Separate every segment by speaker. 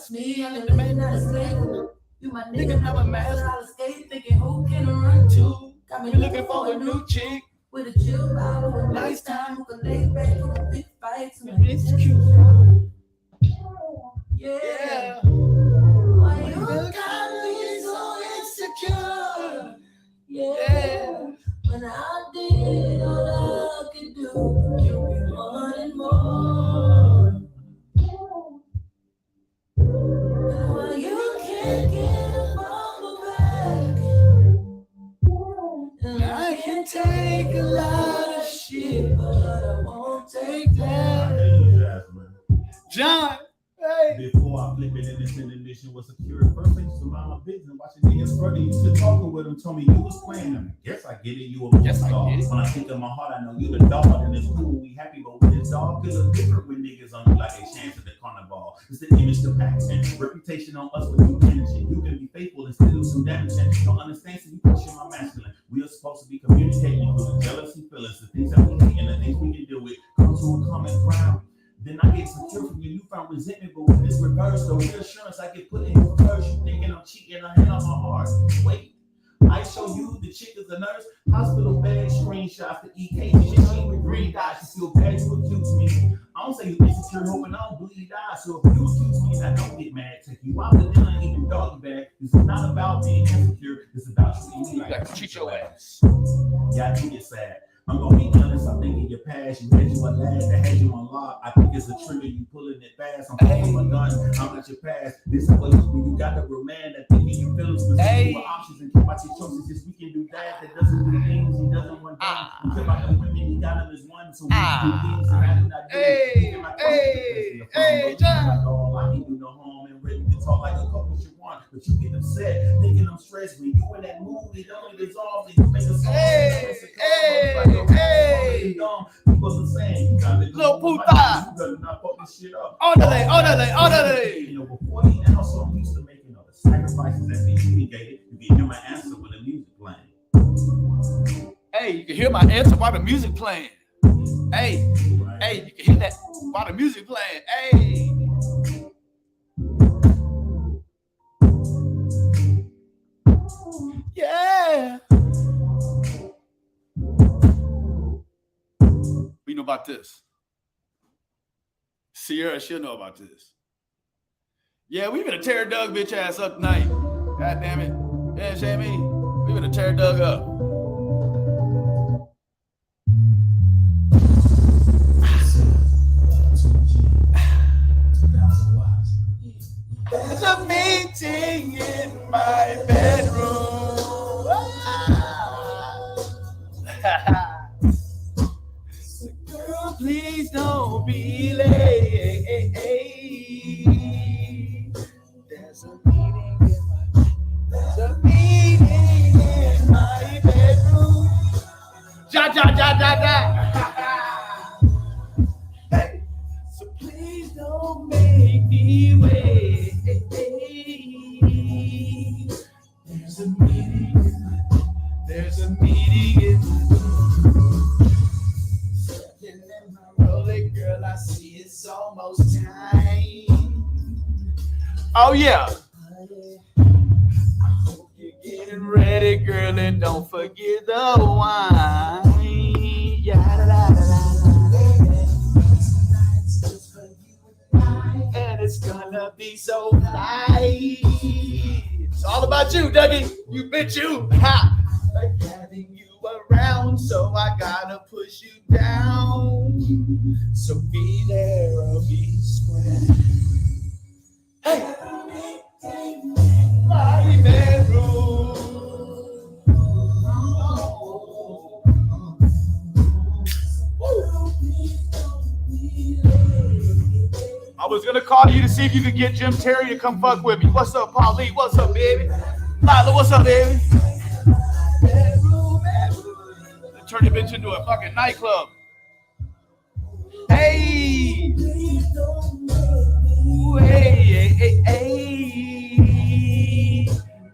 Speaker 1: trust me, I'm the man not a slave. You my nigga, never master. I'll escape, thinking who can I run to? Got me looking for a new chick with a chill bottle, a nice time, who can lay back on a big fights and it's cute. Yeah. Why you got me so insecure? Yeah. When I did all I could do, you be wanting more. Why you can't get a bubble back? And I can take a lot of shit, but I won't take that.
Speaker 2: John. Hey.
Speaker 3: Before I flip it in this intermission was secure. First thing to mind my business, watching niggas brother. You still talking with him, told me you was playing them. Guess I get it, you a
Speaker 2: yes, I get it.
Speaker 3: When I think of my heart, I know you the dog, and it's cool, we happy, but with this dog, it's a different when niggas on you like a chance at the carnival. It's the image to pack and reputation on us with new energy. You can be faithful and still do some damage, and you don't understand, so you pushing my masculine. We are supposed to be communicating through the jealousy feelings, the things that we hate and the things we can deal with. Come to a common ground. Then I get secure from you, you found resentment, but when it's reversed, the reassurance I get put in your purse, you thinking I'm cheating, I hand on my heart. Wait, I show you the chick is a nurse, hospital bed, screenshots, the EKG, shit, she with green dye, she feel bad, you accuse me. I don't say you insecure, hoping I don't bleed eyes, so if you accuse me and I don't get mad, take you out the dinner, even doggy bag. This is not about being insecure, it's about treating me like
Speaker 2: treat your ass.
Speaker 3: Yeah, I do get sad. I'm gonna be honest, I think in your past, you had you a lad that had you unlocked. I think it's a trigger, you pulling it fast. I'm pulling my gun, I'm not your past. This is what you got the real man that thinking you feelings, but see what options and keep out your choices. Just we can do that doesn't do things, he doesn't want things. We care about the women, he got him as one, so we can do things, and I do not do it. Hey, John. I can do no harm and ready to talk like a couple should want, but you get upset, thinking I'm stressed. When you in that mood, it only dissolves, and you make a song.
Speaker 2: Hey,
Speaker 3: people are saying you got
Speaker 2: little puta.
Speaker 3: You better not fuck this shit up.
Speaker 2: Orderly.
Speaker 3: You know, before he also I'm used to making other sacrifices that be communicated. You can hear my answer when the music playing.
Speaker 2: Hey, you can hear my answer while the music playing. Hey, right. Hey, you can hear that while the music playing. Hey. Yeah. We know about this. Sierra, she'll know about this. Yeah, we gonna tear Doug bitch ass up tonight. God damn it. Yeah, Shammy. We gonna tear Doug up. There's a meeting in my bedroom. Girl, please don't be late. There's a meeting in my bedroom. Hey, so please don't make me wait. There's a meeting in my sitting in my rolling, girl, I see it's almost time. Oh yeah. I hope you're getting ready, girl, and don't forget the wine. Yeah, la, la, la, la. And it's gonna be so nice. It's all about you, Dougie. You bitch, you. Ha! Like having you around, so I gotta push you down. So be there or be square. Hey! My bedroom. I was gonna call you to see if you could get Jim Terry to come fuck with me. What's up, Pauline? What's up, baby? Lila, what's up, baby? Turn the bitch into a fucking nightclub. Hey! Ooh, hey.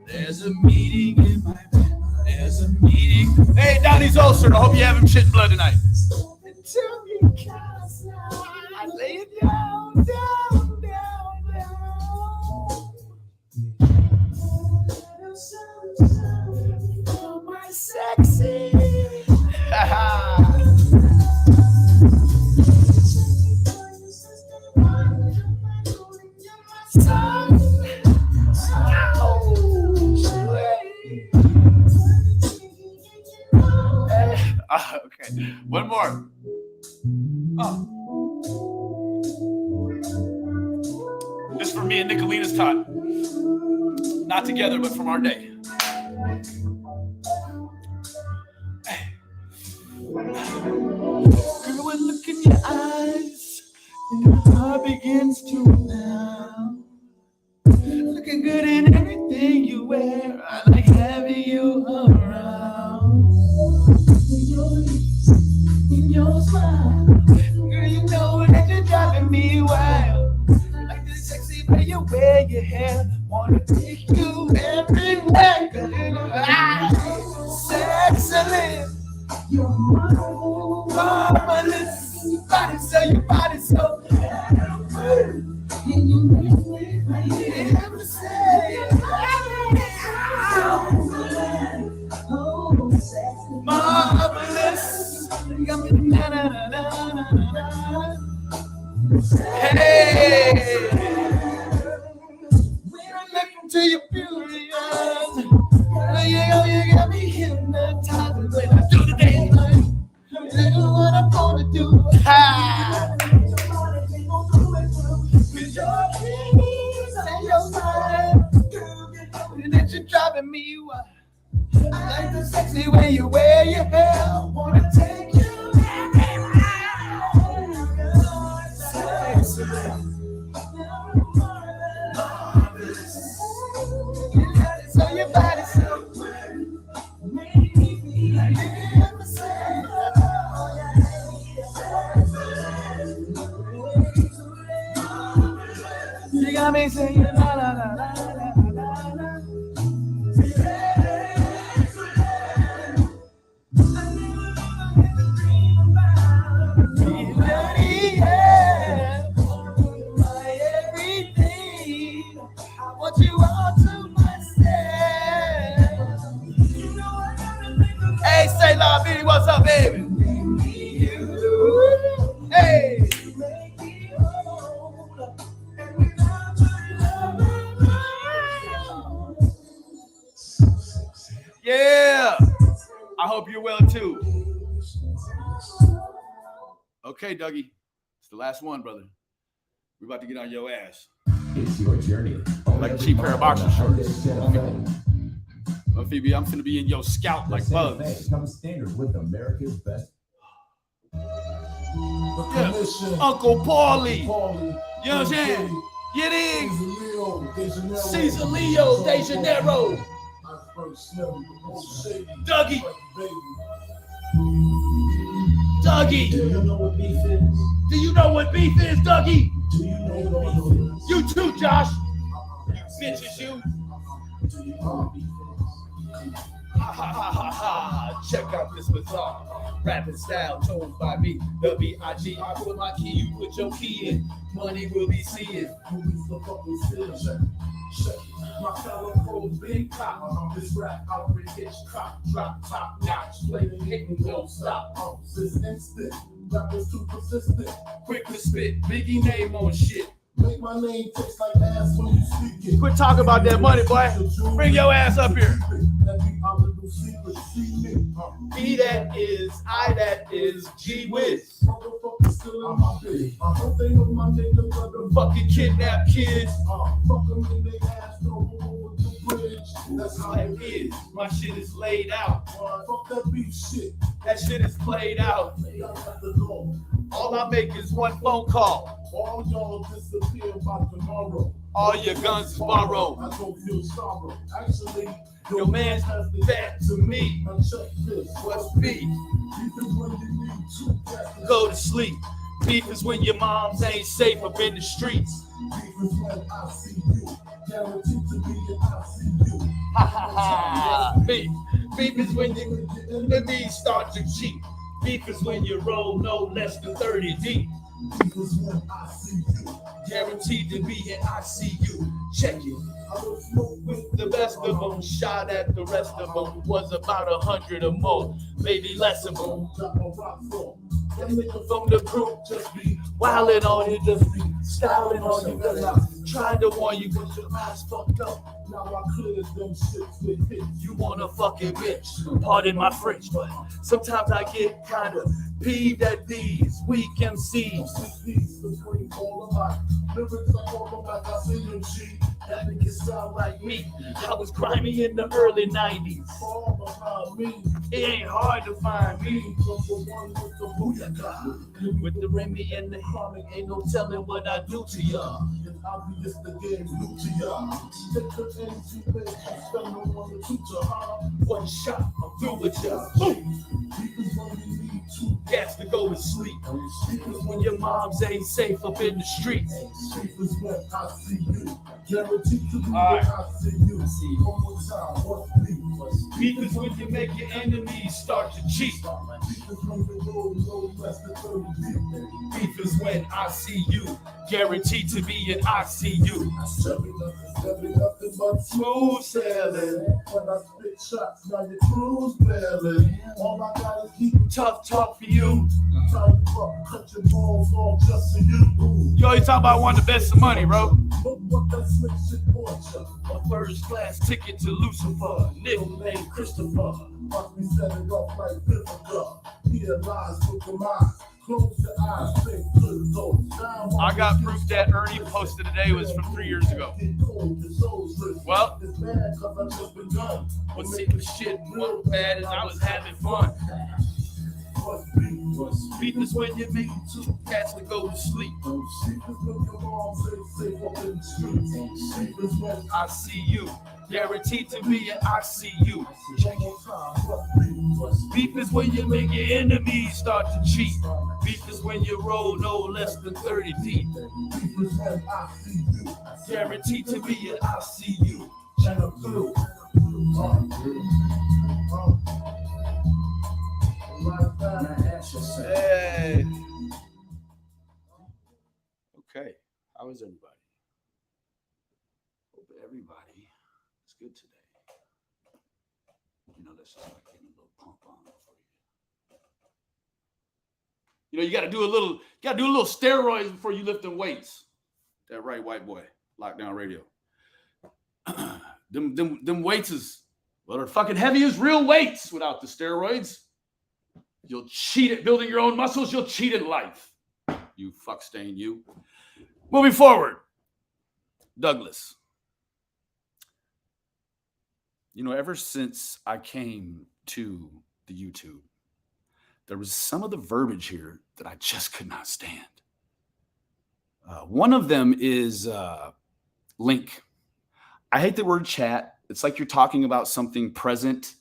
Speaker 2: There's a meeting in my bed. There's a meeting. Hey, Donnie's ulcer. I hope you have him shit blood tonight. Tell me, I lay it down. sexy. Okay, one more. Oh. This is for me and Nicolina's Todd. Not together, but from our day. Girl, when look in your eyes, and your heart begins to now. Looking good in everything you wear. I like having you around. In your smile, girl, you know that you're driving me wild. Like the sexy way you wear your hair. Wanna take you everywhere. Sexily, you're marvelous. Body so, your body so. And you make me have to say, marvelous. Hey, when I look into your beauty eyes, you got me hypnotized. When I do the dance, you know what I'm gonna do. Ha! Cause your keys and your mind, and that you're driving me wild. I like the sexy way you wear your hair. I wanna take you so your body so you got me saying la la la la la la la. Hey, say love, baby, what's up, baby? Hey. Yeah. I hope you're well too. Okay, Dougie. It's the last one, brother. We're about to get on your ass.
Speaker 4: It's your journey.
Speaker 2: Like a cheap pair of boxer shorts. Well, Phoebe, I'm finna be in your scalp like bugs.
Speaker 4: Comes standard with America's best.
Speaker 2: Yeah. Uncle Paulie. You know what I'm saying? You dig? Caesar Leo De Janeiro. Dougie. Dougie. Do you know what beef is? Do you know what beef is, Dougie? Do you know what beef is? You too, Josh. You bitches, you. Do you know what beef is? Ha ha ha ha ha. Check out this bizarre rapping style told by me, the B.I.G. I put my key, you put your key in. Money will be seeing. My fellow pros, big top. This rap outfit hits crop, drop top notch. Play the hit and don't stop. This instant, rappers too persistent. Quick to spit, Biggie name on shit. Make my name taste like ass when you speak it. Quit talking about that money, boy. Bring your ass up here. He that is, I that is, G Wiz. Fucking kidnap kids. That's how it is. My shit is laid out. Fuck that beef shit. That shit is played out. All I make is one phone call. All y'all disappear by tomorrow. All your guns is borrowed. I don't feel sorrow. Actually, your man's back to me. What's beef? Go to sleep. Beef is when your moms ain't safe up in the streets. Beef is when I see you. Guaranteed to be in ICU. Ha ha ha. Beef. Beef is when the knees start to cheat. Beef is when you roll no less than 30 deep.
Speaker 1: Because when I see you, guaranteed to be in ICU. Check it. I will smoke with
Speaker 2: The best of them, shot at the rest of them, was about 100 or more, maybe less of them.
Speaker 1: got my rocks on.
Speaker 2: That nigga from the group just be wildin' on you, just be styling on you. Cause I tried to warn you, but your eyes fucked up.
Speaker 1: Now I cleared them shits with hits.
Speaker 2: You want a fucking bitch, pardon my French, but sometimes I get kinda peeved at these weak MCs.
Speaker 1: These the bring all of my lyrics, I call them like I see them G.
Speaker 2: That nigga sound like me. I was grimy in the early 90s.
Speaker 1: All behind me.
Speaker 2: It ain't hard to find me.
Speaker 1: From the one with the booyaka.
Speaker 2: With the Remy and the chronic, ain't no telling what I do to y'all.
Speaker 1: It's obvious the game's new to y'all. Take the energy, man, and spend them on the tutor, huh?
Speaker 2: One shot, I'm through with y'all.
Speaker 1: Because when you need to,
Speaker 2: Gas to go to sleep. Because when your moms ain't safe up in the streets.
Speaker 1: because when I see you, guaranteed to be when
Speaker 2: Alright.
Speaker 1: I see you. One more time, what's me?
Speaker 2: Because when you make your enemies start to cheat.
Speaker 1: Because when you roll no less than 30 deep.
Speaker 2: Beef is when I see you. Guaranteed to be in ICU.
Speaker 1: Nothing but
Speaker 2: Smooth sailing.
Speaker 1: when I spit shots, now your crew's bailing. All I got is keep
Speaker 2: Tough talk for you.
Speaker 1: time up, cut your balls off just for you.
Speaker 2: You always talk about one of the best of money, bro.
Speaker 1: Look what that slick shit bought ya.
Speaker 2: A first class ticket to Lucifer. Nickname Christopher.
Speaker 1: Watch me set it off like Vivica. Here lies with the mind. Close your eyes, think good, go down.
Speaker 2: I got proof that Ernie posted today was from 3 years ago. Well,
Speaker 1: it's bad cause I just begun.
Speaker 2: what's the shit what bad is I was having fun. Beef is when you make two cats to go to sleep. I see you. Guaranteed to be an ICU. Beef is when you make your enemies start to cheat. Beef is when you roll no less than 30 deep. Guaranteed to be an ICU. Hey. Okay. How is everybody? Hope everybody is good today. You know, that's just like getting a little pump on for you. You know, you gotta do a little steroids before you lift them weights. That right, white boy. Lockdown radio. them weights is well, they're fucking heavy as real weights without the steroids. You'll cheat at building your own muscles. You'll cheat at life. You fuck stain, you. Moving forward. Douglas. You know, ever since I came to the YouTube, there was some of the verbiage here that I just could not stand. One of them is link. I hate the word chat. It's like you're talking about something present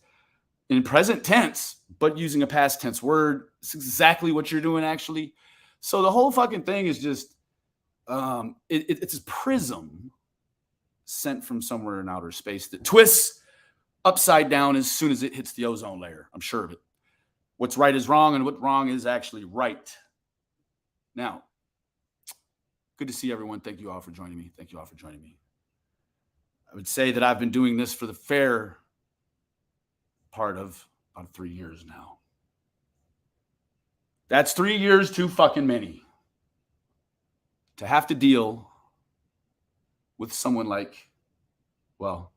Speaker 2: in present tense, but using a past tense word. It's exactly what you're doing, actually. So the whole fucking thing is just, it's a prism sent from somewhere in outer space that twists upside down as soon as it hits the ozone layer. I'm sure of it. What's right is wrong, and what's wrong is actually right. Now, good to see everyone. Thank you all for joining me. Thank you all for joining me. I would say that I've been doing this for the fair part of about 3 years now. That's 3 years too fucking many to have to deal with someone like, well,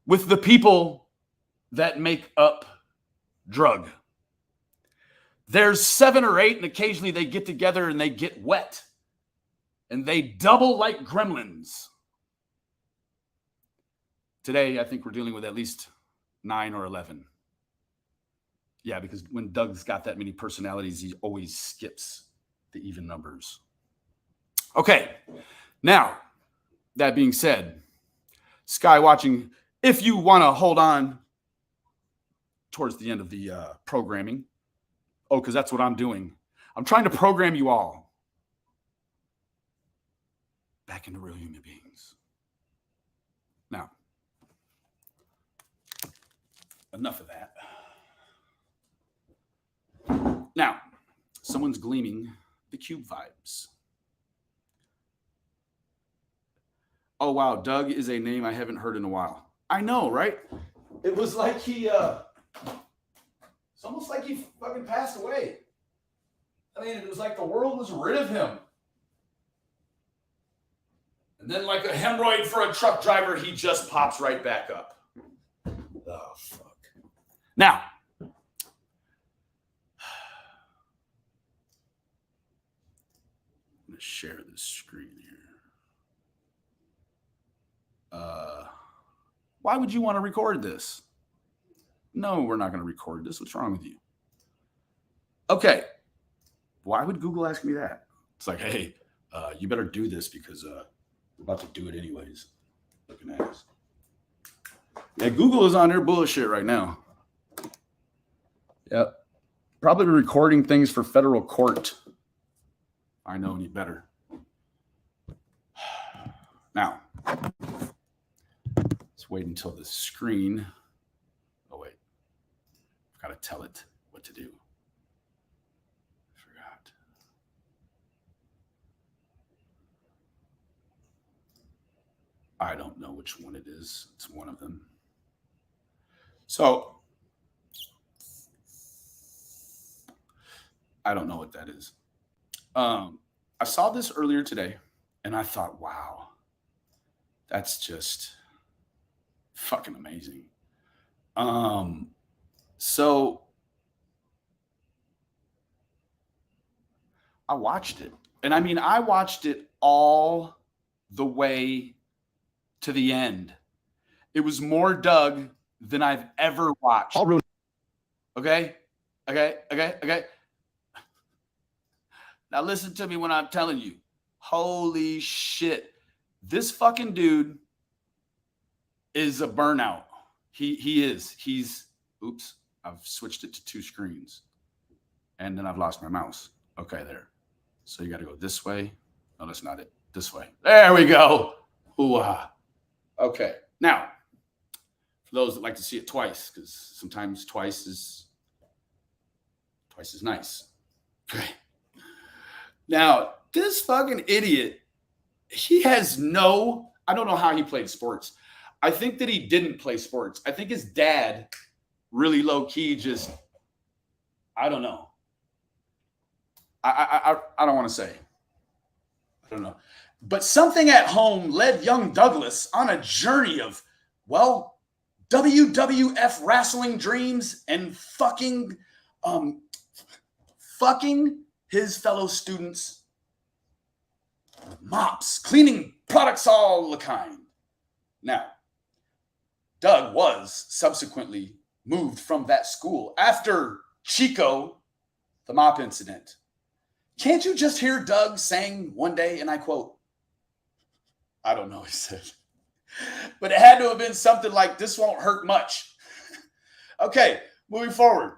Speaker 2: with the people that make up drug. There's 7 or 8, and occasionally they get together and they get wet. And they double like gremlins. Today, I think we're dealing with at least 9 or 11. Yeah, because when Doug's got that many personalities, he always skips the even numbers. Okay, now, that being said, Sky watching, if you want to hold on towards the end of the programming, because that's what I'm doing. I'm trying to program you all back into real human beings. Now, enough of that. Now, someone's gleaming
Speaker 1: the Cube vibes. Oh, wow. Doug is a name I haven't heard in a while. I know, right? It was like it's almost like he fucking passed away. I mean, it was like the world was rid of him. And then like a hemorrhoid for a truck driver, he just pops right back up. Oh, fuck. Now, I'm going to share this screen here. Why would you want to record this? No, we're not going to record this. What's wrong with you? Okay. Why would Google ask me that? It's like, hey, you better do this because we're about to do it anyways. Looking at us. Yeah, Google is on their bullshit right now. Yep. Probably recording things for federal court. I know any better. Now, let's wait until the screen. Oh, wait. I've got to tell it what to do. I forgot. I don't know which one it is. It's one of them. So, I don't know what that is. I saw this earlier today, and I thought, wow, that's just fucking amazing. So I watched it. And I mean, I watched it all the way to the end. It was more Doug than I've ever watched. Okay? Now listen to me when I'm telling you. Holy shit. This fucking dude is a burnout. He is. He's, oops, I've switched it to two screens. And then I've lost my mouse. Okay, there. So you got to go this way. No, that's not it. This way. There we go. Ooh-ah. Okay. Now, for those that like to see it twice, because sometimes twice is nice. Okay. Now, this fucking idiot, he has no, I don't know how he played sports. I think that he didn't play sports. I think his dad really low key just, I don't know. I don't want to say. I don't know. But something at home led young Douglas on a journey of, well, WWF wrestling dreams and fucking his fellow students, mops, cleaning products, all the kind. Now, Doug was subsequently moved from that school after Chico, the mop incident. Can't you just hear Doug saying one day, and I quote, I don't know what he said, but it had to have been something like, this won't hurt much. Okay, moving forward.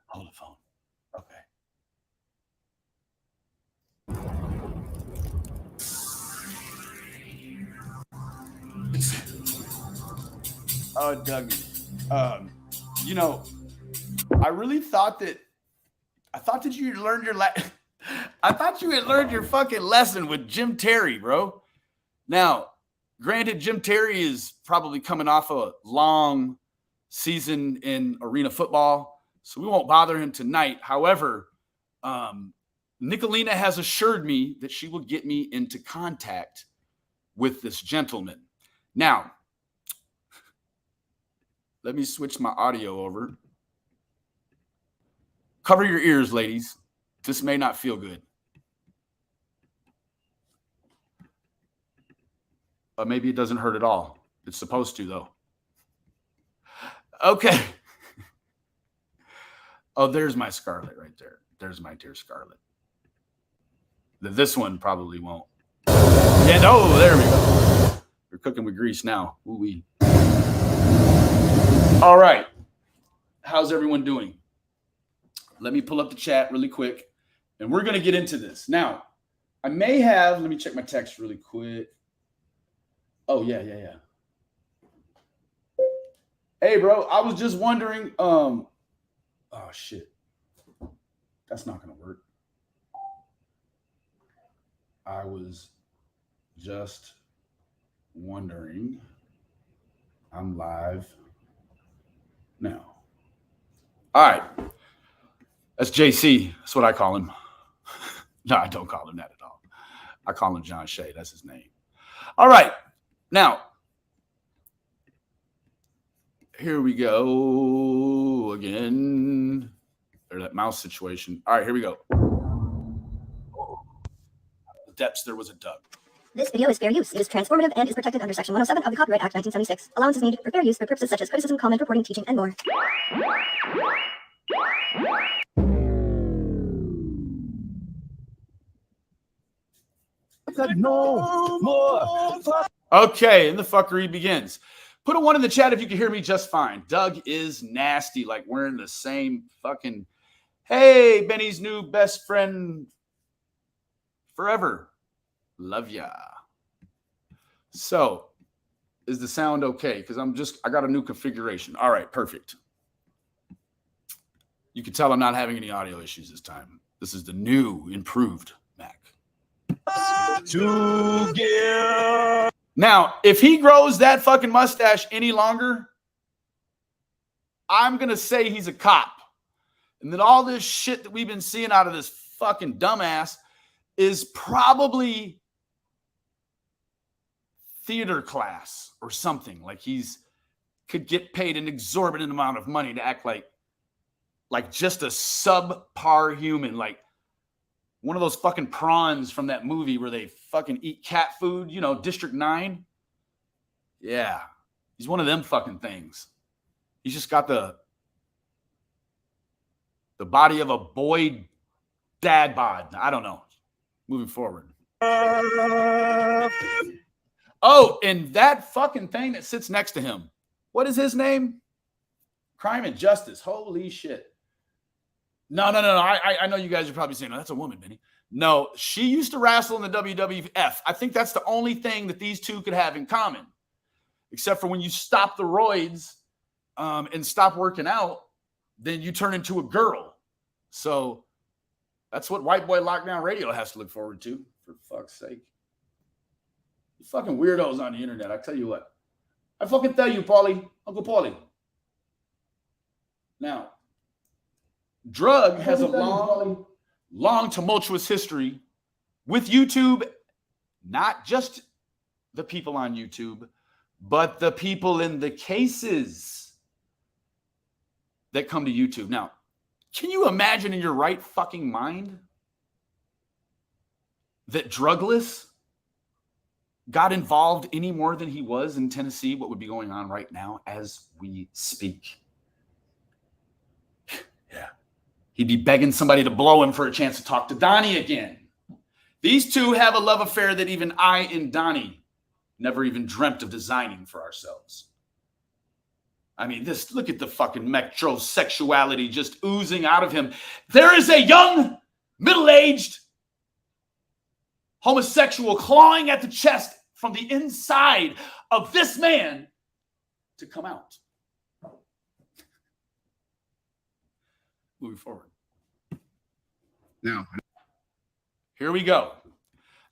Speaker 1: Hold the phone. Okay. Oh, Doug. You know, I really thought that you learned your I thought you had learned your fucking lesson with Jim Terry, bro. Now, granted, Jim Terry is probably coming off a long season in arena football, so we won't bother him tonight. However, Nicolina has assured me that she will get me into contact with this gentleman. Now, let me switch my audio over. Cover your ears, ladies. This may not feel good. But maybe it doesn't hurt at all. It's supposed to, though. Okay. Oh, there's my Scarlet right there. There's my dear Scarlet. This one probably won't. Yeah, no, there we go. You're cooking with grease now. Ooh-wee. All right. How's everyone doing? Let me pull up the chat really quick, and we're going to get into this. Now, I may have, let me check my text really quick.
Speaker 2: Oh, yeah. Hey, bro, I was just wondering, oh, shit. That's not going to work. I was just wondering. I'm live now. All right. That's JC. That's what I call him. No, I don't call him that at all. I call him John Shea. That's his name. All right. Now, here we go again. There's that mouse situation. All right, here we go. The depths, there was a Doug.
Speaker 5: This video is fair use. It is transformative and is protected under Section 107 of the Copyright Act 1976. Allowance is needed for fair use for purposes such as criticism, comment, reporting, teaching, and more.
Speaker 2: No more. Okay, and the fuckery begins. Put a 1 in the chat if you can hear me just fine. Doug is nasty, like we're in the same fucking. Hey, Benny's new best friend forever. Love ya. So, is the sound okay? Because I got a new configuration. All right, perfect. You can tell I'm not having any audio issues this time. This is the new, improved Mac. Now, if he grows that fucking mustache any longer, I'm going to say he's a cop. And that all this shit that we've been seeing out of this fucking dumbass is probably theater class or something. Like could get paid an exorbitant amount of money to act like just a subpar human, like one of those fucking prawns from that movie where they fucking eat cat food, you know, District 9. Yeah. He's one of them fucking things. He's just got the body of a boy dad bod. I don't know. Moving forward. Oh, and that fucking thing that sits next to him. What is his name? Crime and Justice. Holy shit. No. I know you guys are probably saying, oh, that's a woman, Benny. No, she used to wrestle in the WWF. I think that's the only thing that these two could have in common. Except for when you stop the roids and stop working out, then you turn into a girl. So that's what White Boy Lockdown Radio has to look forward to, for fuck's sake. You fucking weirdos on the internet, I tell you what. I fucking tell you, Paulie, Uncle Paulie. Now, Drug has a long, tumultuous history with YouTube, not just the people on YouTube, but the people in the cases that come to YouTube. Now, can you imagine in your right fucking mind that Drugless got involved any more than he was in Tennessee? What would be going on right now as we speak? Yeah. He'd be begging somebody to blow him for a chance to talk to Donnie again. These two have a love affair that even I and Donnie never even dreamt of designing for ourselves. I mean, look at the fucking metrosexuality just oozing out of him. There is a young, middle-aged homosexual clawing at the chest from the inside of this man to come out. Moving forward. Now, here we go.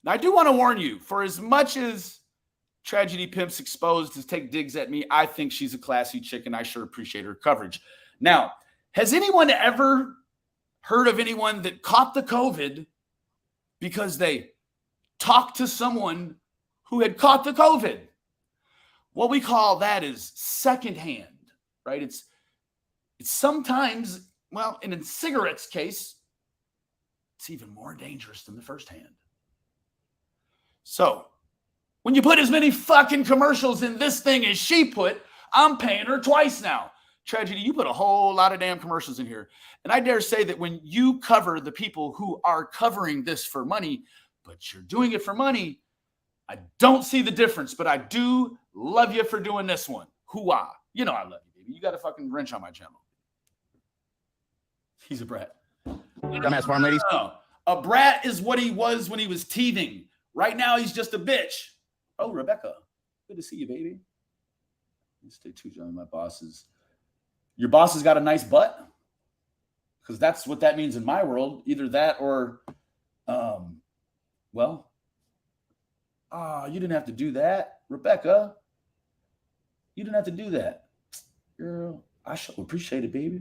Speaker 2: Now, I do want to warn you, for as much as Tragedy Pimps Exposed to take digs at me, I think she's a classy chick, and I sure appreciate her coverage. Now, has anyone ever heard of anyone that caught the COVID because they talked to someone who had caught the COVID? What we call that is secondhand, right? It's sometimes, well, in a cigarette's case, it's even more dangerous than the first hand. So, when you put as many fucking commercials in this thing as she put, I'm paying her twice now. Tragedy, you put a whole lot of damn commercials in here. And I dare say that when you cover the people who are covering this for money, but you're doing it for money, I don't see the difference, but I do love you for doing this one. Hoo-ah. You know I love you, baby. You got a fucking wrench on my channel. He's a brat.
Speaker 6: Dumbass farm ladies.
Speaker 2: No, a brat is what he was when he was teething. Right now, he's just a bitch. Oh, Rebecca. Good to see you, baby. Stay tuned, John. My bosses. Your boss has got a nice butt? Because that's what that means in my world. Either that or, well, you didn't have to do that. Rebecca, you didn't have to do that. Girl, I shall appreciate it, baby.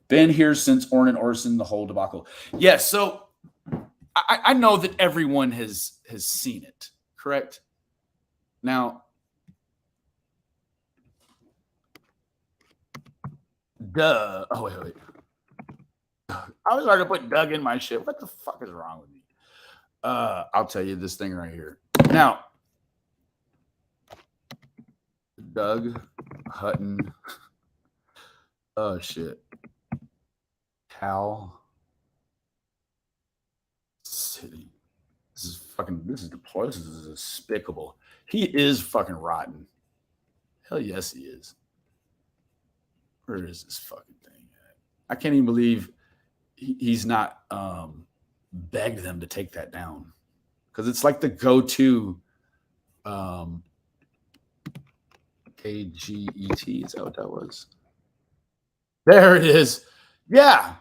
Speaker 2: Been here since Orrin and Orson, the whole debacle. Yes, so I know that everyone has seen it, correct? Now, duh. Oh, wait. I was starting to put Doug in my shit. What the fuck is wrong with me? I'll tell you this thing right here. Now, Doug Hutton. Oh, shit. Cal City. This is despicable. He is fucking rotten. Hell yes, he is. Where is this fucking thing at? I can't even believe he's not begged them to take that down. Because it's like the go-to KGET. Is that what that was? There it is. Yeah.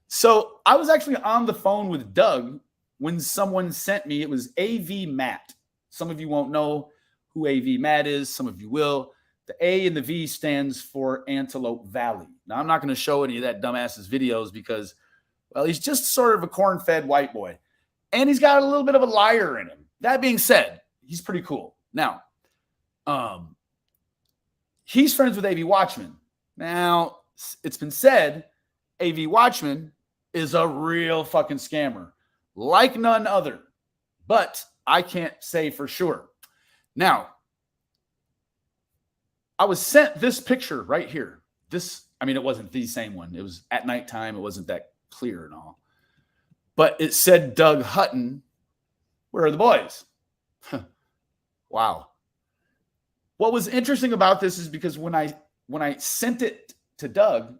Speaker 2: So I was actually on the phone with Doug when someone sent me, it was AV Matt. Some of you won't know who AV Matt is. Some of you will. The A and the V stands for Antelope Valley. Now, I'm not going to show any of that dumbass's videos because, well, he's just sort of a corn-fed white boy. And he's got a little bit of a liar in him. That being said, he's pretty cool. Now, he's friends with AV Watchman. Now, it's been said AV Watchman is a real fucking scammer, like none other. But I can't say for sure. Now, I was sent this picture right here. It wasn't the same one. It was at nighttime. It wasn't that clear and all. But it said Doug Hutton. Where are the boys? Wow. What was interesting about this is because when I sent it to Doug,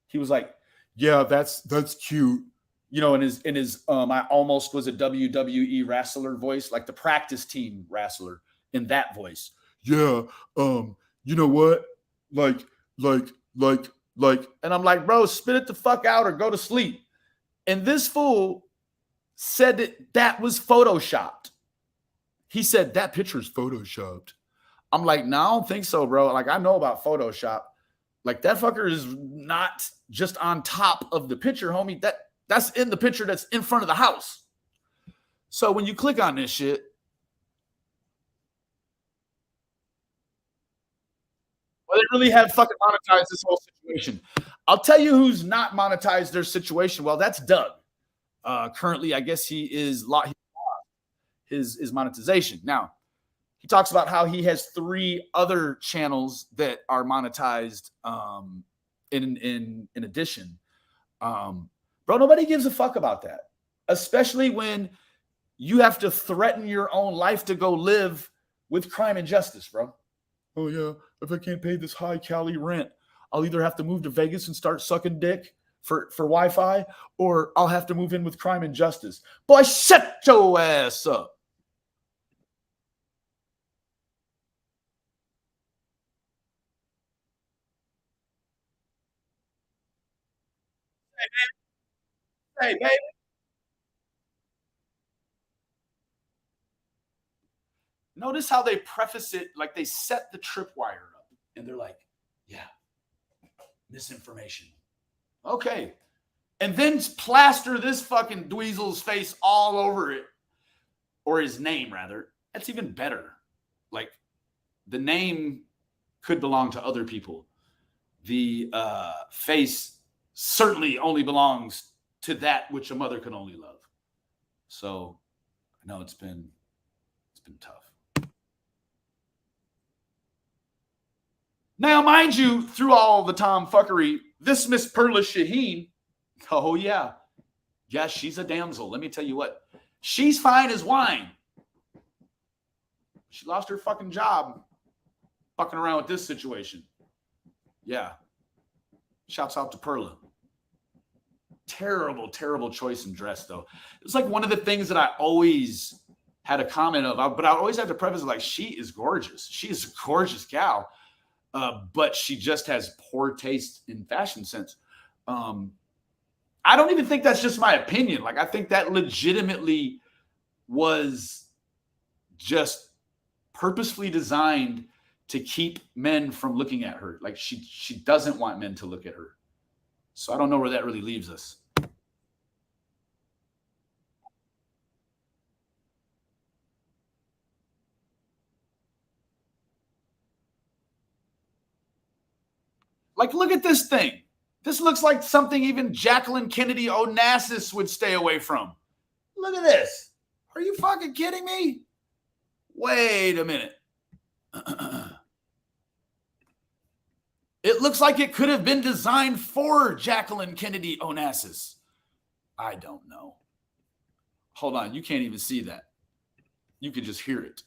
Speaker 2: he was like, "Yeah, that's cute." You know, in his I almost was a WWE wrestler voice, like the practice team wrestler in that voice. Yeah, you know what? Like, and I'm like, bro, spit it the fuck out or go to sleep. And this fool said that was photoshopped. He said that picture's photoshopped. I'm like, no, I don't think so, bro. Like, I know about Photoshop. Like, that fucker is not just on top of the picture, homie. That's in the picture that's in front of the house. So when you click on this shit, well, they really have fucking monetized this whole situation. I'll tell you who's not monetized their situation. Well, that's Doug. Currently, I guess he is his monetization. Now, he talks about how he has 3 other channels that are monetized in addition. Bro, nobody gives a fuck about that, especially when you have to threaten your own life to go live with crime and justice, bro. Oh, yeah, if I can't pay this high Cali rent, I'll either have to move to Vegas and start sucking dick for Wi-Fi, or I'll have to move in with crime and justice. Boy, shut your ass up. Hey, baby. Notice how they preface it like they set the tripwire up. And they're like, yeah, misinformation. Okay. And then plaster this fucking dweezil's face all over it. Or his name, rather. That's even better. Like, the name could belong to other people. The face certainly only belongs to that which a mother can only love. So, I know it's been tough. Now, mind you, through all the tomfuckery, this Miss Perla Shaheen, oh yeah, yes, she's a damsel. Let me tell you what, she's fine as wine. She lost her fucking job fucking around with this situation. Yeah. Shouts out to Perla. Terrible, terrible choice in dress, though. It was like one of the things that I always
Speaker 1: had a comment of, but I always have to preface it like, she is gorgeous. She is a gorgeous gal, but she just has poor taste in fashion sense. I don't even think that's just my opinion. Like, I think that legitimately was just purposefully designed to keep men from looking at her. Like, she doesn't want men to look at her. So I don't know where that really leaves us. Like, look at this thing. This looks like something even Jacqueline Kennedy Onassis would stay away from. Look at this. Are you fucking kidding me? Wait a minute. It looks like it could have been designed for Jacqueline Kennedy Onassis. I don't know. Hold on. You can't even see that. You can just hear it.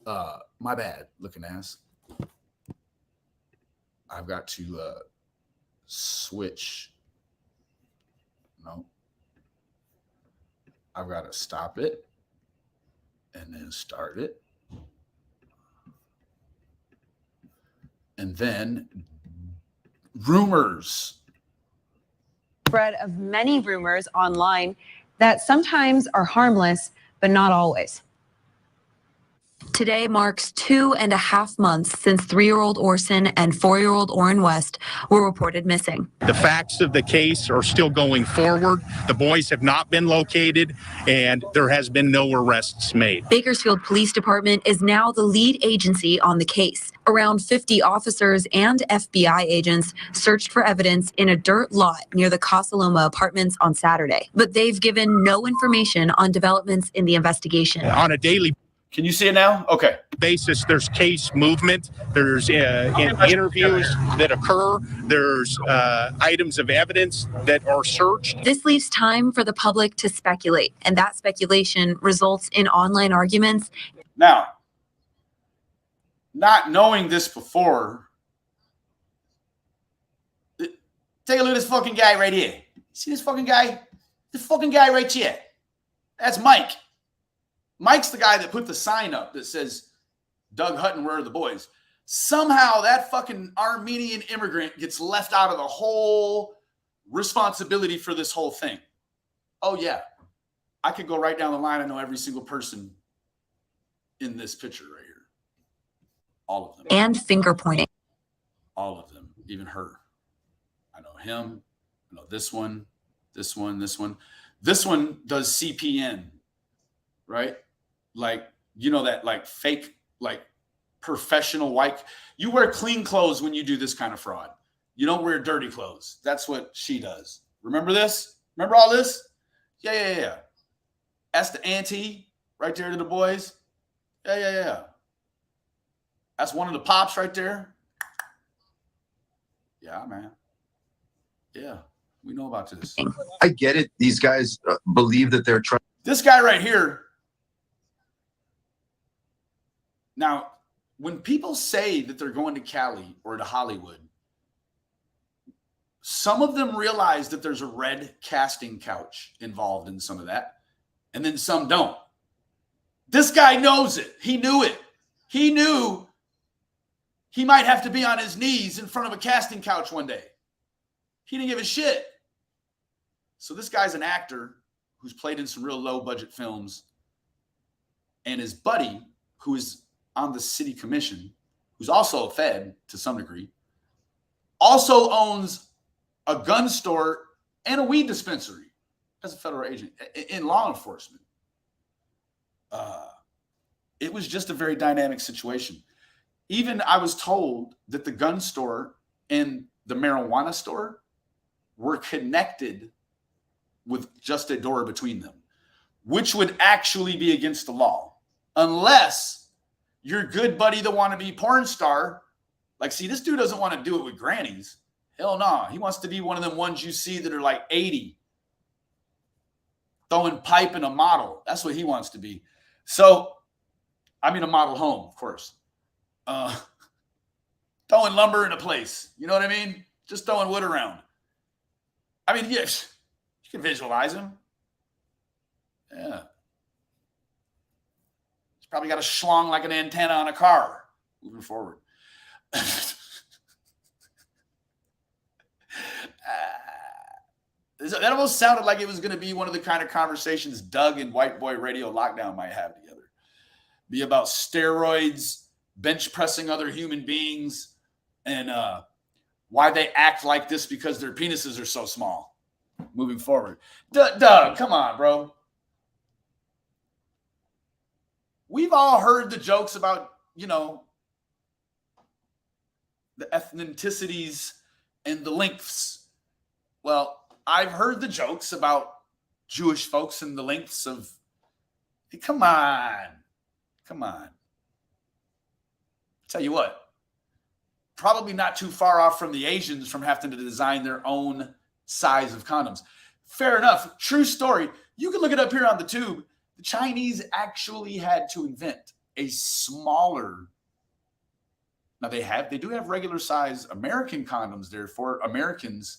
Speaker 1: My bad, looking ass. I've got to switch. No. I've got to stop it and then start it. And then rumors.
Speaker 7: Spread of many rumors online that sometimes are harmless, but not always. Today marks 2.5 months since 3-year-old Orson and 4-year-old Orrin West were reported missing.
Speaker 6: The facts of the case are still going forward. The boys have not been located, and there has been no arrests made.
Speaker 7: Bakersfield Police Department is now the lead agency on the case. Around 50 officers and FBI agents searched for evidence in a dirt lot near the Casa Loma apartments on Saturday, but they've given no information on developments in the investigation.
Speaker 6: On a daily
Speaker 1: Can you see it now? Okay.
Speaker 6: basis, there's case movement, there's interviews that occur, there's items of evidence that are searched.
Speaker 7: This leaves time for the public to speculate, and that speculation results in online arguments.
Speaker 1: Now, not knowing this before, take a look at this fucking guy right here. See this fucking guy? This fucking guy right here. That's Mike. Mike's the guy that put the sign up that says, Doug Hutton, where are the boys? Somehow that fucking Armenian immigrant gets left out of the whole responsibility for this whole thing. Oh, yeah. I could go right down the line. I know every single person in this picture right here. All of them.
Speaker 7: And finger pointing.
Speaker 1: All of them. Even her. I know him. I know this one. This one. This one. This one does CPN. Right? Like, you know, that like fake, like professional white. You wear clean clothes when you do this kind of fraud. You don't wear dirty clothes. That's what she does. Remember this? Remember all this? Yeah. That's the auntie right there to the boys. Yeah. That's one of the pops right there. Yeah, man. Yeah, we know about this.
Speaker 8: I get it. These guys believe that they're trying.
Speaker 1: This guy right here. Now, when people say that they're going to Cali or to Hollywood, some of them realize that there's a red casting couch involved in some of that, and then some don't. This guy knows it. He knew it. He knew he might have to be on his knees in front of a casting couch one day. He didn't give a shit. So this guy's an actor who's played in some real low-budget films, and his buddy, who is on the city commission, who's also a Fed to some degree, also owns a gun store and a weed dispensary as a federal agent in law enforcement. It was just a very dynamic situation. Even I was told that the gun store and the marijuana store were connected with just a door between them, which would actually be against the law, unless your good buddy, the wannabe porn star, like, see, this dude doesn't want to do it with grannies. Hell no. He wants to be one of them ones you see that are like 80, throwing pipe in a model. That's what he wants to be. So, I mean, a model home, of course. Throwing lumber in a place. You know what I mean? Just throwing wood around. I mean, yes, you can visualize him. Yeah.
Speaker 2: Probably got a schlong like an antenna on a car. Moving forward. That almost sounded like it was going to be one of the kind of conversations Doug and White Boy Radio Lockdown might have together. Be about steroids, bench pressing other human beings, and why they act like this because their penises are so small. Moving forward. Doug, come on, bro. We've all heard the jokes about, you know, the ethnicities and the lengths. Well, I've heard the jokes about Jewish folks and the lengths of, hey, come on. Tell you what, probably not too far off from the Asians from having to design their own size of condoms. Fair enough. True story. You can look it up here on the tube. The Chinese actually had to invent a smaller. Now they do have regular size American condoms there for Americans,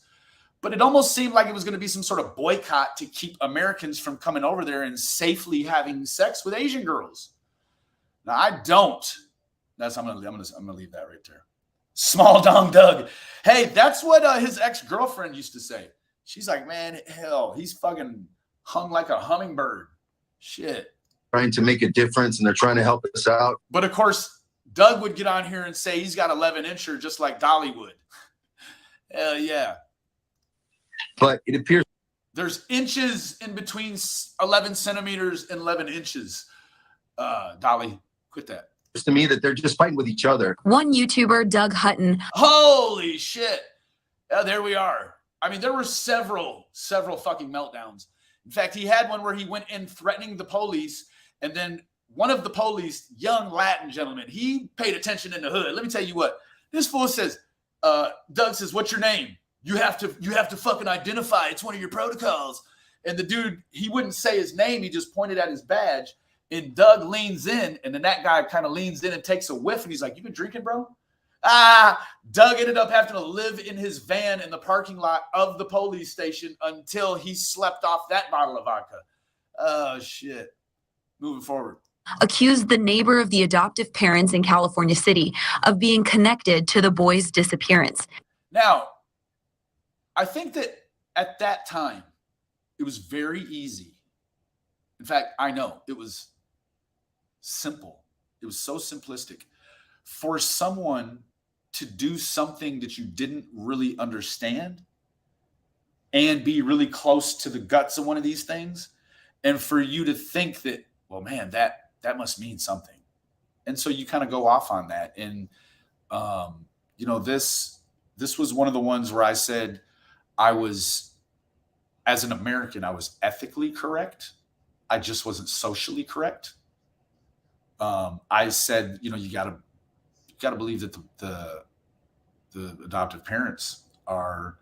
Speaker 2: but it almost seemed like it was going to be some sort of boycott to keep Americans from coming over there and safely having sex with Asian girls. Now I don't. I'm gonna leave that right there. Small dong Doug. Hey, that's what his ex-girlfriend used to say. She's like, man, hell, he's fucking hung like a hummingbird. Shit.
Speaker 8: Trying to make a difference, and they're trying to help us out.
Speaker 2: But of course, Doug would get on here and say he's got 11-incher just like Dolly would. Hell yeah.
Speaker 8: But it appears
Speaker 2: there's inches in between 11 centimeters and 11 inches. Dolly, quit that.
Speaker 8: To me that they're just fighting with each other.
Speaker 7: One YouTuber, Doug Hutton.
Speaker 2: Holy shit. There we are. I mean, there were several fucking meltdowns. In fact, he had one where he went in threatening the police, and then one of the police, young Latin gentleman, he paid attention in the hood. Let me tell you what. This fool says, Doug says, what's your name? You have to fucking identify. It's one of your protocols. And the dude, he wouldn't say his name. He just pointed at his badge. And Doug leans in, and then that guy kind of leans in and takes a whiff, and he's like, you been drinking, bro? Doug ended up having to live in his van in the parking lot of the police station until he slept off that bottle of vodka. Oh, shit. Moving forward.
Speaker 7: Accused the neighbor of the adoptive parents in California City of being connected to the boy's disappearance.
Speaker 2: Now, I think that at that time, it was very easy. In fact, I know it was simple. It was so simplistic for someone to do something that you didn't really understand and be really close to the guts of one of these things. And for you to think that, well, man, that must mean something. And so you kind of go off on that. And, you know, this was one of the ones where I said as an American, I was ethically correct. I just wasn't socially correct. I said, you know, you gotta believe that the adoptive parents are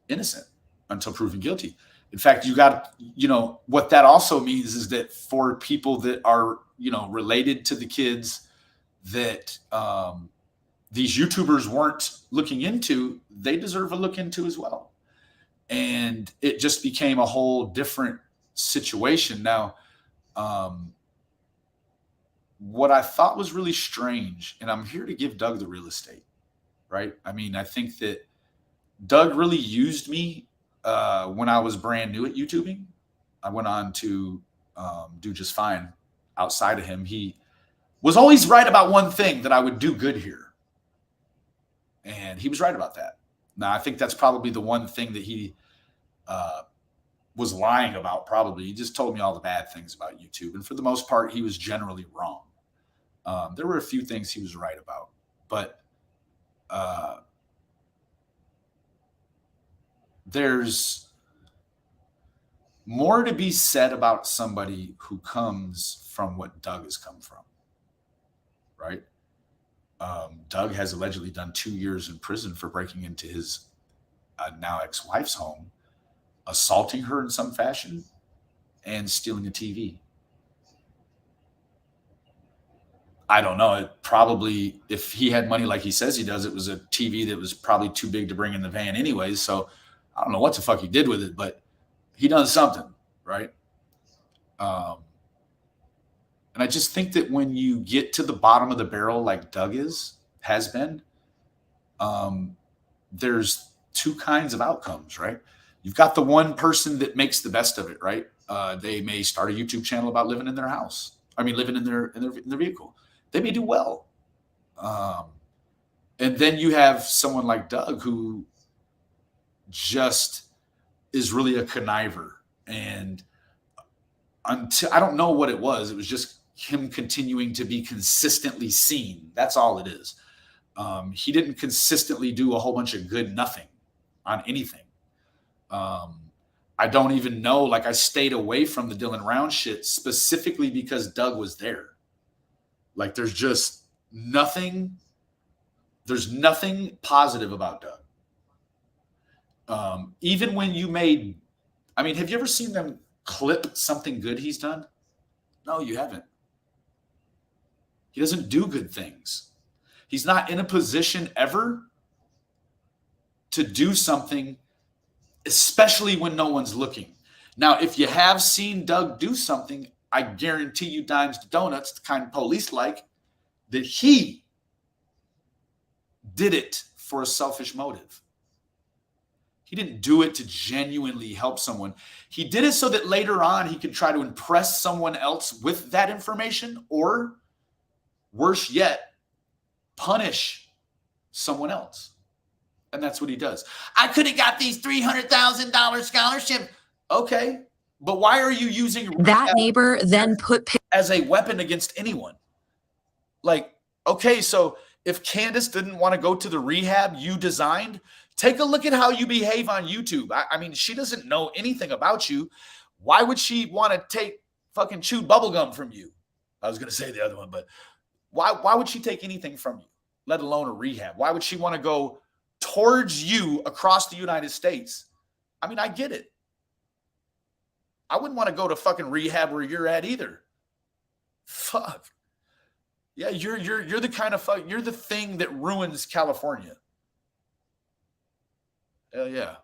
Speaker 2: innocent until proven guilty. In fact, you know, what that also means is that for people that are, you know, related to the kids that these YouTubers weren't looking into, they deserve a look into as well. And it just became a whole different situation. Now, what I thought was really strange, and I'm here to give Doug the real estate, right? I mean, I think that Doug really used me when I was brand new at YouTubing. I went on to do just fine outside of him. He was always right about one thing, that I would do good here. And he was right about that. Now, I think that's probably the one thing that he was lying about, probably. He just told me all the bad things about YouTube. And for the most part, he was generally wrong. There were a few things he was right about. But there's more to be said about somebody who comes from what Doug has come from, right? Doug has allegedly done 2 years in prison for breaking into his now ex-wife's home, assaulting her in some fashion, and stealing a TV. I don't know. It probably, if he had money like he says he does, it was a TV that was probably too big to bring in the van anyways. So I don't know what the fuck he did with it, but he done something, right?
Speaker 1: And I just think that when you get to the bottom of the barrel, like Doug has been, there's two kinds of outcomes, right? You've got the one person that makes the best of it, right? They may start a YouTube channel about living in their house. Living in their vehicle. They may do well. And then you have someone like Doug who just is really a conniver. And until I don't know what it was just him continuing to be consistently seen. That's all it is. He didn't consistently do a whole bunch of good nothing on anything. I don't even know. Like, I stayed away from the Dylan Round shit specifically because Doug was there. Like, there's just nothing. There's nothing positive about Doug. Even when you made, have you ever seen them clip something good he's done? No, you haven't. He doesn't do good things. He's not in a position ever to do something, especially when no one's looking. Now, if you have seen Doug do something, I guarantee you dimes to donuts, the kind of police like, that he did it for a selfish motive. He didn't do it to genuinely help someone. He did it so that later on he could try to impress someone else with that information, or worse yet, punish someone else. And that's what he does. I could have got these $300,000 scholarship. Okay, but why are you using
Speaker 7: that neighbor then put
Speaker 1: as a weapon against anyone? Like, okay, so if Candace didn't want to go to the rehab you designed, take a look at how you behave on YouTube. I mean, she doesn't know anything about you. Why would she want to take fucking chewed bubblegum from you? I was going to say the other one, but why would she take anything from you, let alone a rehab? Why would she want to go towards you across the United States? I mean, I get it. I wouldn't want to go to fucking rehab where you're at either. Fuck. Yeah, you're the kind of fuck, you're the thing that ruins California. Hell yeah.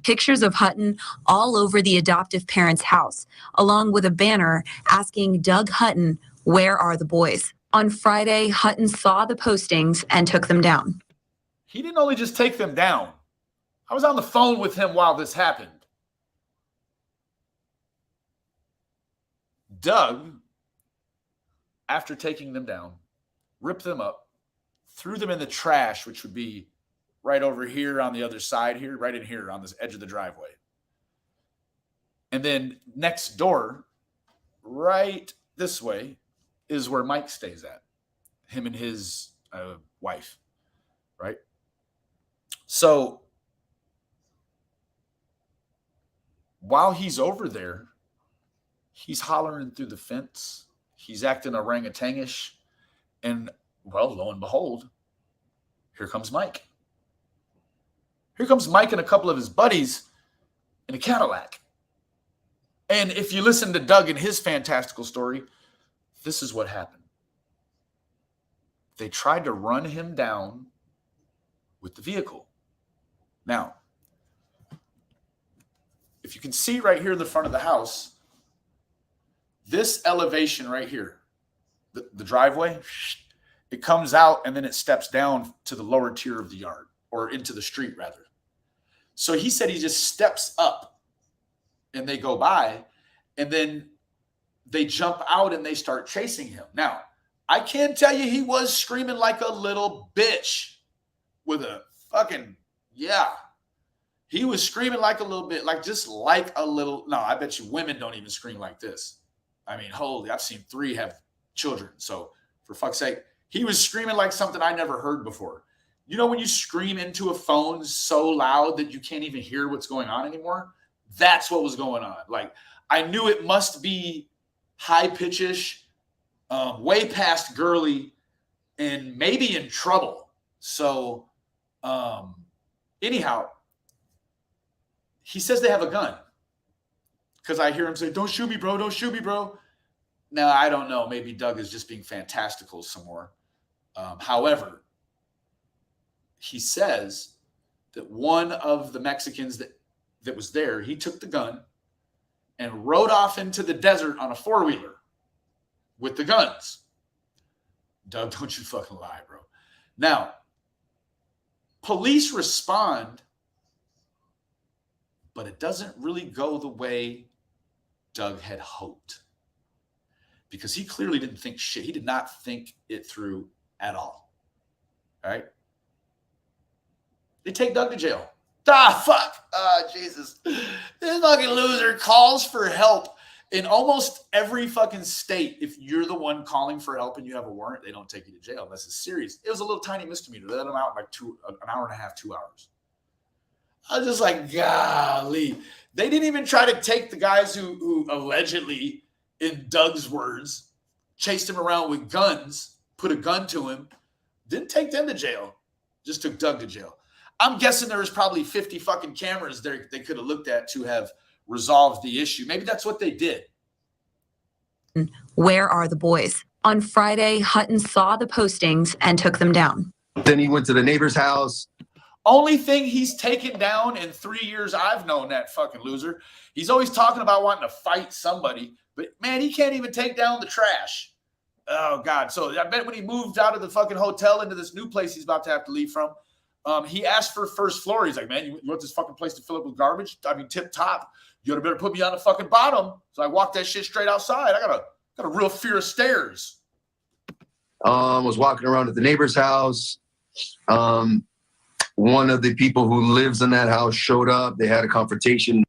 Speaker 7: Pictures of Hutton all over the adoptive parents' house, along with a banner asking Doug Hutton, "Where are the boys?" On Friday, Hutton saw the postings and took them down.
Speaker 1: He didn't only just take them down. I was on the phone with him while this happened. Doug, after taking them down, ripped them up, threw them in the trash, which would be right over here on the other side here, right in here on this edge of the driveway. And then next door, right this way, is where Mike stays at, him and his wife, right? So while he's over there, he's hollering through the fence. He's acting orangutangish. And, well, lo and behold, here comes Mike. Here comes Mike and a couple of his buddies in a Cadillac. And if you listen to Doug and his fantastical story, this is what happened. They tried to run him down with the vehicle. Now, if you can see right here in the front of the house, this elevation right here, the driveway, it comes out and then it steps down to the lower tier of the yard, or into the street rather. So he said he just steps up and they go by, and then they jump out and they start chasing him. Now, I can tell you he was screaming like a little bitch with a fucking, yeah. He was screaming like a little bit, like just like a little, no, I bet you women don't even scream like this. I mean, holy, I've seen 3 have children. So for fuck's sake, he was screaming like something I never heard before. You know when you scream into a phone so loud that you can't even hear what's going on anymore? That's what was going on. Like, I knew it must be high-pitchish, way past girly, and maybe in trouble. So, anyhow, he says they have a gun. Because I hear him say, "Don't shoot me, bro. Don't shoot me, bro." Now, I don't know. Maybe Doug is just being fantastical some more. However, he says that one of the Mexicans that was there, he took the gun and rode off into the desert on a 4-wheeler. with the guns. Doug, don't you fucking lie, bro. Now, police respond, but it doesn't really go the way Doug had hoped. Because he clearly didn't think shit. He did not think it through at all. All right? They take Doug to jail. Ah, fuck. Ah, Jesus. This fucking loser calls for help. In almost every fucking state, if you're the one calling for help and you have a warrant, they don't take you to jail unless it's serious. It was a little tiny misdemeanor. They let him out in like an hour and a half, 2 hours. I was just like, golly. They didn't even try to take the guys who allegedly, in Doug's words, chased him around with guns, put a gun to him, didn't take them to jail, just took Doug to jail. I'm guessing there was probably 50 fucking cameras there they could have looked at to have resolved the issue. Maybe that's what they did.
Speaker 7: Where are the boys? On Friday, Hutton saw the postings and took them down.
Speaker 8: Then he went to the neighbor's house.
Speaker 1: Only thing he's taken down in 3 years I've known that fucking loser. He's always talking about wanting to fight somebody, but man, he can't even take down the trash. Oh, God. So I bet when he moved out of the fucking hotel into this new place he's about to have to leave from, he asked for first floor. He's like, man, you want this fucking place to fill up with garbage? I mean, tip top. You better put me on the fucking bottom. So I walked that shit straight outside. I got a real fear of stairs.
Speaker 8: Was walking around at the neighbor's house. One of the people who lives in that house showed up. They had a confrontation.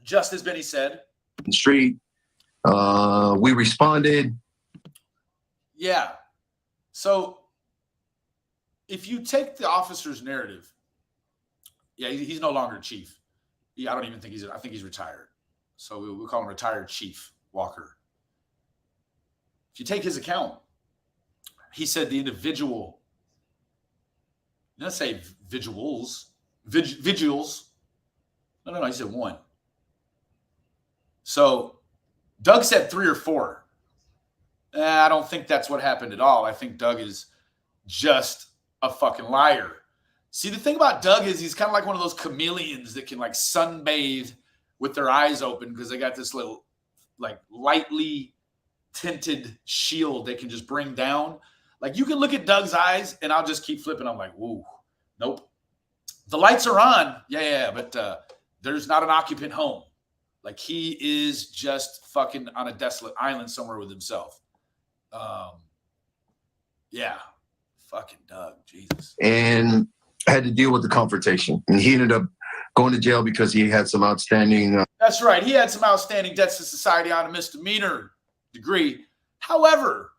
Speaker 1: Just as Benny said.
Speaker 8: In the street. We responded.
Speaker 1: Yeah. So if you take the officer's narrative, yeah, he's no longer chief. I don't even think I think he's retired. So we'll call him retired Chief Walker. If you take his account, he said the individual, let's say vigiles. No, he said one. So Doug said 3 or 4. I don't think that's what happened at all. I think Doug is just a fucking liar. See, the thing about Doug is he's kind of like one of those chameleons that can like sunbathe with their eyes open because they got this little like lightly tinted shield they can just bring down. Like you can look at Doug's eyes and I'll just keep flipping. I'm like, woo, nope. The lights are on. Yeah, but there's not an occupant home. Like he is just fucking on a desolate island somewhere with himself. Yeah, fucking Doug, Jesus.
Speaker 8: And had to deal with the confrontation. And he ended up going to jail because he had some outstanding...
Speaker 1: That's right. He had some outstanding debts to society on a misdemeanor degree. However,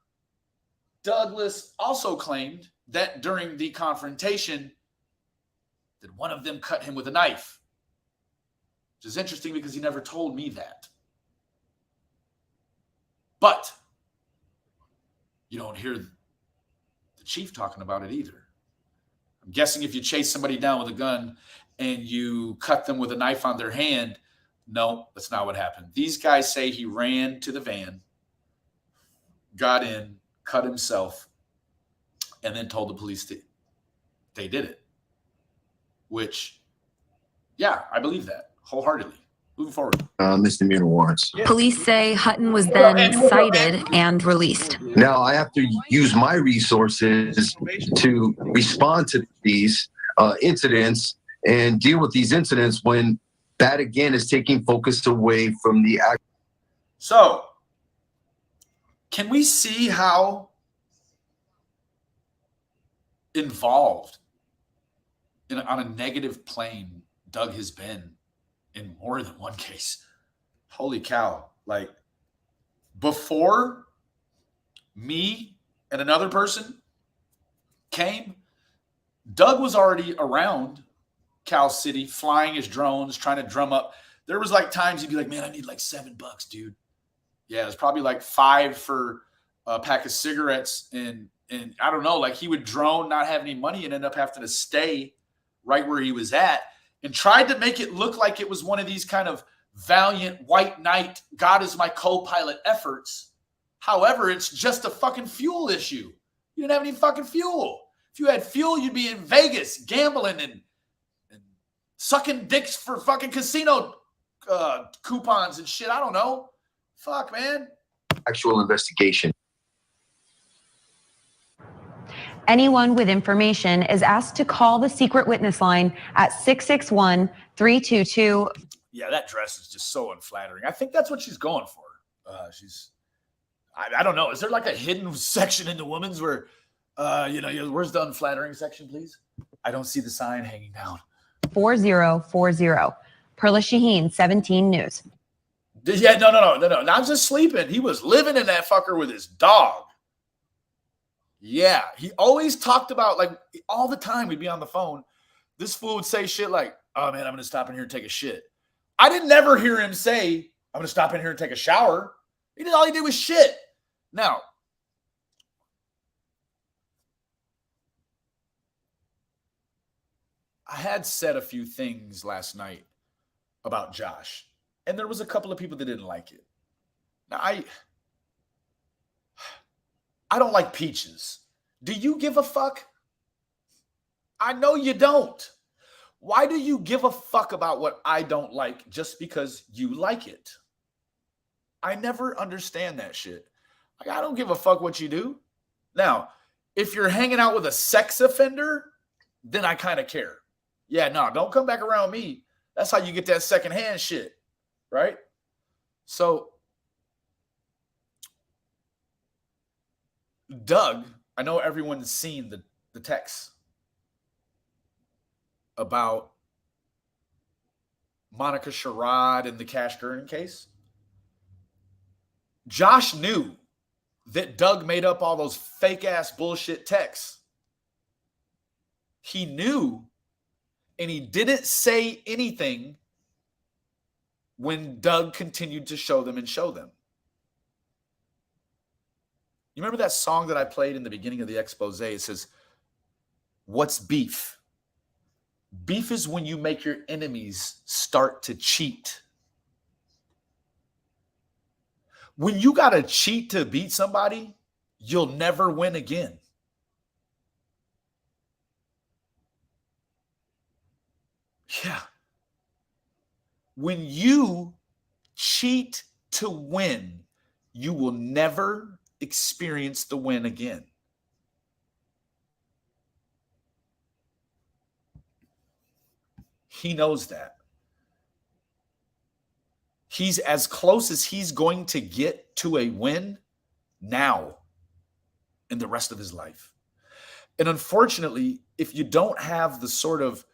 Speaker 1: Douglas also claimed that during the confrontation that one of them cut him with a knife. Which is interesting because he never told me that. But you don't hear the chief talking about it either. I'm guessing if you chase somebody down with a gun and you cut them with a knife on their hand, no, that's not what happened. These guys say he ran to the van, got in, cut himself, and then told the police that they did it. Which, yeah, I believe that wholeheartedly. Moving forward.
Speaker 8: Misdemeanor warrants.
Speaker 7: Police say Hutton was then cited and released.
Speaker 8: Now I have to use my resources to respond to these incidents and deal with these incidents when that again is taking focus away from the act.
Speaker 1: So, can we see how involved on a negative plane Doug has been in more than one case? Holy cow. Like, before me and another person came, Doug was already around Cal City, flying his drones, trying to drum up. There was like times he'd be like, man, I need like $7, dude. Yeah, it was probably like 5 for a pack of cigarettes. And I don't know, like he would drone, not have any money, and end up having to stay right where he was at, and tried to make it look like it was one of these kind of valiant white knight, God is my co-pilot efforts. However, it's just a fucking fuel issue. You didn't have any fucking fuel. If you had fuel, you'd be in Vegas gambling and sucking dicks for fucking casino coupons and shit. I don't know. Fuck, man.
Speaker 8: actual investigation.
Speaker 7: Anyone with information is asked to call the secret witness line at 661-322.
Speaker 2: Yeah, that dress is just so unflattering. I think that's what she's going for. I don't know. Is there like a hidden section in the women's where, where's the unflattering section, please? I don't see the sign hanging down.
Speaker 7: 4040. Perla Shaheen, 17 News.
Speaker 2: Yeah, no. Not just sleeping. He was living in that fucker with his dog. Yeah, he always talked about, like, all the time we'd be on the phone. This fool would say shit like, oh, man, I'm going to stop in here and take a shit. I didn't never hear him say, I'm going to stop in here and take a shower. All he did was shit. Now, I had said a few things last night about Josh, and there was a couple of people that didn't like it. Now, I don't like peaches. Do you give a fuck? I know you don't. Why do you give a fuck about what I don't like just because you like it? I never understand that shit. Like, I don't give a fuck what you do. Now, if you're hanging out with a sex offender, then I kind of care. Yeah, no, don't come back around me. That's how you get that secondhand shit, right? So, Doug, I know everyone's seen the text about Monica Sherrod and the Cash Gurn case. Josh knew that Doug made up all those fake-ass bullshit texts. He knew, and he didn't say anything when Doug continued to show them and show them. You remember that song that I played in the beginning of the expose? It says, what's beef? Beef is when you make your enemies start to cheat. When you got to cheat to beat somebody, you'll never win again. Yeah. When you cheat to win, you will never experience the win again. He knows that. He's as close as he's going to get to a win now in the rest of his life. And unfortunately, if you don't have the sort of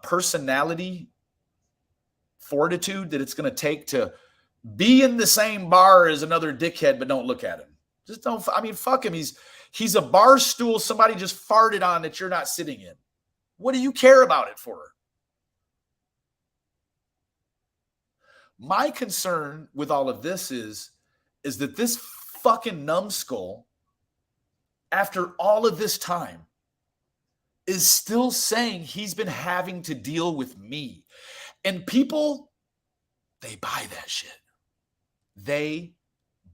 Speaker 2: personality, fortitude that it's going to take to be in the same bar as another dickhead, but don't look at him. Just don't, fuck him. He's a bar stool somebody just farted on that you're not sitting in. What do you care about it for? My concern with all of this is that this fucking numbskull, after all of this time, is still saying he's been having to deal with me. And people, they buy that shit. They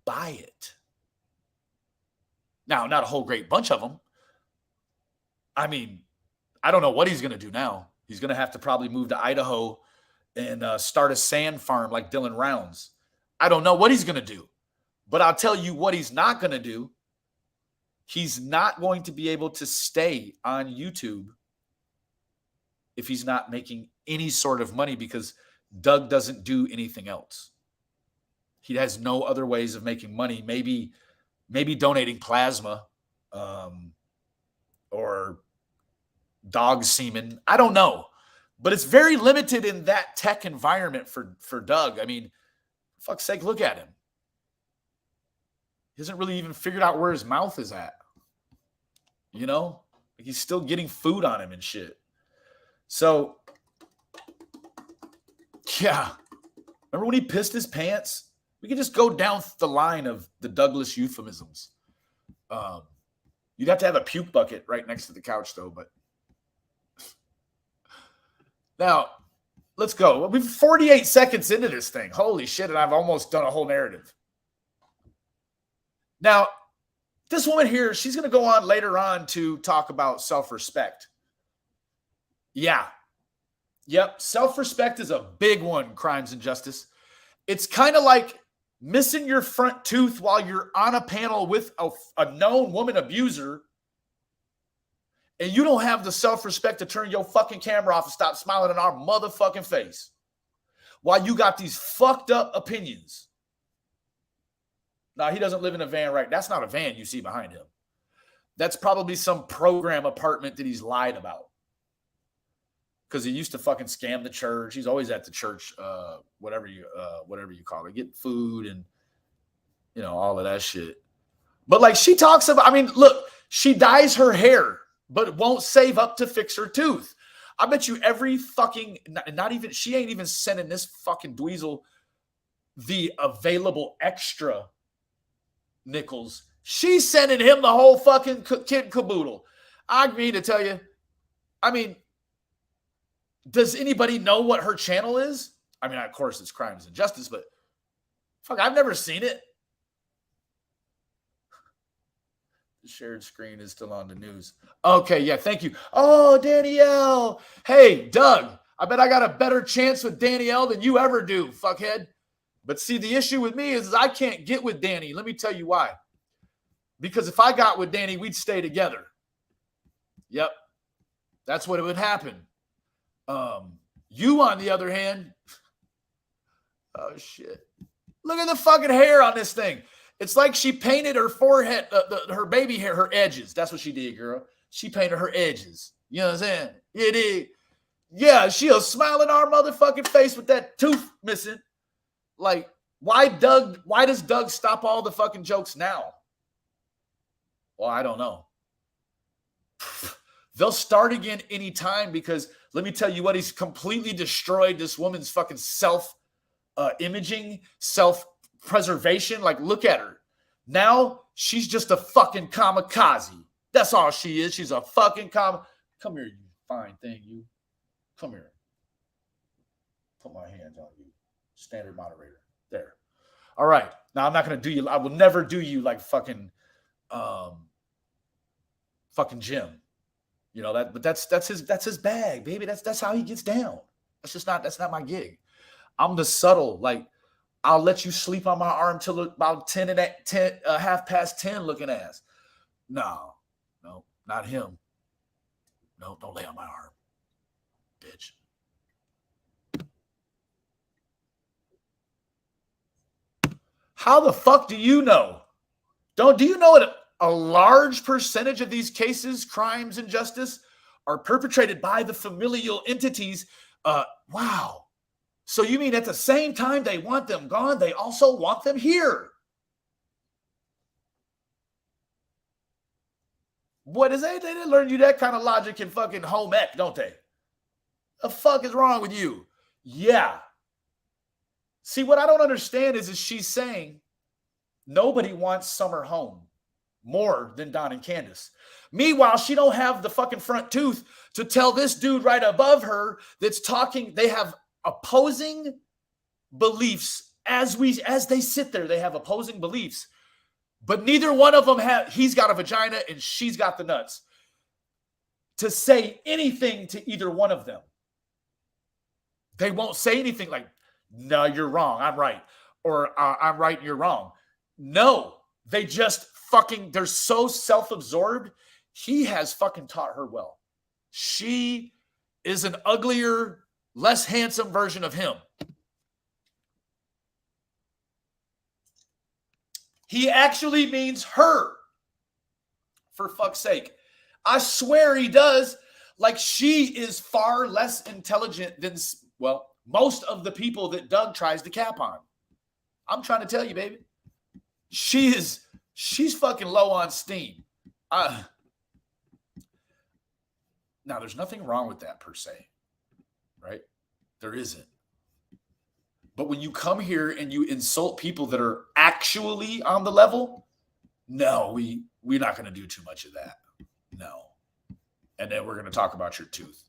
Speaker 2: buy it. Now, not a whole great bunch of them. I don't know what he's going to do now. He's going to have to probably move to Idaho and start a sand farm like Dylan Rounds. I don't know what he's going to do. But I'll tell you what he's not going to do. He's not going to be able to stay on YouTube if he's not making any sort of money, because Doug doesn't do anything else. He has no other ways of making money. Maybe donating plasma or dog semen. I don't know. But it's very limited in that tech environment for Doug. For fuck's sake, look at him. He hasn't really even figured out where his mouth is at. He's still getting food on him and shit. So, yeah. Remember when he pissed his pants? We can just go down the line of the Douglas euphemisms. You'd have to have a puke bucket right next to the couch, though. But now, let's go. We're 48 seconds into this thing. Holy shit, and I've almost done a whole narrative. Now, this woman here, she's going to go on later on to talk about self-respect. Yeah. Yep. Self-respect is a big one, Crimes and Justice. It's kind of like missing your front tooth while you're on a panel with a known woman abuser, and you don't have the self-respect to turn your fucking camera off and stop smiling in our motherfucking face while you got these fucked up opinions. Now, he doesn't live in a van, right? That's not a van you see behind him. That's probably some program apartment that he's lied about. Because he used to fucking scam the church. He's always at the church, whatever you call it, get food and, you know, all of that shit. But like she talks about, I mean, look, she dyes her hair, but won't save up to fix her tooth. I bet you every fucking, not even, she ain't even sending this fucking dweezil the available extra nickels. She's sending him the whole fucking kid caboodle. I mean to tell you, I mean, does anybody know what her channel is? I mean, of course, it's Crimes and Justice, but fuck, I've never seen it. The shared screen is still on the news. Okay, yeah, thank you. Oh, Danielle. Hey, Doug, I bet I got a better chance with Danielle than you ever do, fuckhead. But see, the issue with me is I can't get with Danny. Let me tell you why. Because if I got with Danny, we'd stay together. Yep. That's what it would happen. You, on the other hand, oh, shit. Look at the fucking hair on this thing. It's like she painted her forehead, her baby hair, her edges. That's what she did, girl. She painted her edges. You know what I'm saying? It is. Yeah, she'll smile in our motherfucking face with that tooth missing. Like, why does Doug stop all the fucking jokes now? Well, I don't know. They'll start again anytime because let me tell you what, he's completely destroyed this woman's fucking self-imaging, self-preservation. Like, look at her. Now she's just a fucking kamikaze. That's all she is. She's a fucking Come here, you fine thing, you. Come here. Put my hands on you. Standard moderator. There. All right. Now I'm not going to do you. I will never do you like fucking Jim. You know that, but that's his bag, baby. That's how he gets down. That's not my gig. I'm the subtle, like I'll let you sleep on my arm till about 10 half past 10 looking ass. No, not him. No, don't lay on my arm, bitch. How the fuck do you know? Do you know it? A large percentage of these cases, crimes and justice, are perpetrated by the familial entities. Wow. So you mean at the same time they want them gone, they also want them here? What is it? They didn't learn you that kind of logic in fucking home ec, don't they? The fuck is wrong with you? Yeah. See, what I don't understand is she's saying nobody wants Summer home more than Don and Candace. Meanwhile, she don't have the fucking front tooth to tell this dude right above her that's talking. They have opposing beliefs as they sit there. They have opposing beliefs, but neither one of them he's got a vagina and she's got the nuts to say anything to either one of them. They won't say anything like, no, you're wrong, I'm right. Or I'm right and you're wrong. No, they just fucking, they're so self-absorbed. He has fucking taught her well. She is an uglier, less handsome version of him. He actually means her. For fuck's sake. I swear he does. Like, she is far less intelligent than, well, most of the people that Doug tries to cap on. I'm trying to tell you, baby. She's fucking low on steam. Now, there's nothing wrong with that per se, right? There isn't. But when you come here and you insult people that are actually on the level, no, we're not going to do too much of that. No. And then we're going to talk about your tooth.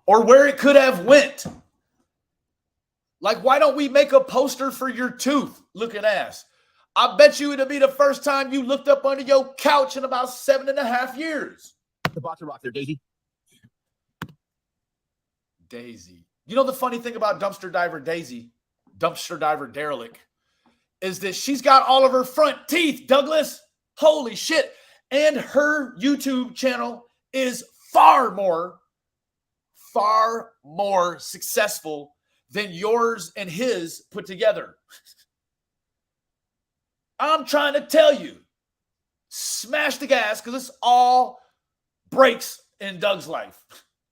Speaker 2: Or where it could have went. Like, why don't we make a poster for your tooth looking ass? I bet you it'll be the first time you looked up under your couch in about 7.5 years.
Speaker 8: The boxer rock there, Daisy.
Speaker 2: Daisy. You know the funny thing about dumpster diver Daisy, dumpster diver derelict, is that she's got all of her front teeth, Douglas. Holy shit. And her YouTube channel is far more successful than yours and his put together. I'm trying to tell you, smash the gas, because it's all brakes in Doug's life.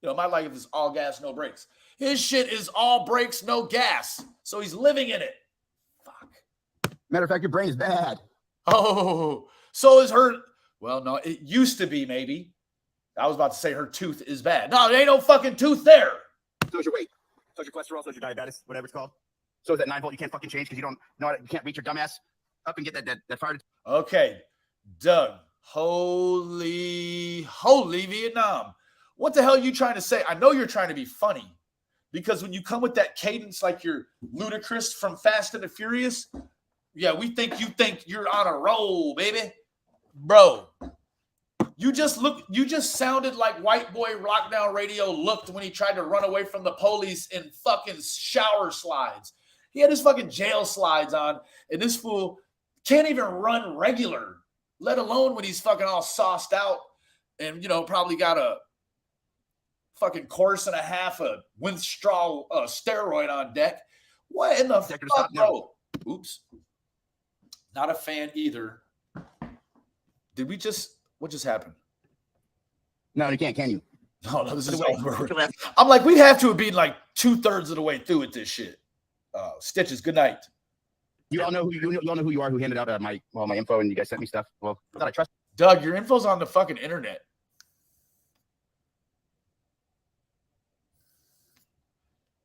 Speaker 2: You know, my life is all gas, no brakes. His shit is all brakes, no gas. So he's living in it. Fuck.
Speaker 9: Matter of fact, your brain is bad.
Speaker 2: Oh, so is her. Well, no, it used to be maybe. I was about to say her tooth is bad. No, there ain't no fucking tooth there.
Speaker 9: So is your weight. So is your cholesterol. So is your diabetes, whatever it's cald. So is that 9 volt you can't fucking change because you don't know you can't reach your dumbass up and get that fire.
Speaker 2: Okay, Doug. Holy Vietnam. What the hell are you trying to say? I know you're trying to be funny because when you come with that cadence like you're Ludacris from Fast and the Furious, yeah, you think you're on a roll, baby. Bro, you just sounded like White Boy Lockdown Radio looked when he tried to run away from the police in fucking shower slides. He had his fucking jail slides on, and this fool can't even run regular, let alone when he's fucking all sauced out and, you know, probably got a fucking course and a half of Winstrol steroid on deck. What in the fuck, bro? Oops. Not a fan either. What just happened?
Speaker 9: No, you can't, can you?
Speaker 2: No, this is over. I'm like, we have to have been like 2/3 of the way through with this shit. Stitches, good night.
Speaker 9: You all know who you are, who handed out my info, and you guys sent me stuff. Well, I thought I trust.
Speaker 2: Doug, your info's on the fucking internet.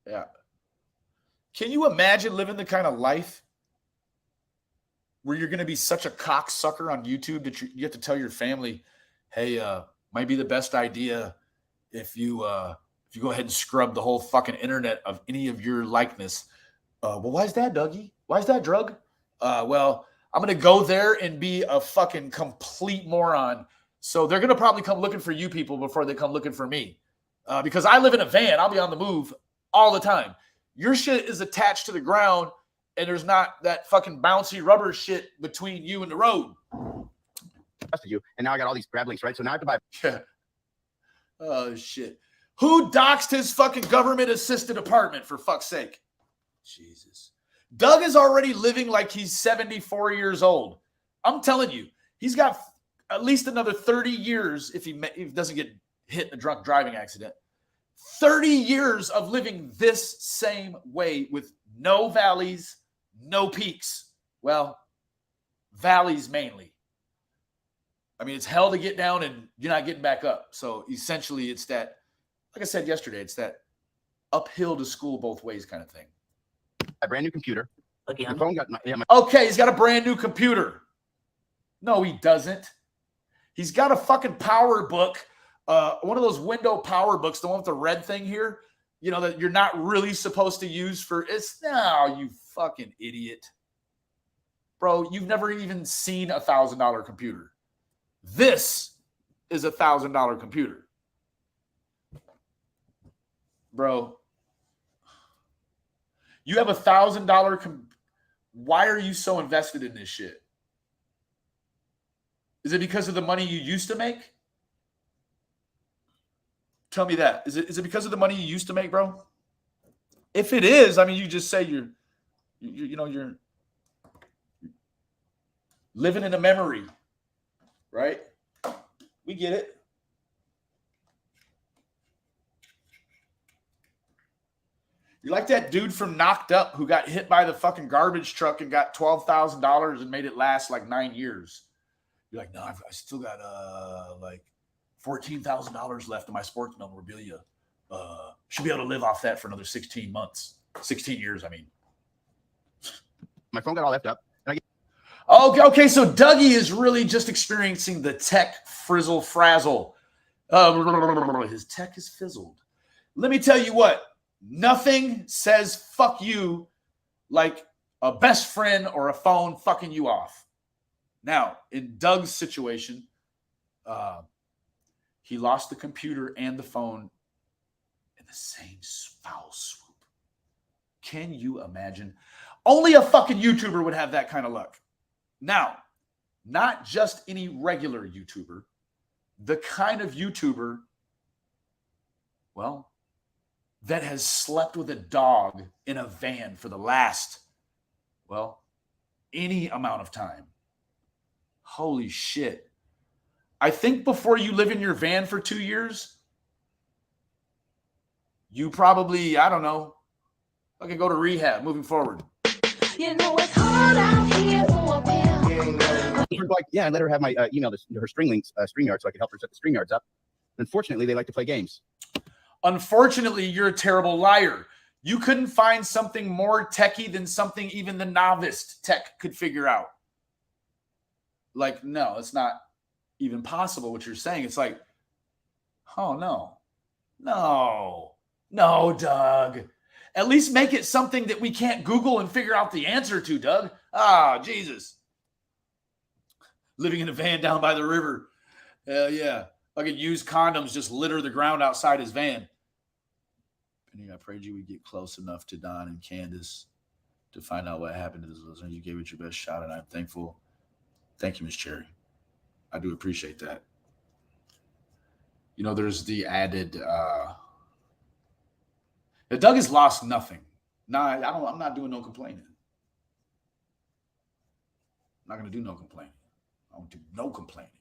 Speaker 2: Yeah. Can you imagine living the kind of life where you're going to be such a cocksucker on YouTube that you have to tell your family, hey, might be the best idea if you go ahead and scrub the whole fucking internet of any of your likeness. Well, why is that, Dougie? Why is that, Drug? Well, I'm going to go there and be a fucking complete moron. So they're going to probably come looking for you people before they come looking for me. Because I live in a van. I'll be on the move all the time. Your shit is attached to the ground, and there's not that fucking bouncy rubber shit between you and the road.
Speaker 9: Trusted you, and now I got all these grab links, right? So now I have to buy.
Speaker 2: Yeah. Oh, shit. Who doxed his fucking government-assisted apartment, for fuck's sake? Jesus. Doug is already living like he's 74 years old. I'm telling you, he's got at least another 30 years if he doesn't get hit in a drunk driving accident. 30 years of living this same way with no valleys, no peaks. Well, valleys mainly. I mean, it's hell to get down and you're not getting back up. So essentially it's that, like I said yesterday, it's that uphill to school both ways kind of thing.
Speaker 9: A brand new computer.
Speaker 5: Okay.
Speaker 9: My phone got
Speaker 2: Okay, he's got a brand new computer. No, he doesn't. He's got a fucking power book. One of those window power books, the one with the red thing here, you know, that you're not really supposed to use for no, you fucking idiot. Bro, you've never even seen a $1,000 computer. This is a $1,000 computer. Bro, you have a $1,000 why are you so invested in this shit? Is it because of the money you used to make? Tell me that. Is it because of the money you used to make, bro? If it is, I mean, you just say you're living in a memory, right? We get it. You're like that dude from Knocked Up who got hit by the fucking garbage truck and got $12,000 and made it last like 9 years. You're like, no, I still got like $14,000 left in my sports memorabilia. Should be able to live off that for another 16 months. 16 years, I mean.
Speaker 9: My phone got all left up.
Speaker 2: Okay, so Dougie is really just experiencing the tech frizzle frazzle. His tech is fizzled. Let me tell you what. Nothing says fuck you like a best friend or a phone fucking you off. Now, in Doug's situation, he lost the computer and the phone in the same foul swoop. Can you imagine? Only a fucking YouTuber would have that kind of luck. Now, not just any regular YouTuber, the kind of YouTuber, well, that has slept with a dog in a van for the last, well, any amount of time. Holy shit. I think before you live in your van for 2 years, you probably, I don't know, I can go to rehab moving forward.
Speaker 1: You know it's hard out here for a man.
Speaker 9: Like, yeah, I let her have my email, her StreamYard, so I could help her set the StreamYards up. Unfortunately, they like to play games.
Speaker 2: Unfortunately, you're a terrible liar. You couldn't find something more techie than something even the novice tech could figure out. Like, no, it's not even possible what you're saying. It's like, oh, no. No, Doug. At least make it something that we can't Google and figure out the answer to, Doug. Ah, Jesus. Living in a van down by the river. Hell yeah. I could use condoms, just litter the ground outside his van. Penny, I prayed you would get close enough to Don and Candace to find out what happened to this listener. You gave it your best shot, and I'm thankful. Thank you, Miss Cherry. I do appreciate that. You know, there's the added Doug has lost nothing. I'm not doing no complaining. I'm not going to do no complaining. I won't do no complaining.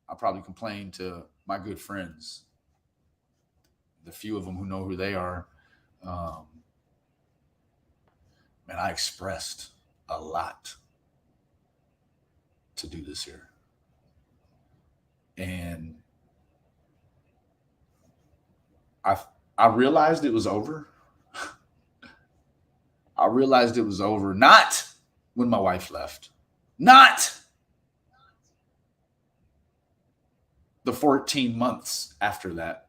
Speaker 2: I'll probably complain to my good friends, the few of them who know who they are. Man, I expressed a lot to do this here. And I realized it was over. I realized it was over. Not when my wife left. Not the 14 months after that.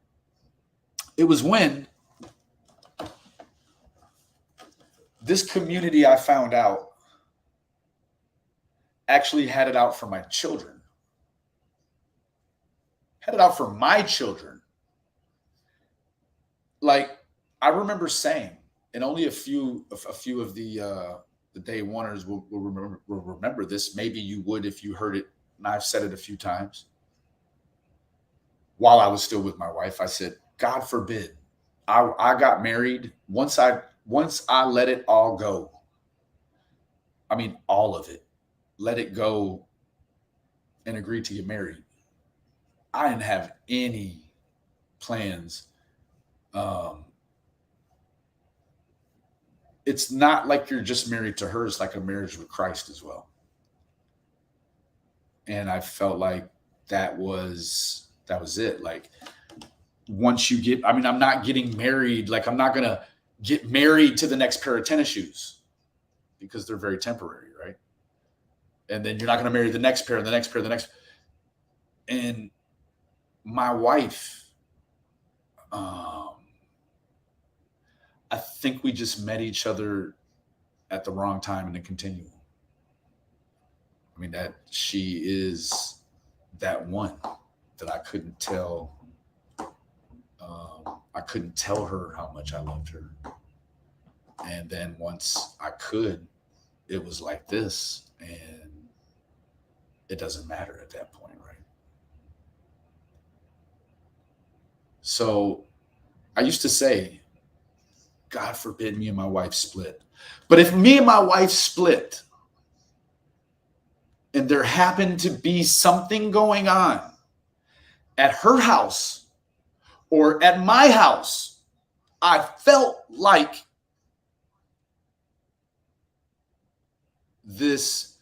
Speaker 2: It was when this community I found out actually had it out for my children. Had it out for my children. Like, I remember saying, and only a few of the day oneers will remember this. Maybe you would if you heard it, and I've said it a few times. While I was still with my wife, I said, God forbid, I got married. Once I let it all go, I mean, all of it, let it go and agree to get married. I didn't have any plans. It's not like you're just married to her. It's like a marriage with Christ as well. And I felt like that was it. Like, once you get, I mean, I'm not getting married. Like, I'm not going to get married to the next pair of tennis shoes because they're very temporary, right? And then you're not going to marry the next pair and the next pair, the next. And my wife, I think we just met each other at the wrong time in the continuum. I mean, that she is that one that I couldn't tell. I couldn't tell her how much I loved her. And then once I could, it was like this, and it doesn't matter at that point, right? So I used to say, God forbid me and my wife split. But if me and my wife split and there happened to be something going on at her house or at my house, I felt like this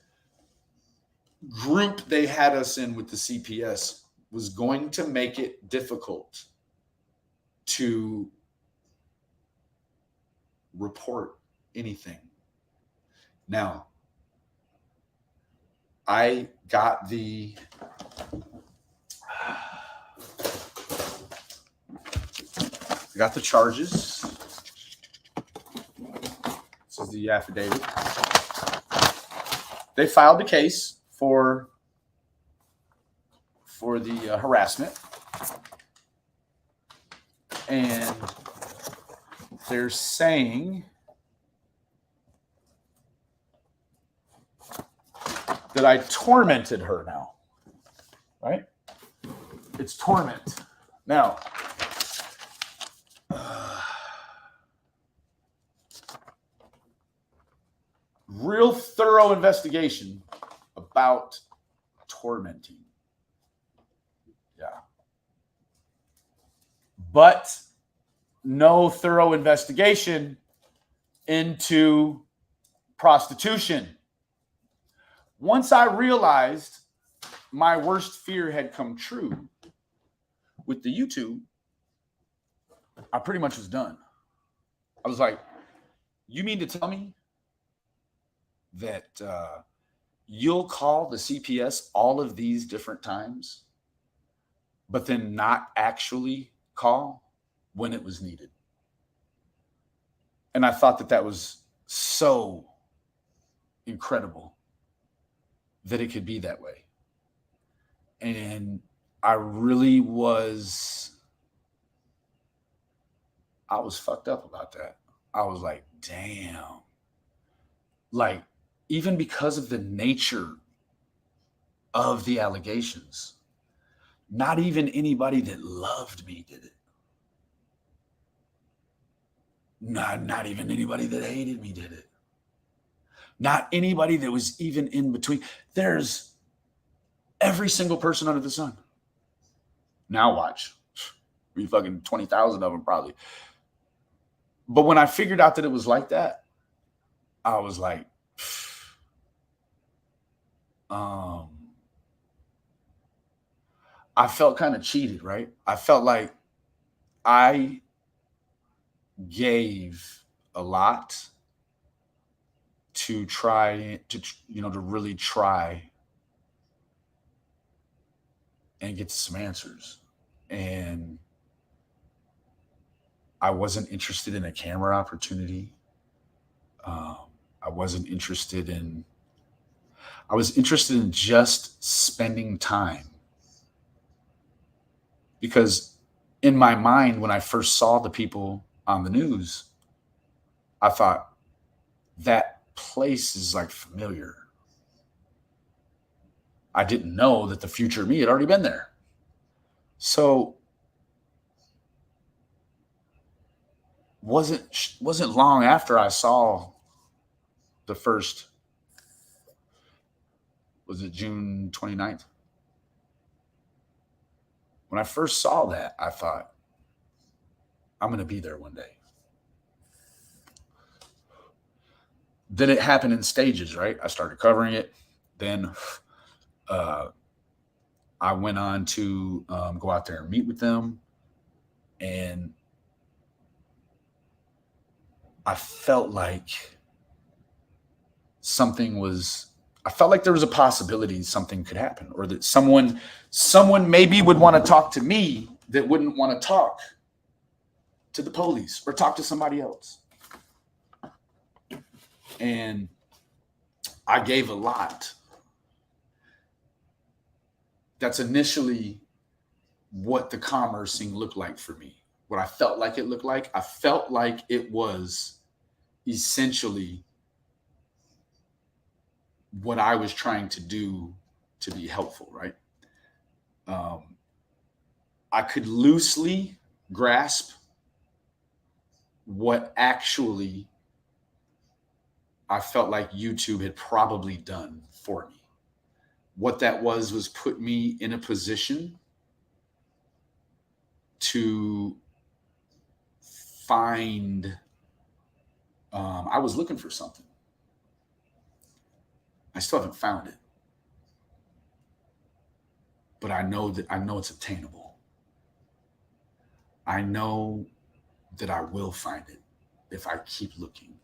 Speaker 2: group they had us in with the CPS was going to make it difficult to report anything. Now, I got the charges. This is the affidavit. They filed the case for the harassment. And they're saying that I tormented her now, right? It's torment. Now, real thorough investigation about tormenting. Yeah. But no thorough investigation into prostitution. Once I realized my worst fear had come true with the YouTube, I pretty much was done. I was like, you mean to tell me that you'll call the CPS all of these different times, but then not actually call when it was needed? And I thought that that was so incredible that it could be that way. And I really was fucked up about that. I was like, damn. Like, even because of the nature of the allegations, not even anybody that loved me did it. Not even anybody that hated me did it. Not anybody that was even in between. There's every single person under the sun. Now watch. We fucking 20,000 of them probably. But when I figured out that it was like that, I was like, I felt kind of cheated, right? I felt like I gave a lot to try to really try and get some answers. And I wasn't interested in a camera opportunity. I was interested in just spending time. Because in my mind, when I first saw the people on the news, I thought that place is like familiar. I didn't know that the future me had already been there. So wasn't long after I saw the first, was it June 29th? When I first saw that, I thought, I'm going to be there one day. Then it happened in stages, right? I started covering it. Then I went on to go out there and meet with them. And I felt like I felt like there was a possibility something could happen, or that someone maybe would want to talk to me that wouldn't want to talk to the police or talk to somebody else. And I gave a lot. That's initially what the commercing looked like for me. What I felt like it looked like. I felt like it was essentially what I was trying to do to be helpful, right? I could loosely grasp what actually I felt like YouTube had probably done for me. What that was put me in a position to find, I was looking for something. I still haven't found it, but I know it's obtainable. I know that I will find it if I keep looking.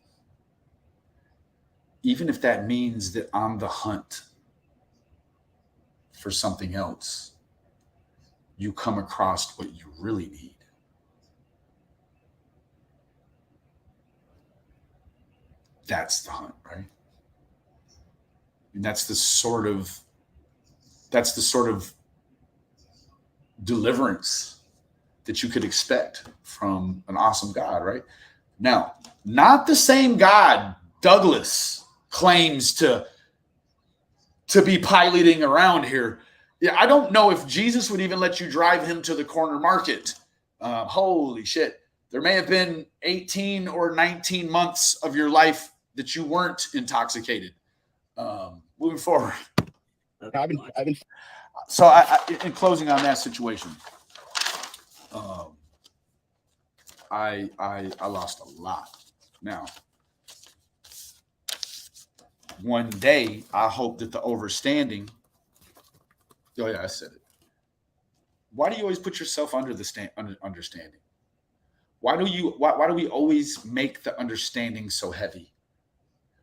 Speaker 2: Even if that means that on the hunt for something else, you come across what you really need. That's the hunt, right? And that's the sort of deliverance that you could expect from an awesome God, right? Now, not the same God Douglas claims to be piloting around here. Yeah, I don't know if Jesus would even let you drive him to the corner market. Holy shit. There may have been 18 or 19 months of your life that you weren't intoxicated. Moving forward. So I in closing on that situation, I lost a lot. Now, one day I hope that the overstanding. Oh yeah, I said it. Why do you always put yourself under the understanding? Why do we always make the understanding so heavy?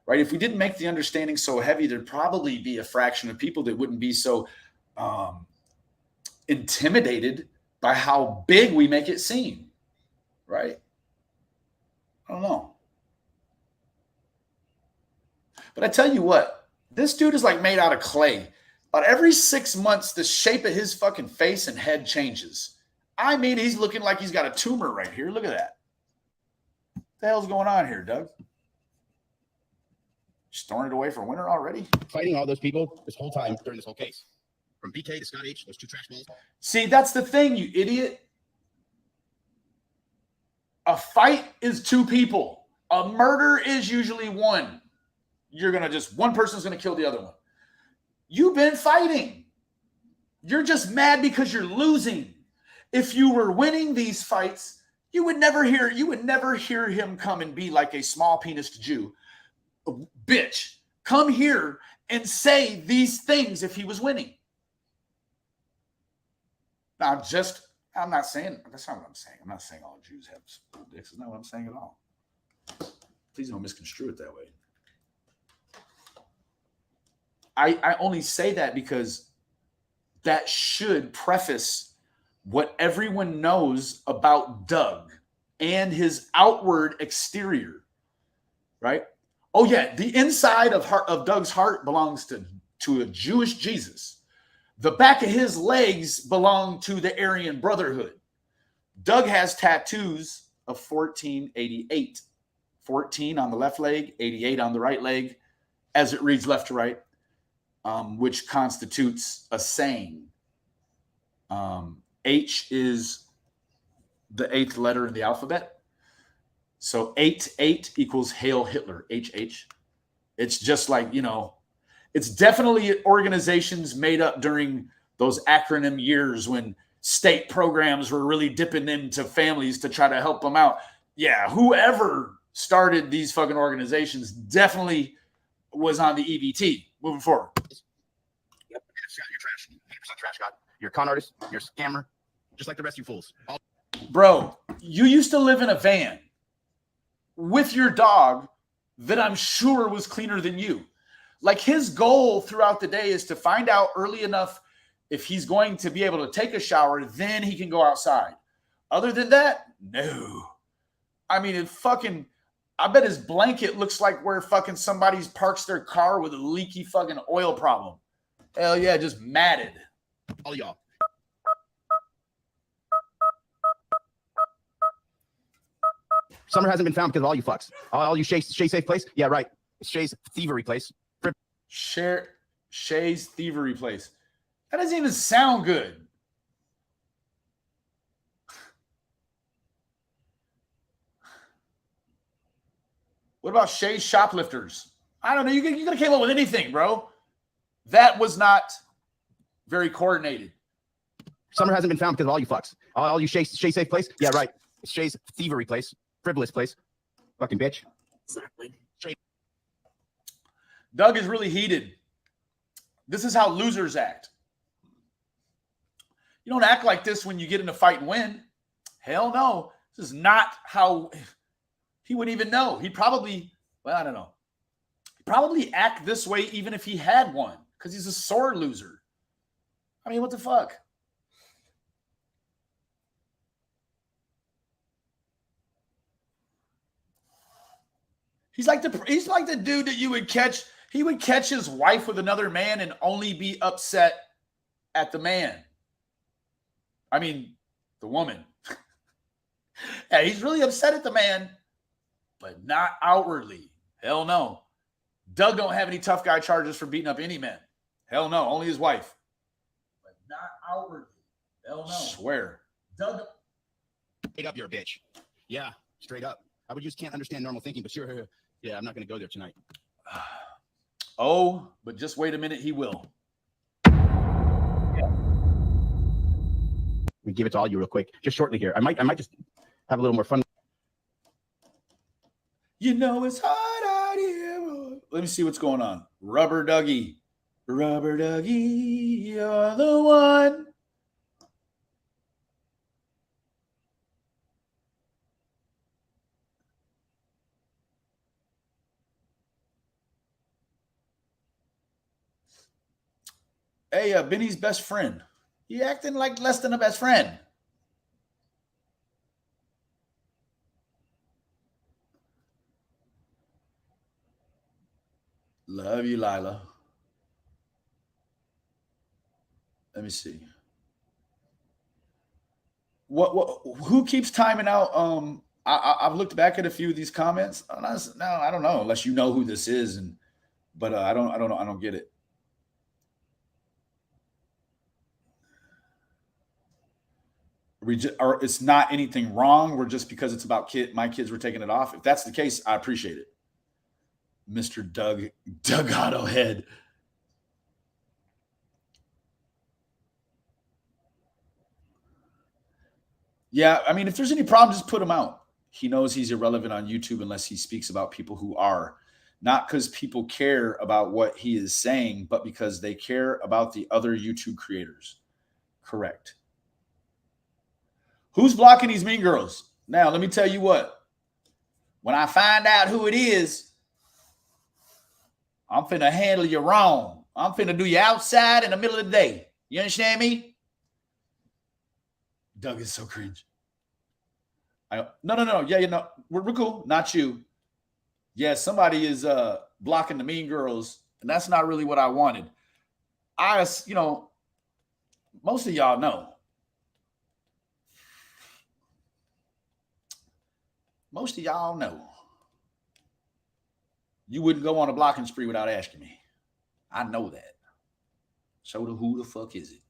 Speaker 2: Right? If we didn't make the understanding so heavy, there'd probably be a fraction of people that wouldn't be so intimidated by how big we make it seem. Right? I don't know. But I tell you what, this dude is like made out of clay. About every 6 months, the shape of his fucking face and head changes. I mean, he's looking like he's got a tumor right here. Look at that. What the hell's going on here, Doug? Storing it away for winter already?
Speaker 9: Fighting all those people this whole time during this whole case. From BK to Scott H, those two trash balls.
Speaker 2: See, that's the thing, you idiot. A fight is two people. A murder is usually one. One person's going to kill the other one. You've been fighting. You're just mad because you're losing. If you were winning these fights, you would never hear him come and be like a small penis Jew. Bitch, come here and say these things if he was winning. I'm not saying, that's not what I'm saying. I'm not saying all Jews have small dicks. That's not what I'm saying at all. Please don't misconstrue it that way. I only say that because that should preface what everyone knows about Doug and his outward exterior, right? Oh yeah, the inside of Doug's heart belongs to a Jewish Jesus. The back of his legs belong to the Aryan Brotherhood. Doug has tattoos of 1488. 14 on the left leg, 88 on the right leg, as it reads left to right. Which constitutes a saying. H is the 8th letter in the alphabet. So 8 equals Hail Hitler, HH. It's just like, it's definitely organizations made up during those acronym years when state programs were really dipping into families to try to help them out. Yeah, whoever started these fucking organizations definitely was on the EBT. Moving forward.
Speaker 9: Yep. Scott, you're trash. 100% trash, Scott. You're a con artist. You're a scammer. Just like the rest of you fools.
Speaker 2: Bro, you used to live in a van with your dog that I'm sure was cleaner than you. Like, his goal throughout the day is to find out early enough if he's going to be able to take a shower, then he can go outside. Other than that, no. I mean, I bet his blanket looks like where fucking somebody's parks their car with a leaky fucking oil problem. Hell yeah, just matted.
Speaker 9: All y'all. Summer hasn't been found because of all you fucks. All you Shay safe place? Yeah, right. It's Shay's thievery place.
Speaker 2: Shay's thievery place. That doesn't even sound good. What about Shay's shoplifters? I don't know. You could have came up with anything, bro. That was not very coordinated.
Speaker 9: Summer hasn't been found because of all you fucks. All you Shay safe place? Yeah, right. It's Shay's thievery place. Frivolous place. Fucking bitch.
Speaker 1: Exactly.
Speaker 2: Doug is really heated. This is how losers act. You don't act like this when you get in a fight and win. Hell no. This is not how he wouldn't even know. He'd probably, I don't know. He'd probably act this way even if he had won because he's a sore loser. I mean, what the fuck? He's like the dude that you would catch. He would catch his wife with another man and only be upset at the man. I mean, the woman. Yeah, he's really upset at the man,
Speaker 1: but not outwardly. Hell no. Doug don't have any tough guy charges for beating up any man. Hell no, only his wife. But not outwardly. Hell no. Swear.
Speaker 9: Doug. Straight up, you're a bitch. Yeah, straight up. I just can't understand normal thinking, but sure. Yeah, I'm not going to go there tonight.
Speaker 1: Oh, but just wait a minute, he will.
Speaker 9: We give it to all you real quick, just shortly here. I might just have a little more fun.
Speaker 1: You know it's hot out here. Let me see what's going on. Rubber Dougie. Rubber Dougie, you're the one. Hey, Benny's best friend. He acting like less than a best friend. Love you, Lila. Let me see. What? Who keeps timing out? I've looked back at a few of these comments. No, I don't know unless you know who this is, but I don't know. I don't get it. It's not anything wrong. We're just because it's about my kids were taking it off. If that's the case, I appreciate it. Mr. Doug Otto Head. Yeah, I mean, if there's any problem, just put him out. He knows he's irrelevant on YouTube unless he speaks about people who are. Not because people care about what he is saying, but because they care about the other YouTube creators. Correct. Who's blocking these mean girls? Now, let me tell you what. When I find out who it is, I'm finna handle you wrong. I'm finna do you outside in the middle of the day. You understand me? Doug is so cringe. No. Yeah, you know, we're cool. Not you. Yeah, somebody is blocking the mean girls, and that's not really what I wanted. Most of y'all know. Most of y'all know. You wouldn't go on a blocking spree without asking me. I know that. So who the fuck is it?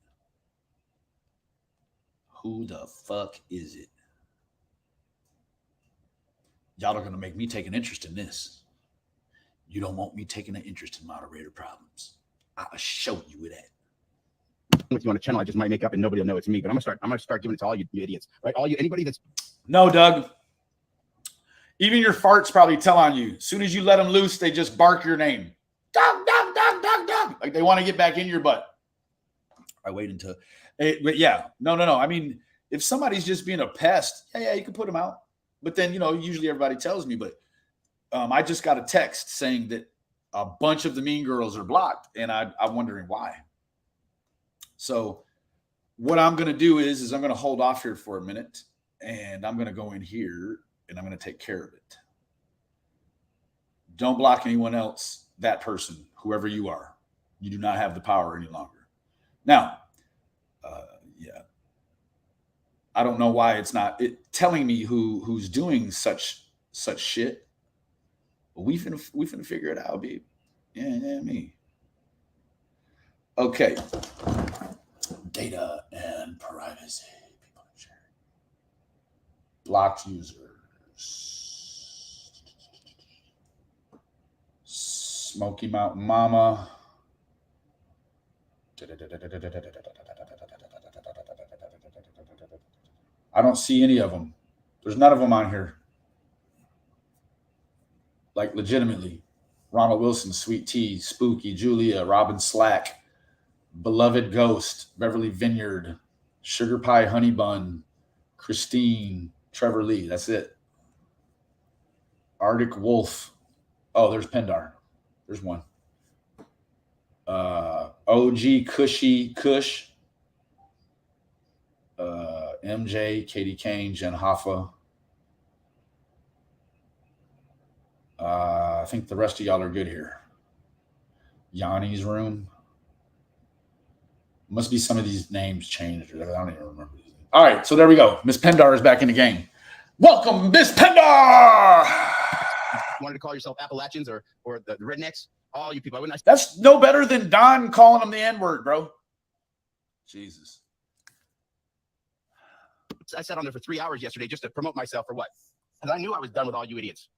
Speaker 1: Who the fuck is it? Y'all are going to make me take an interest in this. You don't want me taking an interest in moderator problems. I'll show you that.
Speaker 9: If you want a channel, I just might make up and nobody will know it's me. But I'm gonna start giving it to all you idiots, right? Anybody that's
Speaker 1: no, Doug. Even your farts probably tell on you. As soon as you let them loose, they just bark your name. Doug, Doug, Doug, Doug, Doug. Like they want to get back in your butt. I wait until, but yeah, no. I mean, if somebody's just being a pest, yeah, you can put them out. But then, usually everybody tells me, but I just got a text saying that a bunch of the mean girls are blocked, and I'm wondering why. So what I'm going to do is I'm going to hold off here for a minute, and I'm going to go in here, and I'm going to take care of it. Don't block anyone else, that person, whoever you are. You do not have the power any longer. Now, yeah. I don't know why it's not telling me who's doing such shit. But we finna figure it out, babe. Yeah, me. Okay. Data and privacy. People sharing. Blocked users. Smoky Mountain Mama. I don't see any of them. There's none of them on here. Like legitimately. Ronald Wilson, Sweet Tea, Spooky, Julia, Robin Slack, Beloved Ghost, Beverly Vineyard, Sugar Pie Honey Bun, Christine, Trevor Lee. That's it. Arctic Wolf. Oh, there's Pendar. There's one. OG Cushy Kush. MJ, Katie Kane, Jen Hoffa. I think the rest of y'all are good here. Yanni's room. Must be some of these names changed. I don't even remember. All right, so there we go. Miss Pendar is back in the game. Welcome, Miss Pendar.
Speaker 9: wanted to call yourself Appalachians or the rednecks, all you people.
Speaker 2: That's no better than Don calling them the N-word, bro. Jesus.
Speaker 9: I sat on there for 3 hours yesterday just to promote myself for what? Because I knew I was done with all you idiots.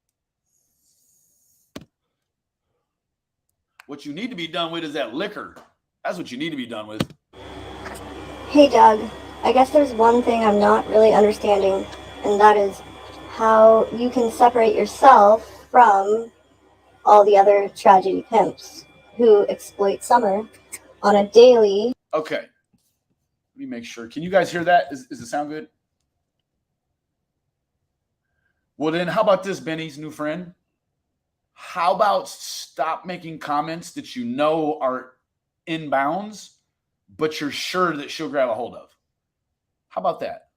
Speaker 2: What you need to be done with is that liquor. That's what you need to be done with.
Speaker 5: Hey, Doug. I guess there's one thing I'm not really understanding, and that is how you can separate yourself from all the other tragedy pimps who exploit Summer on a daily.
Speaker 2: Okay. Let me make sure. Can you guys hear that? Is the sound good? Well, then how about this, Benny's new friend? How about stop making comments that you know are in bounds, but you're sure that she'll grab a hold of? How about that?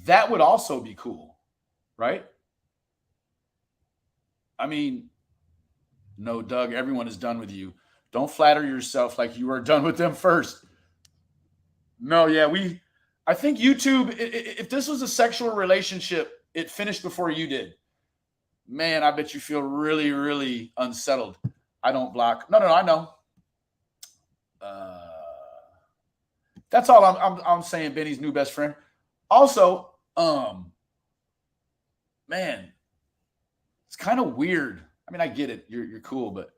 Speaker 2: That would also be cool, right? I mean, no, Doug, everyone is done with you. Don't flatter yourself like you are done with them first. No, yeah, I think YouTube, if this was a sexual relationship, it finished before you did. Man, I bet you feel really, really unsettled. I don't block. No, I know. That's all I'm saying, Benny's new best friend. Also, man, it's kind of weird. I mean, I get it. You're cool, but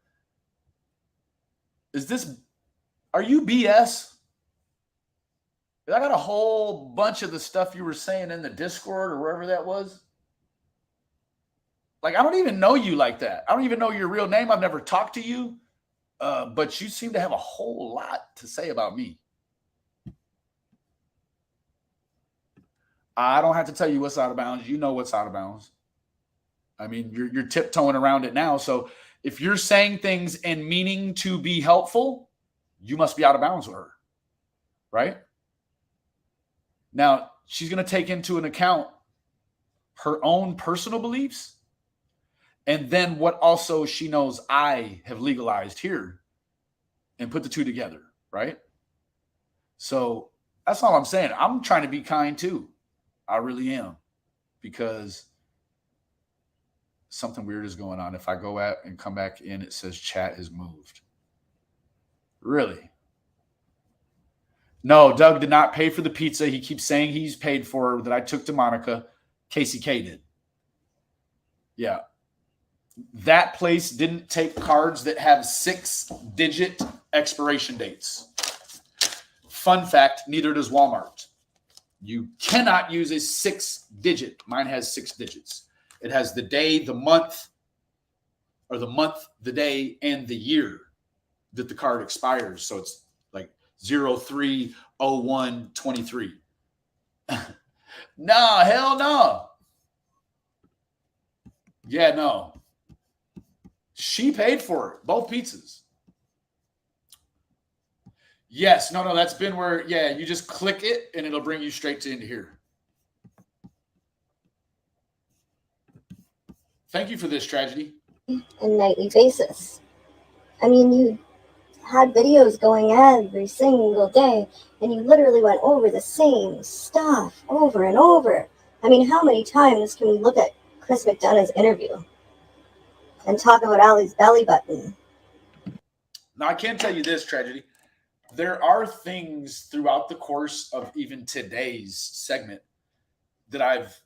Speaker 2: are you BS? I got a whole bunch of the stuff you were saying in the Discord or wherever that was. Like, I don't even know you like that. I don't even know your real name. I've never talked to you, but you seem to have a whole lot to say about me. I don't have to tell you what's out of bounds. You know what's out of bounds. I mean, you're tiptoeing around it now. So if you're saying things and meaning to be helpful, you must be out of bounds with her, right? Now, she's going to take into an account her own personal beliefs and then what also she knows I have legalized here and put the two together, right? So that's all I'm saying. I'm trying to be kind too. I really am, because something weird is going on. If I go out and come back in, it says chat has moved. Really? No, Doug did not pay for the pizza. He keeps saying he's paid for that I took to Monica. Casey K did. Yeah. That place didn't take cards that have 6-digit expiration dates. Fun fact, neither does Walmart. You cannot use a 6-digit. Mine has 6 digits. It has the day, the month, or the month, the day, and the year that the card expires. So it's like 03/01/23. Nah, hell no. Yeah, no. She paid for it, both pizzas. Yes, no, that's been where, yeah, you just click it and it'll bring you straight to into here. Thank you for this, Tragedy.
Speaker 5: A nightly basis. I mean, you had videos going every single day, and you literally went over the same stuff over and over. I mean, how many times can we look at Chris McDonough's interview and talk about Allie's belly button?
Speaker 2: Now, I can tell you this, Tragedy. There are things throughout the course of even today's segment that I've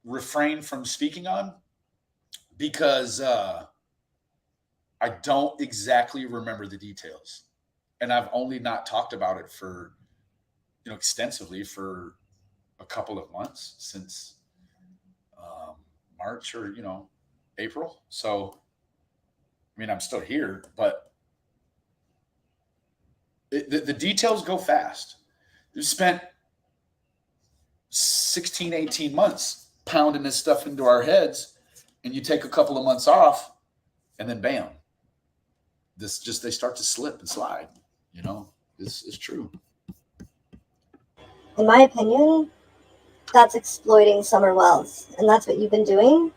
Speaker 2: refrained from speaking on because I don't exactly remember the details. And I've only not talked about it for, extensively for a couple of months since March or, April. So, I mean, I'm still here, but the details go fast. You spent 16, 18 months pounding this stuff into our heads, and you take a couple of months off, and then bam, they start to slip and slide. This is true.
Speaker 5: In my opinion, that's exploiting Summer Wells, and that's what you've been doing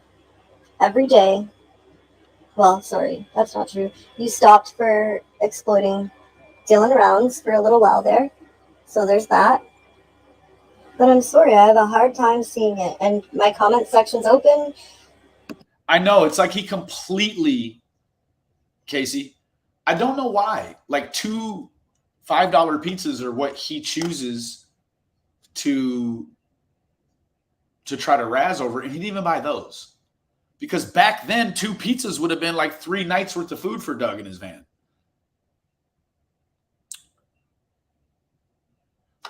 Speaker 5: every day. Well, sorry, that's not true. You stopped for exploiting Dylan Rounds for a little while there, so there's that. But I'm sorry, I have a hard time seeing it, and my comment section's open.
Speaker 2: I know. It's like he completely, Casey, I don't know why. Like 2 $5 pizzas are what he chooses to try to razz over. And he didn't even buy those. Because back then, 2 pizzas would have been like 3 nights worth of food for Doug in his van.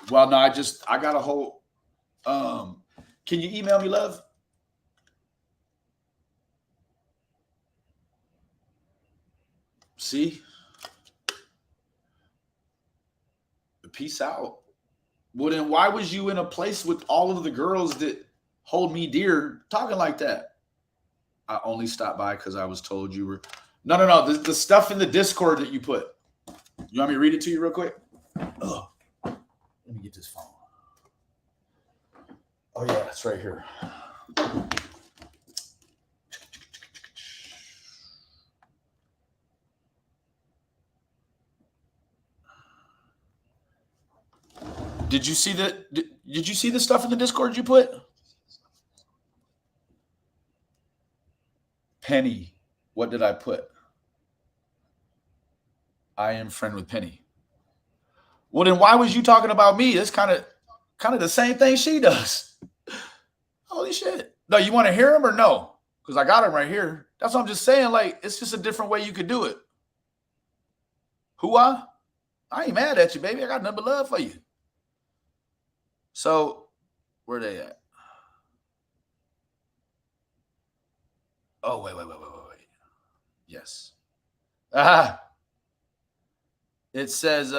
Speaker 2: Well, no, I got a whole, can you email me, love? See? Peace out. Well, then why was you in a place with all of the girls that hold me dear talking like that? I only stopped by because I was told you were. No. The stuff in the Discord that you put. You want me to read it to you real quick? Ugh. Let me get this phone. Oh, yeah, it's right here. Did you see the stuff in the Discord you put? Penny. What did I put? I am friend with Penny. Well, then why was you talking about me? It's kind of the same thing she does. Holy shit. No, you want to hear him or no? Because I got him right here. That's what I'm just saying. Like, it's just a different way you could do it. Who I ain't mad at you, baby. I got nothing but love for you. So, where they at? Oh, wait. Yes. It says,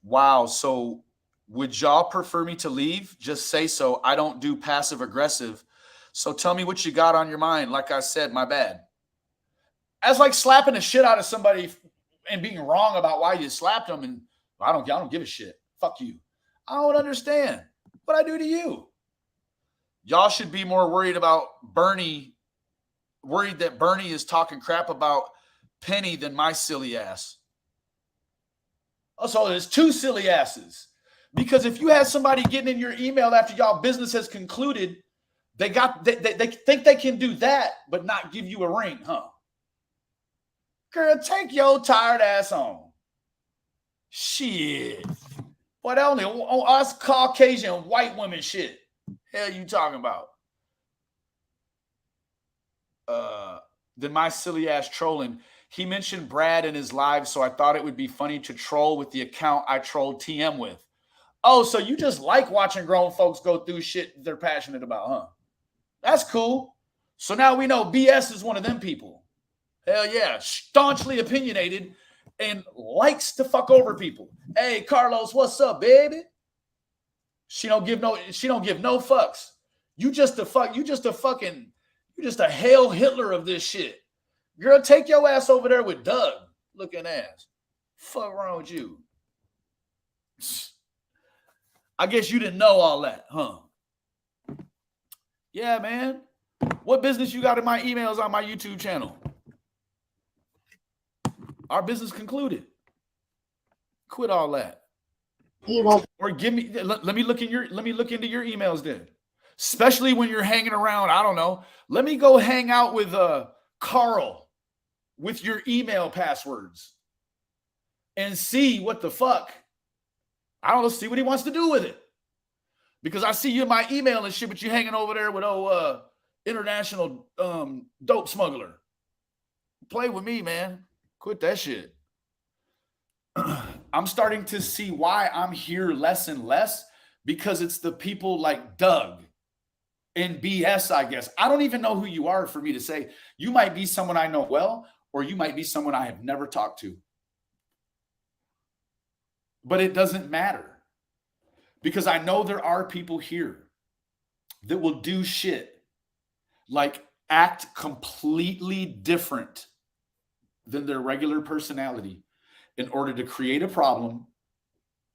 Speaker 2: wow, so would y'all prefer me to leave? Just say so. I don't do passive aggressive. So tell me what you got on your mind. Like I said, my bad. That's like slapping the shit out of somebody and being wrong about why you slapped them. And I don't give a shit. Fuck you. I don't understand what I do to you. Y'all should be more worried about worried that Bernie is talking crap about Penny than my silly ass. Also, there's 2 silly asses. Because if you have somebody getting in your email after y'all business has concluded, they think they can do that, but not give you a ring, huh? Girl, take your tired ass on. Shit. Boy, that only us Caucasian white women shit. Hell you talking about? Then my silly ass trolling. He mentioned Brad in his live, so I thought it would be funny to troll with the account I trolled TM with. Oh, so you just like watching grown folks go through shit they're passionate about, huh? That's cool. So now we know BS is one of them people. Hell yeah. Staunchly opinionated and likes to fuck over people. Hey, Carlos, what's up, baby? She don't give no fucks. You just a Hail Hitler of this shit. Girl, take your ass over there with Doug looking ass. Fuck wrong with you? I guess you didn't know all that, huh? Yeah, man. What business you got in my emails on my YouTube channel? Our business concluded. Quit all that.
Speaker 5: You won't.
Speaker 2: Or give me. Let me look into your emails then. Especially when you're hanging around. I don't know. Let me go hang out with Carl with your email passwords and see what the fuck. I don't know. See what he wants to do with it. Because I see you in my email and shit, but you hanging over there with international dope smuggler. Play with me, man. Quit that shit. I'm starting to see why I'm here less and less, because it's the people like Doug and BS, I guess. I don't even know who you are for me to say. You might be someone I know well, or you might be someone I have never talked to. But it doesn't matter, because I know there are people here that will do shit like act completely different than their regular personality in order to create a problem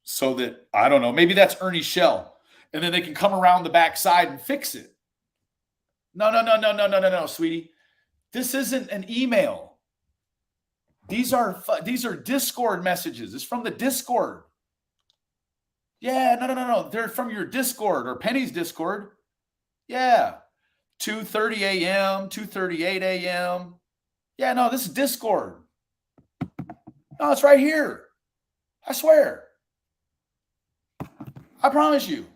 Speaker 2: so that, I don't know, maybe that's Ernie Shell, and then they can come around the backside and fix it. No, sweetie. This isn't an email. These are Discord messages. It's from the Discord. Yeah, no. They're from your Discord or Penny's Discord. Yeah. 2:30 a.m., 2:38 a.m. Yeah, no, this is Discord. No, it's right here. I swear. I promise you.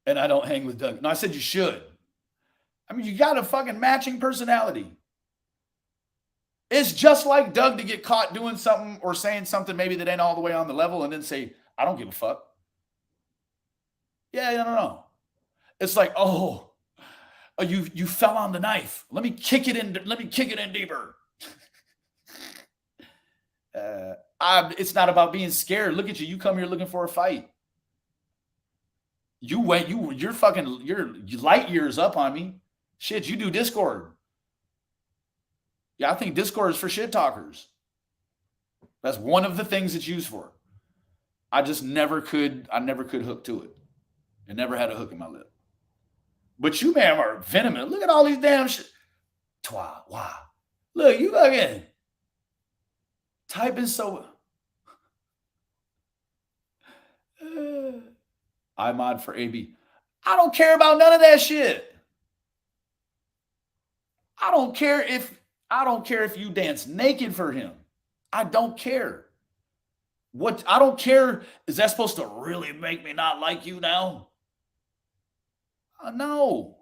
Speaker 2: And I don't hang with Doug. No, I said you should. I mean, you got a fucking matching personality. It's just like Doug to get caught doing something or saying something maybe that ain't all the way on the level and then say, I don't give a fuck. Yeah, no. It's like, oh, you fell on the knife. Let me kick it in deeper. It's not about being scared. Look at you. You come here looking for a fight. You're light years up on me. Shit, you do Discord. Yeah, I think Discord is for shit talkers. That's one of the things it's used for. I never could hook to it. I never had a hook in my lip. But you, ma'am, are venomous. Look at all these damn shit. Twa, wow. Look, you fucking typing so. I mod for AB. I don't care about none of that shit. I don't care if you dance naked for him. I don't care. I don't care. Is that supposed to really make me not like you now? No.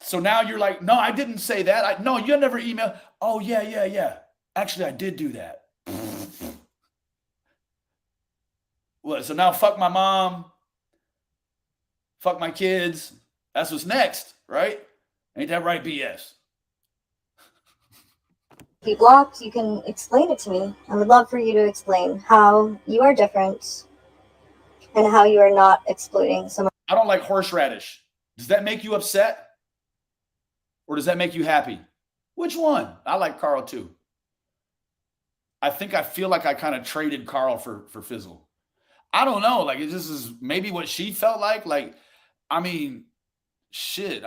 Speaker 2: So now you're like, no, I didn't say that. No, you never emailed. Oh, yeah. Actually, I did do that. Well, so now fuck my mom. Fuck my kids. That's what's next, right? Ain't that right, BS?
Speaker 5: If you blocked, you can explain it to me. I would love for you to explain how you are different and how you are not exploiting someone.
Speaker 2: I don't like horseradish. Does that make you upset? Or does that make you happy? Which one? I like Carl too. I feel like I kind of traded Carl for Fizzle. I don't know. Like, it just is maybe what she felt like. Like, I mean, shit.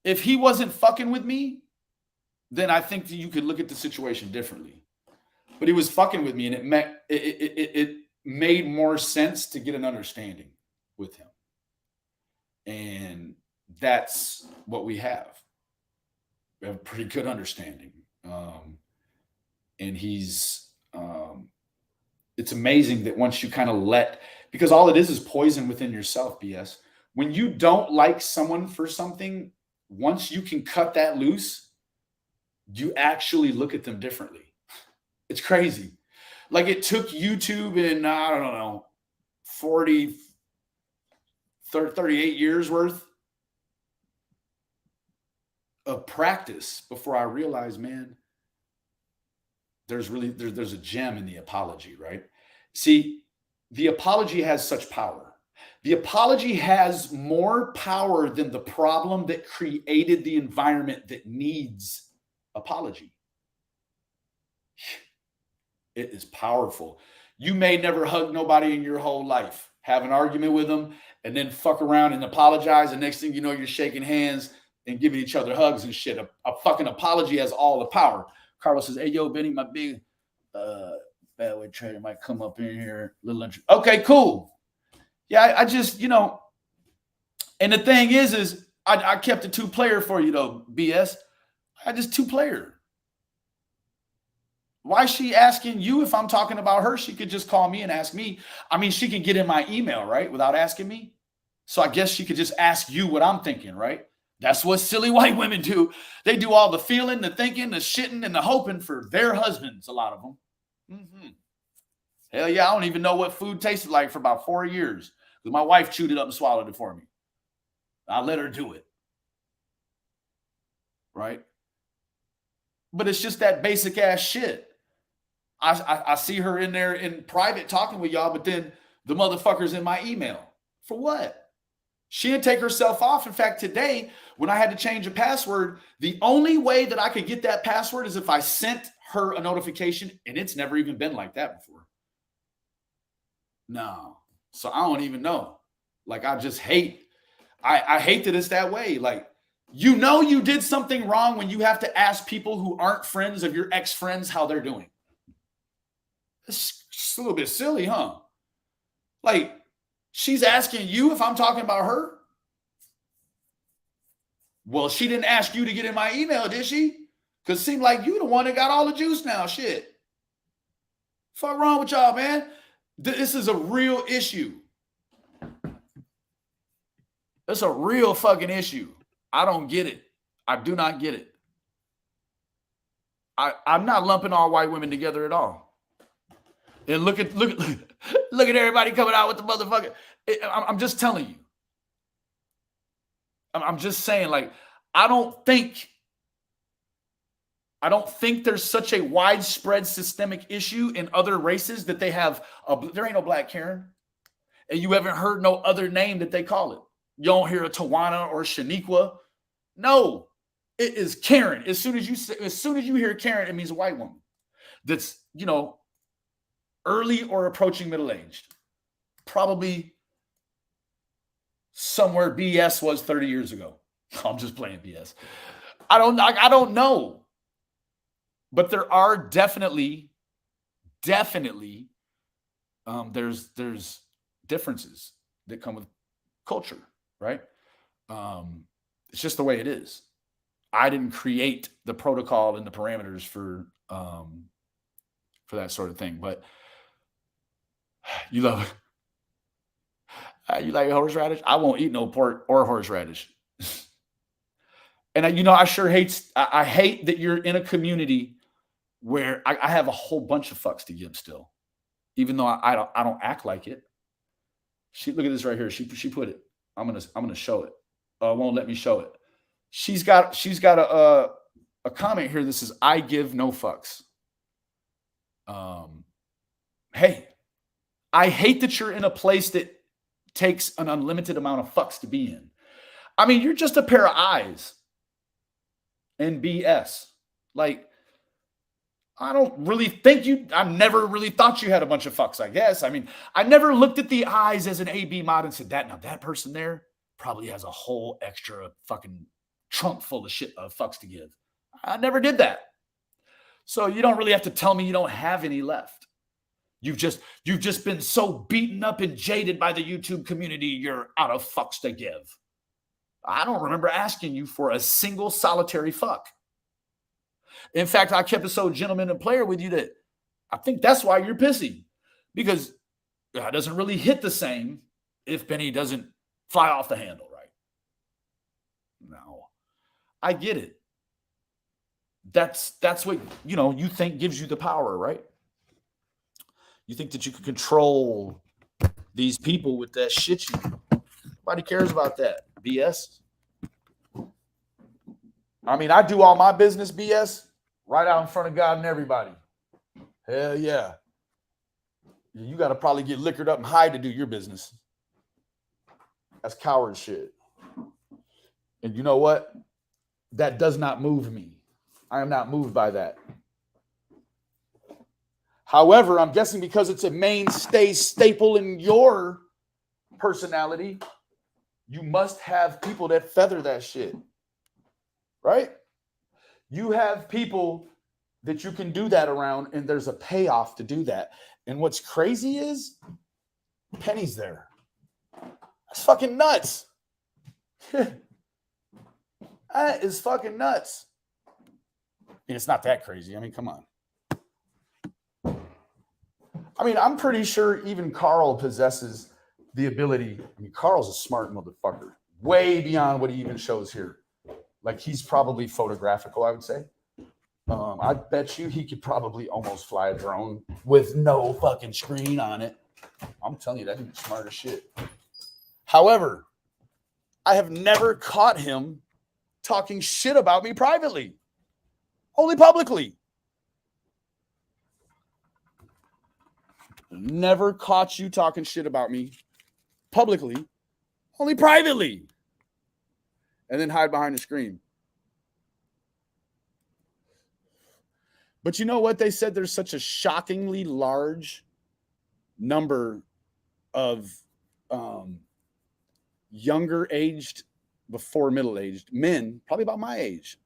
Speaker 2: If he wasn't fucking with me, then I think that you could look at the situation differently. But he was fucking with me, and it made more sense to get an understanding with him. And that's what we have. We have a pretty good understanding. And he's, it's amazing that once you kind of because all it is poison within yourself, BS. When you don't like someone for something, once you can cut that loose, you actually look at them differently. It's crazy. Like, it took YouTube in, I don't know, 38 years worth of practice before I realized, man, there's a gem in the apology, right? See, the apology has such power. The apology has more power than the problem that created the environment that needs apology. It is powerful. You may never hug nobody in your whole life, have an argument with them, and then fuck around and apologize. And next thing you know, you're shaking hands and giving each other hugs and shit. A fucking apology has all the power. Carlos says, hey, yo, Benny, my big bad way trader might come up in here. Okay, cool. Yeah, I just, and the thing is I kept a 2-player for you, though, BS. I just 2-player. Why is she asking you if I'm talking about her? She could just call me and ask me. I mean, she can get in my email, right, without asking me. So I guess she could just ask you what I'm thinking, right? That's what silly white women do. They do all the feeling, the thinking, the shitting, and the hoping for their husbands, a lot of them. Mm-hmm. Hell yeah, I don't even know what food tasted like for about 4 years because my wife chewed it up and swallowed it for me. I let her do it. Right? But it's just that basic ass shit. I see her in there in private talking with y'all, but then the motherfucker's in my email. For what? She didn't take herself off. In fact, today, when I had to change a password, the only way that I could get that password is if I sent her a notification, and it's never even been like that before. No. So I don't even know. Like, I just hate. I hate that it's that way. Like, You know you did something wrong when you have to ask people who aren't friends of your ex-friends how they're doing. It's a little bit silly, huh? Like, she's asking you if I'm talking about her? Well, she didn't ask you to get in my email, did she? Because it seemed like you the one that got all the juice now. Shit. Fuck wrong with y'all, man? This is a real issue. It's a real fucking issue. I don't get it. I do not get it. I'm not lumping all white women together at all. And look at everybody coming out with the motherfucker. I'm just telling you. I'm just saying, like, I don't think there's such a widespread systemic issue in other races that they have. There ain't no black Karen, and you haven't heard no other name that they call it. You don't hear a Tawana or Shaniqua. No, it is Karen. As soon as you hear Karen, it means a white woman that's, you know, early or approaching middle-aged. Probably somewhere BS was 30 years ago. I'm just playing BS. I don't know. But there are definitely there's differences that come with culture, right? It's just the way it is. I didn't create the protocol and the parameters for that sort of thing. But you love it. You like horseradish? I won't eat no pork or horseradish. And I sure hate that you're in a community where I have a whole bunch of fucks to give still, even though I don't act like it. Look at this right here. She put it. I'm gonna show it. Won't let me show it. She's got a comment here that says, "I give no fucks." Hey, I hate that you're in a place that takes an unlimited amount of fucks to be in. I mean, you're just a pair of eyes and BS. Like, I don't really think I've never really thought you had a bunch of fucks, I guess. I mean, I never looked at the eyes as an AB mod and said, that person there probably has a whole extra fucking trunk full of shit of fucks to give. I never did that. So you don't really have to tell me you don't have any left. You've just been so beaten up and jaded by the YouTube community, you're out of fucks to give. I don't remember asking you for a single solitary fuck. In fact, I kept it so gentleman and player with you that I think that's why you're pissy. Because it doesn't really hit the same if Benny doesn't fly off the handle, right? No. I get it. That's what, you think gives you the power, right? You think that you can control these people with that shit you do. Nobody cares about that. BS. I mean, I do all my business BS right out in front of God and everybody. Hell yeah. You got to probably get liquored up and high to do your business. That's coward shit. And you know what? That does not move me. I am not moved by that. However, I'm guessing because it's a mainstay staple in your personality, you must have people that feather that shit. Right? You have people that you can do that around, and there's a payoff to do that. And what's crazy is Penny's there. That's fucking nuts. That is fucking nuts. And it's not that crazy. I mean, come on. I mean, I'm pretty sure even Carl possesses the ability. I mean, Carl's a smart motherfucker. Way beyond what he even shows here. Like, he's probably photographical, I would say. I bet you he could probably almost fly a drone with no fucking screen on it. I'm telling you, that dude's smart as shit. However, I have never caught him talking shit about me privately. Only publicly. Never caught you talking shit about me publicly. Only privately. And then hide behind the screen. But you know what? They said there's such a shockingly large number of younger aged
Speaker 1: before middle-aged men, probably about my age,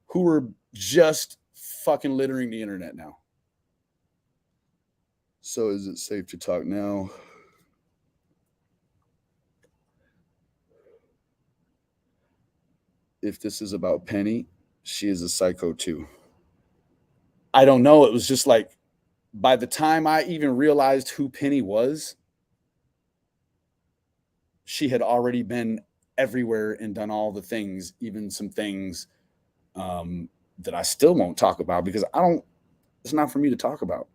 Speaker 1: who are just fucking littering the internet now. So is it safe to talk now? If this is about Penny, she is a psycho too. I don't know. It was just like, by the time I even realized who Penny was, she had already been everywhere and done all the things, even some things that I still won't talk about because it's not for me to talk about.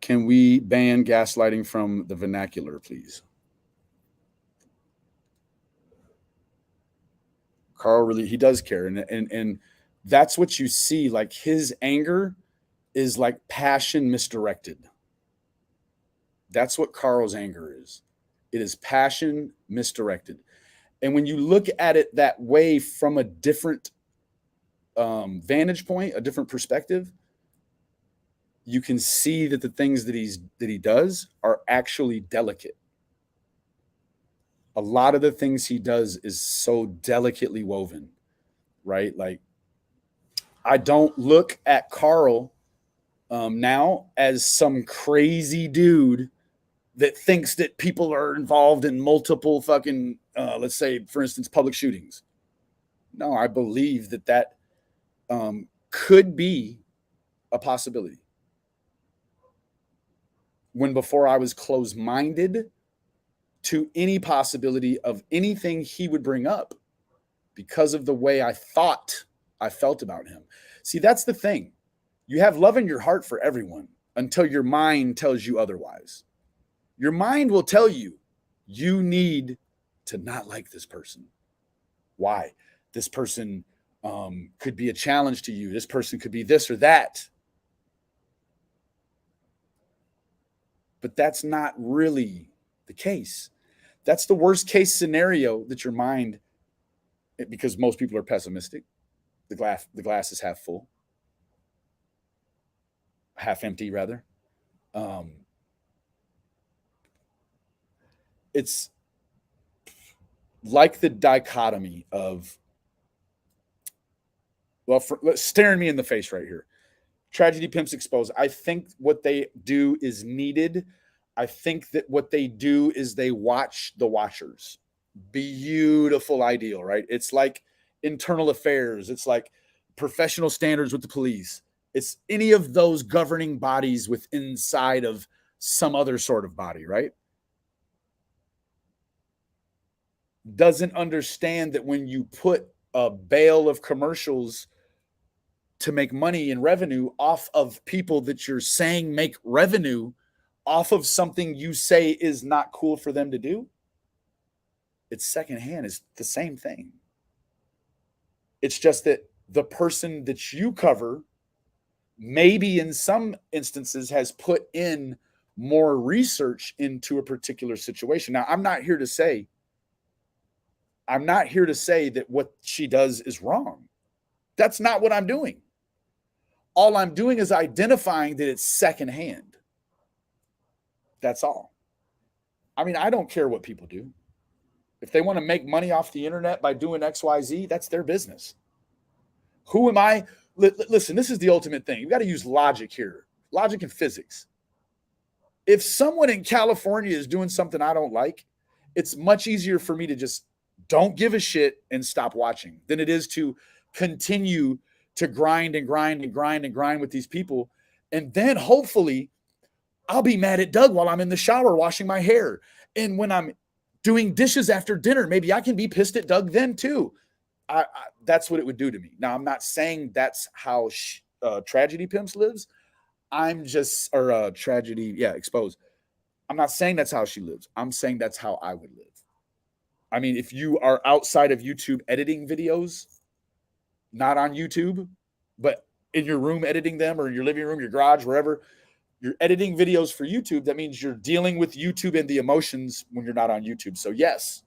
Speaker 1: Can we ban gaslighting from the vernacular, please? Carl really, he does care. And that's what you see. Like, his anger is like passion misdirected. That's what Carl's anger is. It is passion misdirected. And when you look at it that way from a different vantage point, a different perspective, you can see that the things that he does are actually delicate. A lot of the things he does is so delicately woven, right? Like, I don't look at Carl now as some crazy dude that thinks that people are involved in multiple fucking, let's say, for instance, public shootings. No, I believe that could be a possibility. When before I was closed-minded to any possibility of anything he would bring up because of the way I thought I felt about him. See, that's the thing. You have love in your heart for everyone until your mind tells you otherwise. Your mind will tell you, you need to not like this person. Why? This person could be a challenge to you. This person could be this or that. But that's not really the case. That's the worst case scenario that your mind, because most people are pessimistic. The glass is half full, half empty rather. It's like the dichotomy of, staring me in the face right here. Tragedy Pimps Exposed. I think what they do is needed. I think that what they do is they watch the watchers. Beautiful ideal, right? It's like internal affairs. It's like professional standards with the police. It's any of those governing bodies with inside of some other sort of body, right? Doesn't understand that when you put a bale of commercials to make money and revenue off of people that you're saying make revenue off of something you say is not cool for them to do, it's secondhand. It's the same thing. It's just that the person that you cover maybe in some instances has put in more research into a particular situation. Now, I'm not here to say that what she does is wrong. That's not what I'm doing. All I'm doing is identifying that it's secondhand. That's all. I mean, I don't care what people do. If they want to make money off the internet by doing XYZ, that's their business. Who am I? Listen, this is the ultimate thing. You've got to use logic here. Logic and physics. If someone in California is doing something I don't like, it's much easier for me to just don't give a shit and stop watching than it is to continue to grind with these people. And then hopefully I'll be mad at Doug while I'm in the shower washing my hair. And when I'm doing dishes after dinner, maybe I can be pissed at Doug then too. That's what it would do to me. Now, I'm not saying that's how Tragedy Pimps lives. Exposed. I'm not saying that's how she lives. I'm saying that's how I would live. I mean, if you are outside of YouTube editing videos, not on YouTube, but in your room editing them, or in your living room, your garage, wherever, you're editing videos for YouTube, that means you're dealing with YouTube and the emotions when you're not on YouTube. So yes,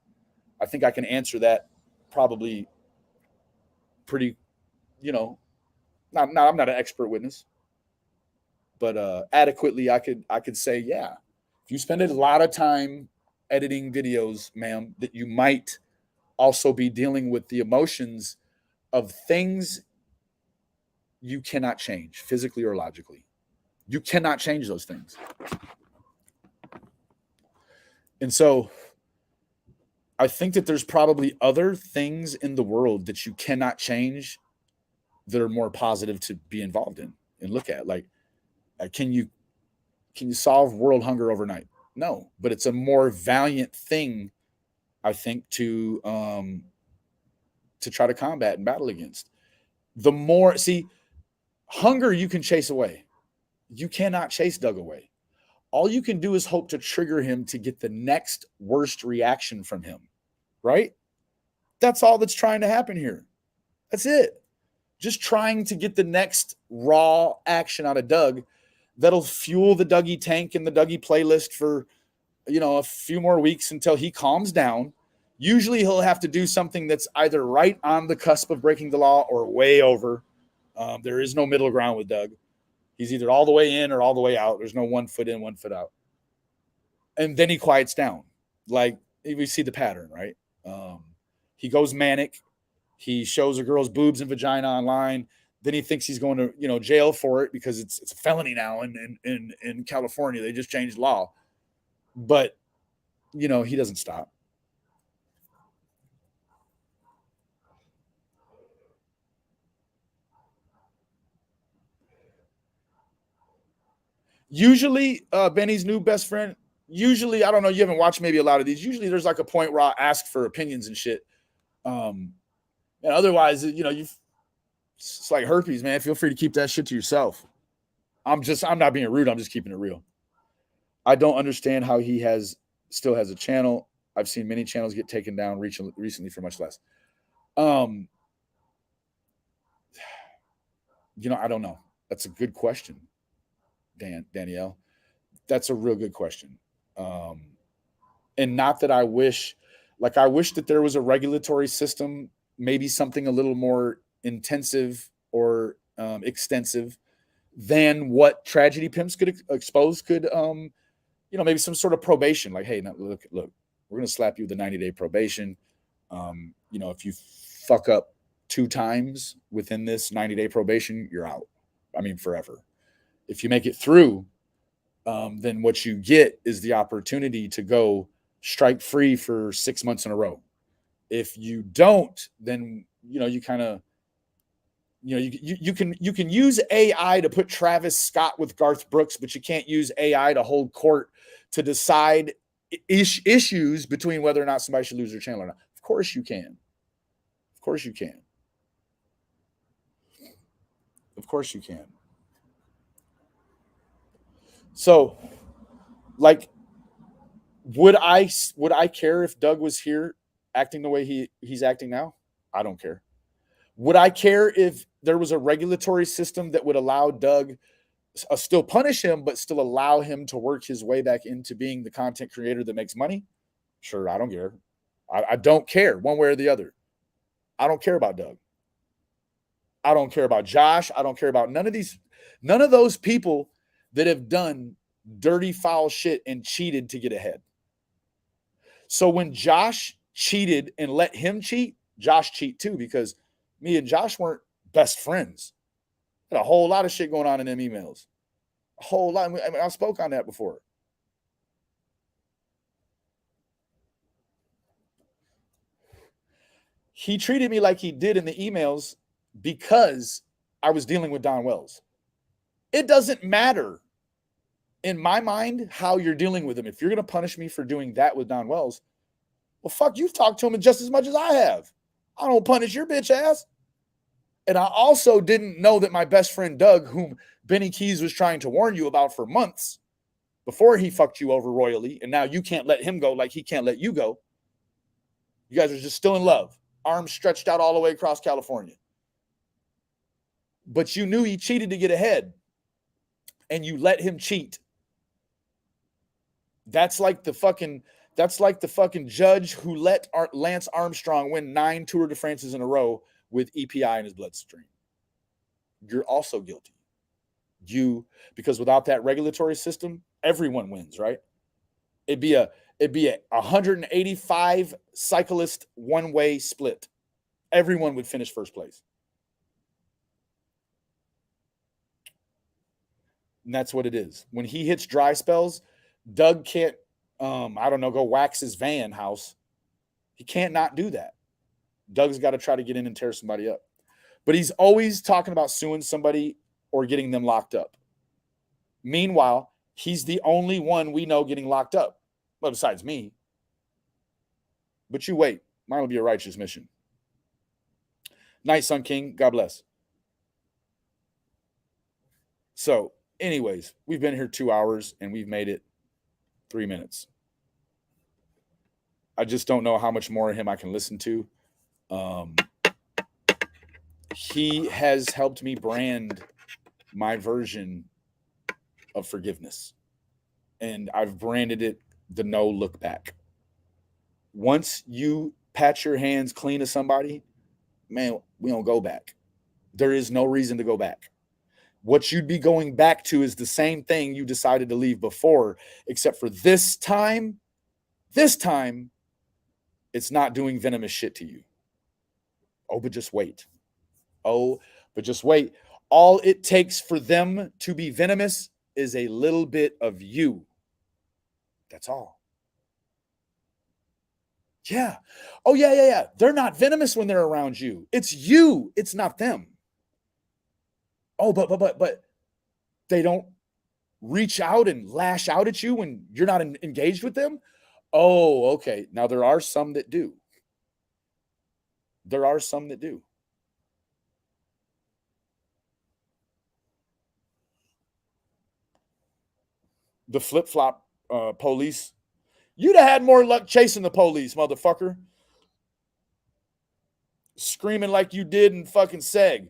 Speaker 1: I think I can answer that probably pretty, I'm not an expert witness, but adequately I could say, yeah, if you spend a lot of time editing videos, ma'am, that you might also be dealing with the emotions of things you cannot change physically or logically. You cannot change those things. And so I think that there's probably other things in the world that you cannot change that are more positive to be involved in and look at. Like, can you solve world hunger overnight? No, but it's a more valiant thing, I think, to try to combat and battle against. The more, see, hunger you can chase away. You cannot chase Doug away. All you can do is hope to trigger him to get the next worst reaction from him, right? That's all that's trying to happen here. That's it. Just trying to get the next raw action out of Doug that'll fuel the Dougie tank and the Dougie playlist for, a few more weeks until he calms down. Usually he'll have to do something that's either right on the cusp of breaking the law or way over. There is no middle ground with Doug. He's either all the way in or all the way out. There's no 1 foot in, 1 foot out. And then he quiets down. Like, we see the pattern, right? He goes manic. He shows a girl's boobs and vagina online. Then he thinks he's going to, jail for it because it's a felony now in California. They just changed law. But, he doesn't stop. Usually, Benny's new best friend, I don't know, you haven't watched maybe a lot of these. Usually there's like a point where I'll ask for opinions and shit. And otherwise, it's like herpes, man. Feel free to keep that shit to yourself. I'm not being rude. I'm just keeping it real. I don't understand how he still has a channel. I've seen many channels get taken down recently for much less. I don't know. That's a good question. Danielle, that's a real good question. And not that I wish that there was a regulatory system, maybe something a little more intensive or extensive than what Tragedy Pimps could expose could, maybe some sort of probation. Like, hey, now look, we're going to slap you with a 90-day probation. If you fuck up 2 times within this 90-day probation, you're out. I mean, forever. If you make it through, then what you get is the opportunity to go strike free for 6 months in a row. If you don't, then you kind of you can use AI to put Travis Scott with Garth Brooks, but you can't use AI to hold court to decide issues between whether or not somebody should lose their channel or not. Of course you can. Of course you can. Of course you can. So, like, would I care if Doug was here acting the way he's acting now? I don't care. Would I care if there was a regulatory system that would allow Doug, still punish him, but still allow him to work his way back into being the content creator that makes money? Sure, I don't care. I don't care one way or the other. I don't care about Doug. I don't care about Josh. I don't care about none of those people that have done dirty, foul shit and cheated to get ahead. So when Josh cheated and let him cheat, Josh cheat too, because me and Josh weren't best friends. Had a whole lot of shit going on in them emails. A whole lot. I mean, I spoke on that before. He treated me like he did in the emails because I was dealing with Don Wells. It doesn't matter in my mind how you're dealing with him. If you're going to punish me for doing that with Don Wells, well, fuck, you've talked to him just as much as I have. I don't punish your bitch ass. And I also didn't know that my best friend Doug, whom Benny Keys was trying to warn you about for months before he fucked you over royally, and now you can't let him go like he can't let you go. You guys are just still in love, arms stretched out all the way across California. But you knew he cheated to get ahead, and you let him cheat. That's like the fucking judge who let Lance Armstrong win 9 Tour de France's in a row with EPI in his bloodstream. You're also guilty. Because without that regulatory system, everyone wins, right? It'd be a 185 cyclist one-way split. Everyone would finish first place. And that's what it is. When he hits dry spells, Doug can't, I don't know, go wax his van house. He can't not do that. Doug's got to try to get in and tear somebody up. But he's always talking about suing somebody or getting them locked up. Meanwhile, he's the only one we know getting locked up. Well, besides me. But you wait. Mine will be a righteous mission. Night, Sun King. God bless. So, anyways, we've been here 2 hours and we've made it 3 minutes. I just don't know how much more of him I can listen to. He has helped me brand my version of forgiveness. And I've branded it the no look back. Once you pat your hands clean to somebody, man, we don't go back. There is no reason to go back. What you'd be going back to is the same thing you decided to leave before, except for this time, it's not doing venomous shit to you. Oh, but just wait. Oh, but just wait. All it takes for them to be venomous is a little bit of you. That's all. Yeah. Oh, yeah. They're not venomous when they're around you. It's you. It's not them. Oh, but they don't reach out and lash out at you when you're not engaged with them? Oh, okay. Now, there are some that do. There are some that do. The flip-flop police. You'd have had more luck chasing the police, motherfucker. Screaming like you did in fucking Seg.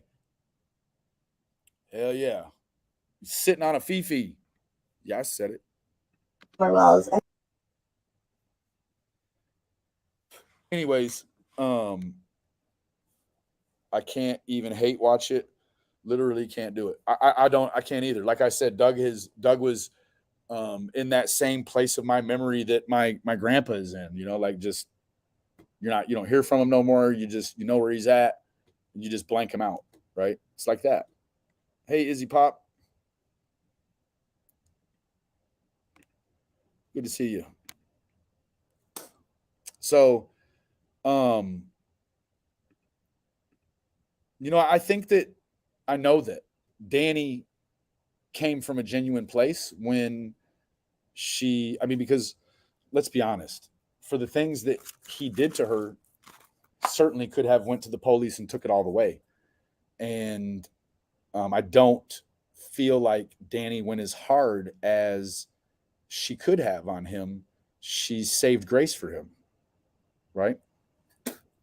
Speaker 1: Hell yeah. Sitting on a Fifi. Yeah, I said it. Anyways, I can't even hate watch it. Literally can't do it. I can't either. Like I said, Doug was in that same place of my memory that my grandpa is in, you know, like just you don't hear from him no more. You know where he's at and you just blank him out, right? It's like that. Hey, Izzy Pop. Good to see you. So, you know, I think that I know that Danny came from a genuine place when because let's be honest, for the things that he did to her, certainly could have went to the police and took it all the way. And I don't feel like Danny went as hard as she could have on him. She saved grace for him, right?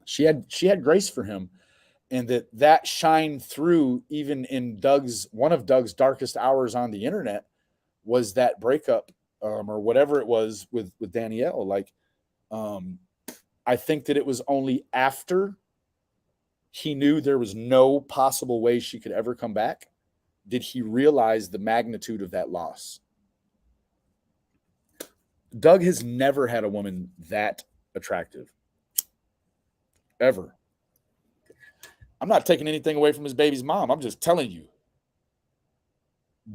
Speaker 1: She had grace for him, and that shined through even in one of Doug's darkest hours on the internet was that breakup or whatever it was with Danielle. Like, I think that it was only after he knew there was no possible way she could ever come back did he realize the magnitude of that loss. Doug has never had a woman that attractive. Ever. I'm not taking anything away from his baby's mom. I'm just telling you.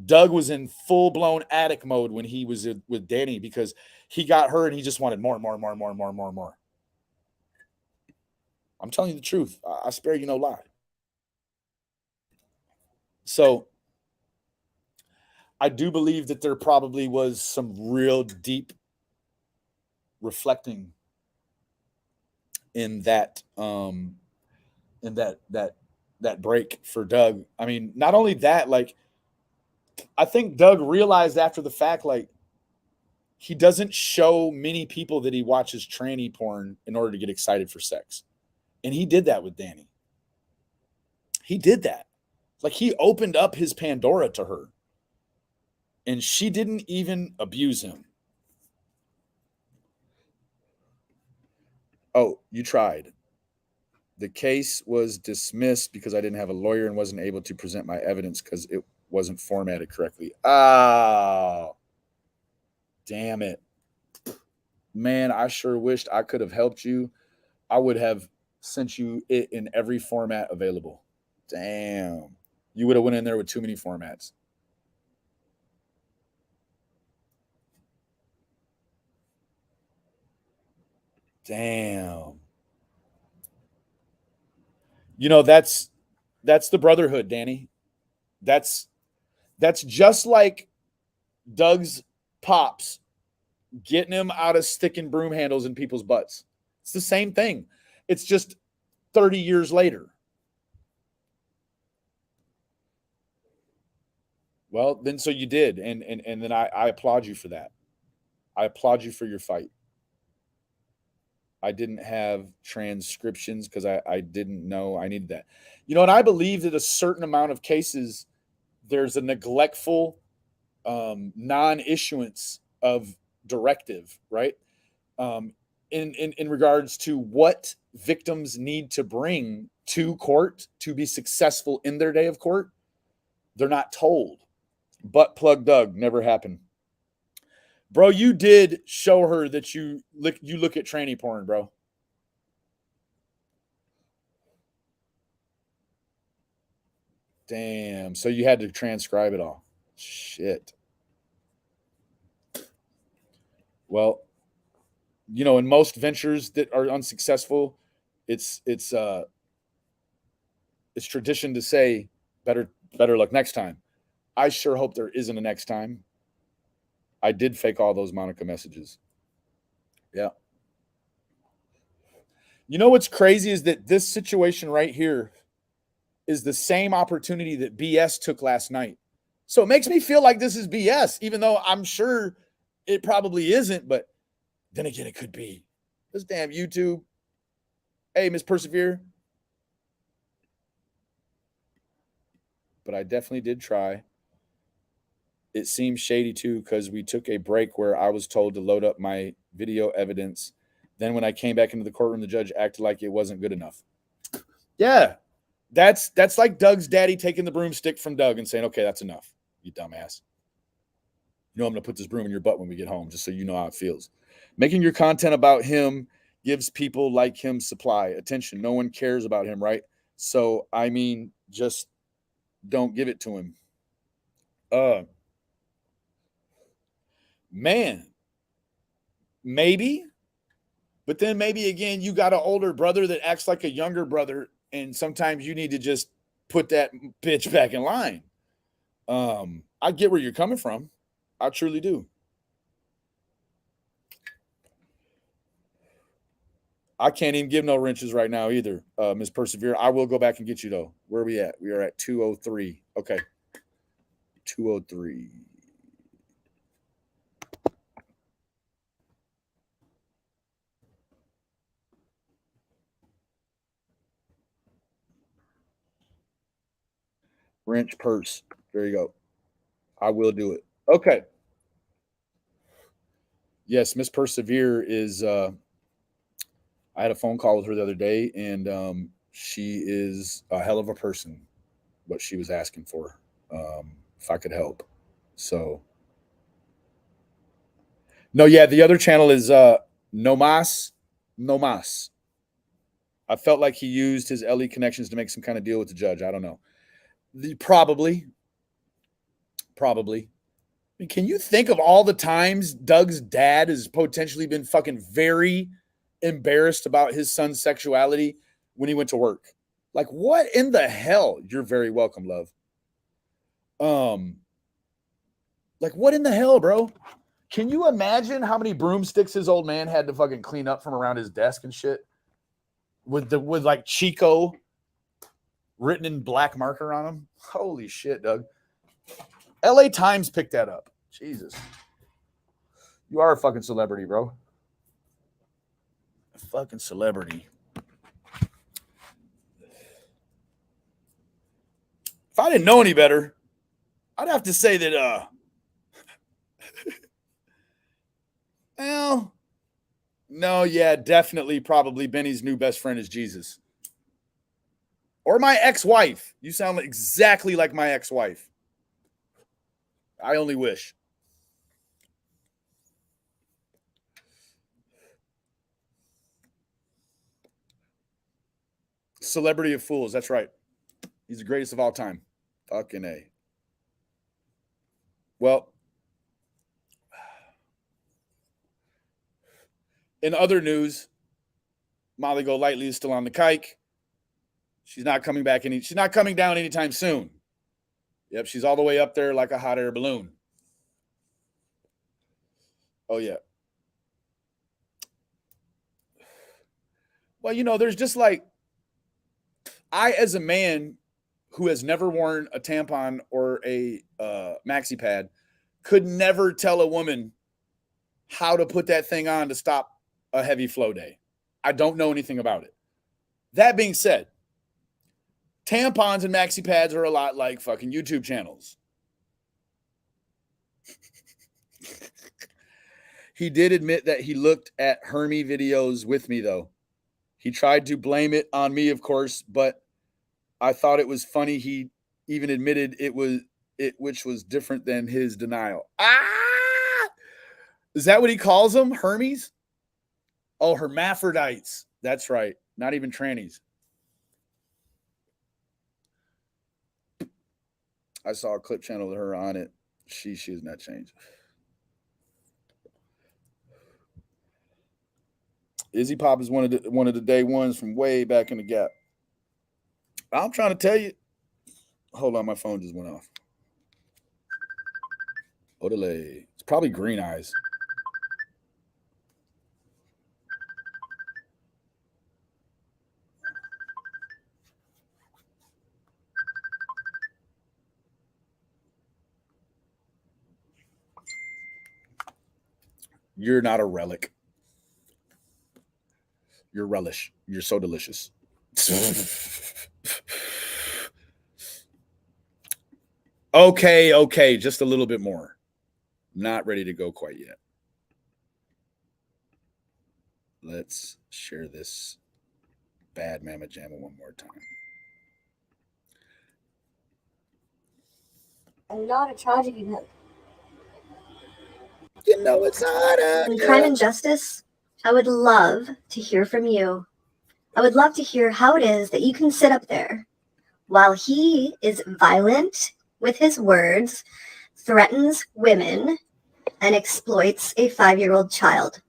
Speaker 1: Doug was in full-blown addict mode when he was with Danny because he got her and he just wanted more and more and more and more and more and more and more. I'm telling you the truth. I spare you no lie. So I do believe that there probably was some real deep reflecting in that that break for Doug. I mean, not only that, like, I think Doug realized after the fact, like, he doesn't show many people that he watches tranny porn in order to get excited for sex. And he did that with Danny. He did that. Like, he opened up his Pandora to her. And she didn't even abuse him. Oh, you tried. The case was dismissed because I didn't have a lawyer and wasn't able to present my evidence because it wasn't formatted correctly. Oh, damn it. Man, I sure wished I could have helped you. I would have sent you it in every format available. Damn. You would have went in there with too many formats. Damn. You know, that's the brotherhood, Danny. That's just like Doug's pops getting him out of sticking broom handles in people's butts. It's the same thing. It's just 30 years later. Well, then so you did, and then I applaud you for that. I applaud you for your fight. I didn't have transcriptions because I didn't know I needed that. You know, and I believe that a certain amount of cases, there's a neglectful non-issuance of directive, right? In regards to what victims need to bring to court to be successful in their day of court. They're not told. Butt plug Doug never happened. Bro, you did show her that you look at tranny porn, bro. Damn. So you had to transcribe it all. Shit. Well, you know, in most ventures that are unsuccessful, it's tradition to say better luck next time. I sure hope there isn't a next time. I did fake all those Monica messages. Yeah. You know what's crazy is that this situation right here is the same opportunity that BS took last night. So it makes me feel like this is BS, even though I'm sure it probably isn't. But then again, it could be. This damn YouTube. Hey, Miss Persevere. But I definitely did try. It seems shady too, because we took a break where I was told to load up my video evidence. Then when I came back into the courtroom, the judge acted like it wasn't good enough. Yeah, that's like Doug's daddy taking the broomstick from Doug and saying, okay, that's enough, you dumbass. You know I'm going to put this broom in your butt when we get home, just so you know how it feels. Making your content about him gives people like him supply attention. No one cares about him, right? So, I mean, just don't give it to him. Man, maybe, but then maybe again, you got an older brother that acts like a younger brother, and sometimes you need to just put that bitch back in line. I get where you're coming from. I truly do. I can't even give no wrenches right now either, Miss Persevere. I will go back and get you, though. Where are we at? We are at 203. Okay. 203. Wrench purse. There you go. I will do it. Okay. Yes, Miss Persevere is I had a phone call with her the other day, and she is a hell of a person, what she was asking for, if I could help. So no, yeah, the other channel is No Mas. I felt like he used his LE connections to make some kind of deal with the judge. I don't know. Probably. I mean, can you think of all the times Doug's dad has potentially been fucking very embarrassed about his son's sexuality when he went to work? Like, what in the hell? You're very welcome, love. Like, what in the hell, bro? Can you imagine how many broomsticks his old man had to fucking clean up from around his desk and shit? With like Chico written in black marker on them? Holy shit, Doug. LA Times picked that up. Jesus. You are a fucking celebrity, bro. A fucking celebrity. If I didn't know any better, I'd have to say that well, no, yeah, definitely probably Benny's new best friend is Jesus. Or my ex-wife. You sound exactly like my ex-wife. I only wish.
Speaker 2: Celebrity of fools. That's right. He's the greatest of all time. Fucking A. Well, in other news, Molly Golightly is still on the kike. She's not coming back she's not coming down anytime soon. Yep, she's all the way up there like a hot air balloon. Oh, yeah. Well, you know, there's just like, I, as a man who has never worn a tampon or a maxi pad, could never tell a woman how to put that thing on to stop a heavy flow day. I don't know anything about it. That being said, tampons and maxi pads are a lot like fucking YouTube channels. He did admit that he looked at Hermie videos with me, though. He tried to blame it on me, of course, but I thought it was funny. He even admitted which was different than his denial. Is that what he calls them? Hermes? Oh, hermaphrodites. That's right. Not even trannies. I saw a clip channel of her on it. She has not changed. Izzy Pop is one of the day ones from way back in the gap. I'm trying to tell you. Hold on, my phone just went off. Odele. It's probably green eyes. You're not a relic. You're relish. You're so delicious. Okay. Just a little bit more. Not ready to go quite yet. Let's share this bad Mama Jamma one more time.
Speaker 5: I'm not a tragedy pimp.
Speaker 2: You know it's hard.
Speaker 5: In Crime and Justice, I would love to hear from you. I would love to hear how it is that you can sit up there while he is violent with his words, threatens women, and exploits a 5-year-old child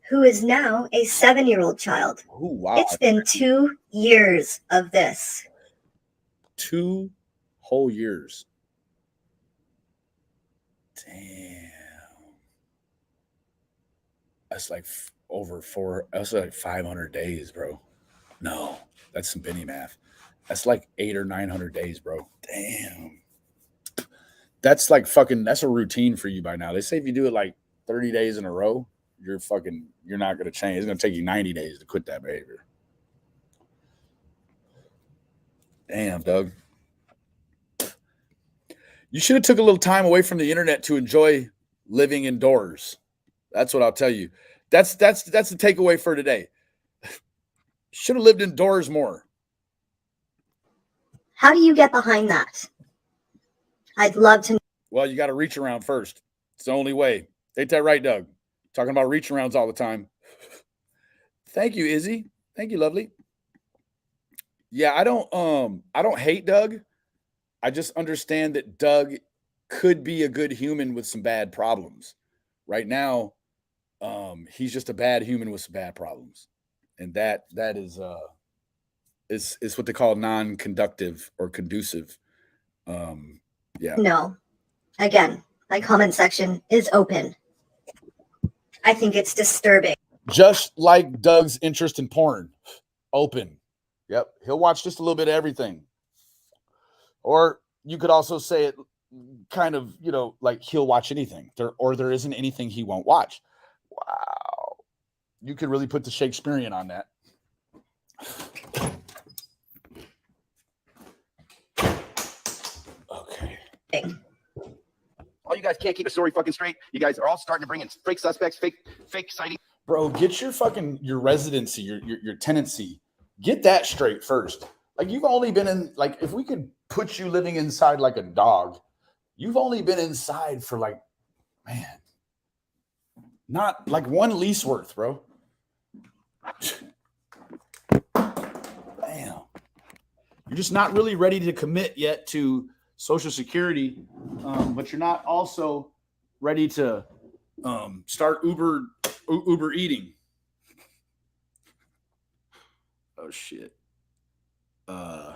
Speaker 5: who is now a 7-year-old child.
Speaker 2: Oh, wow.
Speaker 5: It's been 2 years of this.
Speaker 2: 2 whole years. Damn. That's like that's like 500 days, bro. No, that's some Benny math. That's like 800 or 900 days, bro. Damn. That's like that's a routine for you by now. They say if you do it like 30 days in a row, you're not going to change. It's going to take you 90 days to quit that behavior. Damn, Doug. You should have took a little time away from the internet to enjoy living indoors. That's what I'll tell you. That's the takeaway for today. Should have lived indoors more.
Speaker 5: How do you get behind that? I'd love to know.
Speaker 2: Well, you got to reach around first. It's the only way. Ain't that right, Doug? Talking about reach arounds all the time. Thank you, Izzy. Thank you, lovely. Yeah, I don't hate Doug. I just understand that Doug could be a good human with some bad problems. Right now, he's just a bad human with some bad problems. And that is what they call non-conductive or conducive. Yeah.
Speaker 5: No. Again, my comment section is open. I think it's disturbing.
Speaker 2: Just like Doug's interest in porn. Open. Yep. He'll watch just a little bit of everything. Or you could also say it kind of, like he'll watch anything. There isn't anything he won't watch. Wow. You could really put the Shakespearean on that. Okay.
Speaker 9: All you guys can't keep the story fucking straight. You guys are all starting to bring in fake suspects, fake sightings.
Speaker 2: Bro, get your residency, your tenancy. Get that straight first. Like, you've only been in, like, if we could put you living inside like a dog, you've only been inside for like, man, not like one lease worth, bro. Damn. You're just not really ready to commit yet to Social Security, but you're not also ready to start Uber eating. Oh shit. I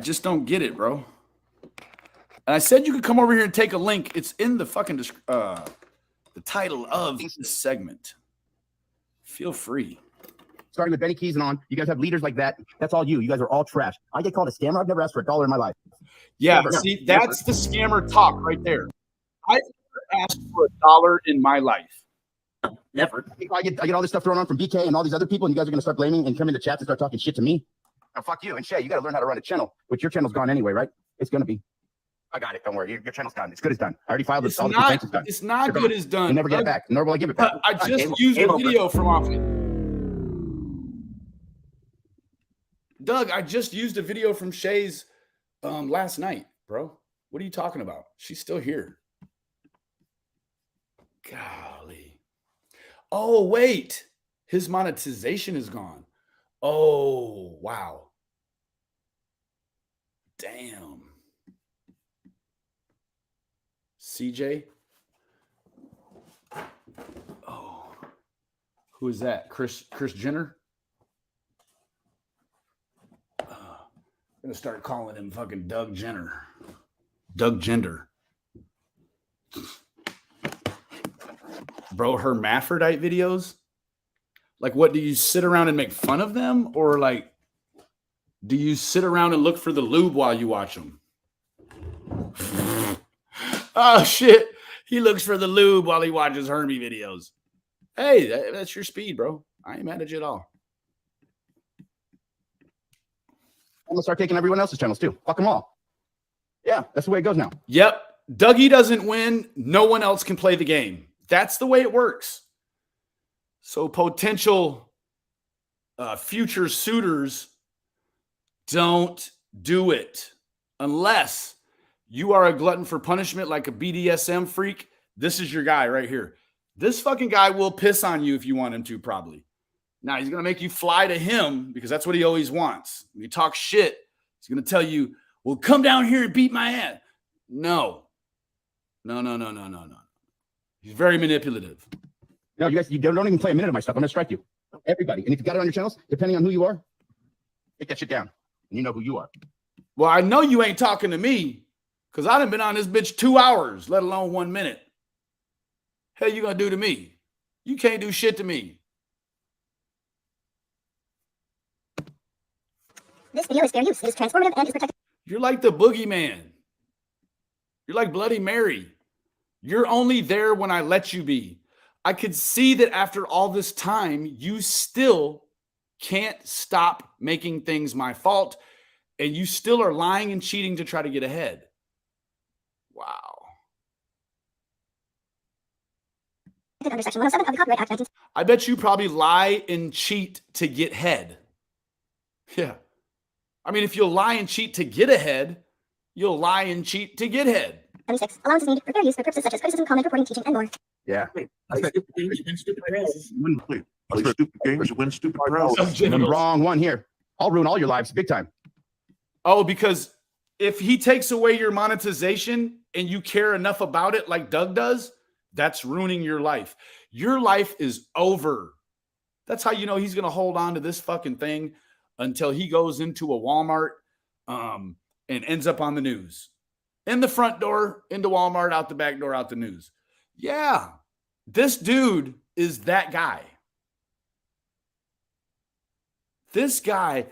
Speaker 2: just don't get it, bro. And I said you could come over here and take a link. It's in the fucking the title of this segment. Feel free.
Speaker 9: Starting with Benny Keys and on, you guys have leaders like that. That's all you. You guys are all trash. I get called a scammer. I've never asked for $1 in my life.
Speaker 2: Yeah,
Speaker 9: Never.
Speaker 2: see, that's the scammer talk right there. I've never asked for $1 in my life.
Speaker 9: Never. I get all this stuff thrown on from BK and all these other people, and you guys are going to start blaming and come in the chats and start talking shit to me. Now, fuck you. And Shay, you got to learn how to run a channel, which your channel's gone anyway, right? It's going to be. I got it. Don't worry. Your channel's done. It's good as done. I already filed this. All the complaints is done.
Speaker 2: It's not good as done.
Speaker 9: You never get it back. Nor will I give it back.
Speaker 2: I just used a video from off it. Doug, I just used a video from Shay's last night, bro. What are you talking about? She's still here. Golly. Oh, wait. His monetization is gone. Oh, wow. Damn. CJ? Oh. Who is that? Chris Jenner? I'm gonna start calling him fucking Doug Jenner. Doug Gender. Bro, hermaphrodite videos? Like, what, do you sit around and make fun of them? Or, like, do you sit around and look for the lube while you watch them? Oh, shit. He looks for the lube while he watches Hermie videos. Hey, that's your speed, bro. I ain't mad at you at all.
Speaker 9: I'm going to start taking everyone else's channels, too. Fuck them all. Yeah, that's the way it goes now.
Speaker 2: Yep. Dougie doesn't win. No one else can play the game. That's the way it works. So potential future suitors, don't do it unless you are a glutton for punishment like a BDSM freak. This is your guy right here. This fucking guy will piss on you if you want him to, probably. Now, he's going to make you fly to him because that's what he always wants. When you talk shit, he's going to tell you, well, come down here and beat my ass. No. He's very manipulative.
Speaker 9: No, you guys, you don't even play a minute of my stuff. I'm going to strike you. Everybody. And if you got it on your channels, depending on who you are, take that shit down. And you know who you are.
Speaker 2: Well, I know you ain't talking to me because I done been on this bitch 2 hours, let alone 1 minute. Hell you going to do to me? You can't do shit to me.
Speaker 5: This video is fair use. It is transformative and is protected.
Speaker 2: You're like the boogeyman. You're like Bloody Mary. You're only there when I let you be. I could see that after all this time, you still can't stop making things my fault, and you still are lying and cheating to try to get ahead. Wow.
Speaker 5: Under Section 107 of the Copyright Act 19...
Speaker 2: I bet you probably lie and cheat to get head. Yeah. I mean, if you'll lie and cheat to get ahead, you'll lie and cheat to get head.
Speaker 5: 76. Allowances need for fair use for purposes such as criticism, comment, reporting, teaching, and more.
Speaker 9: Yeah.
Speaker 3: I bet stupid games, you win stupid prizes. I bet stupid games, you win stupid prizes.
Speaker 9: I'm the wrong one here. I'll ruin all your lives big time.
Speaker 2: Oh, because if he takes away your monetization and you care enough about it like Doug does, that's ruining your life. Your life is over. That's how you know he's going to hold on to this fucking thing until he goes into a Walmart and ends up on the news. In the front door, into Walmart, out the back door, out the news. Yeah, this dude is that guy. This guy,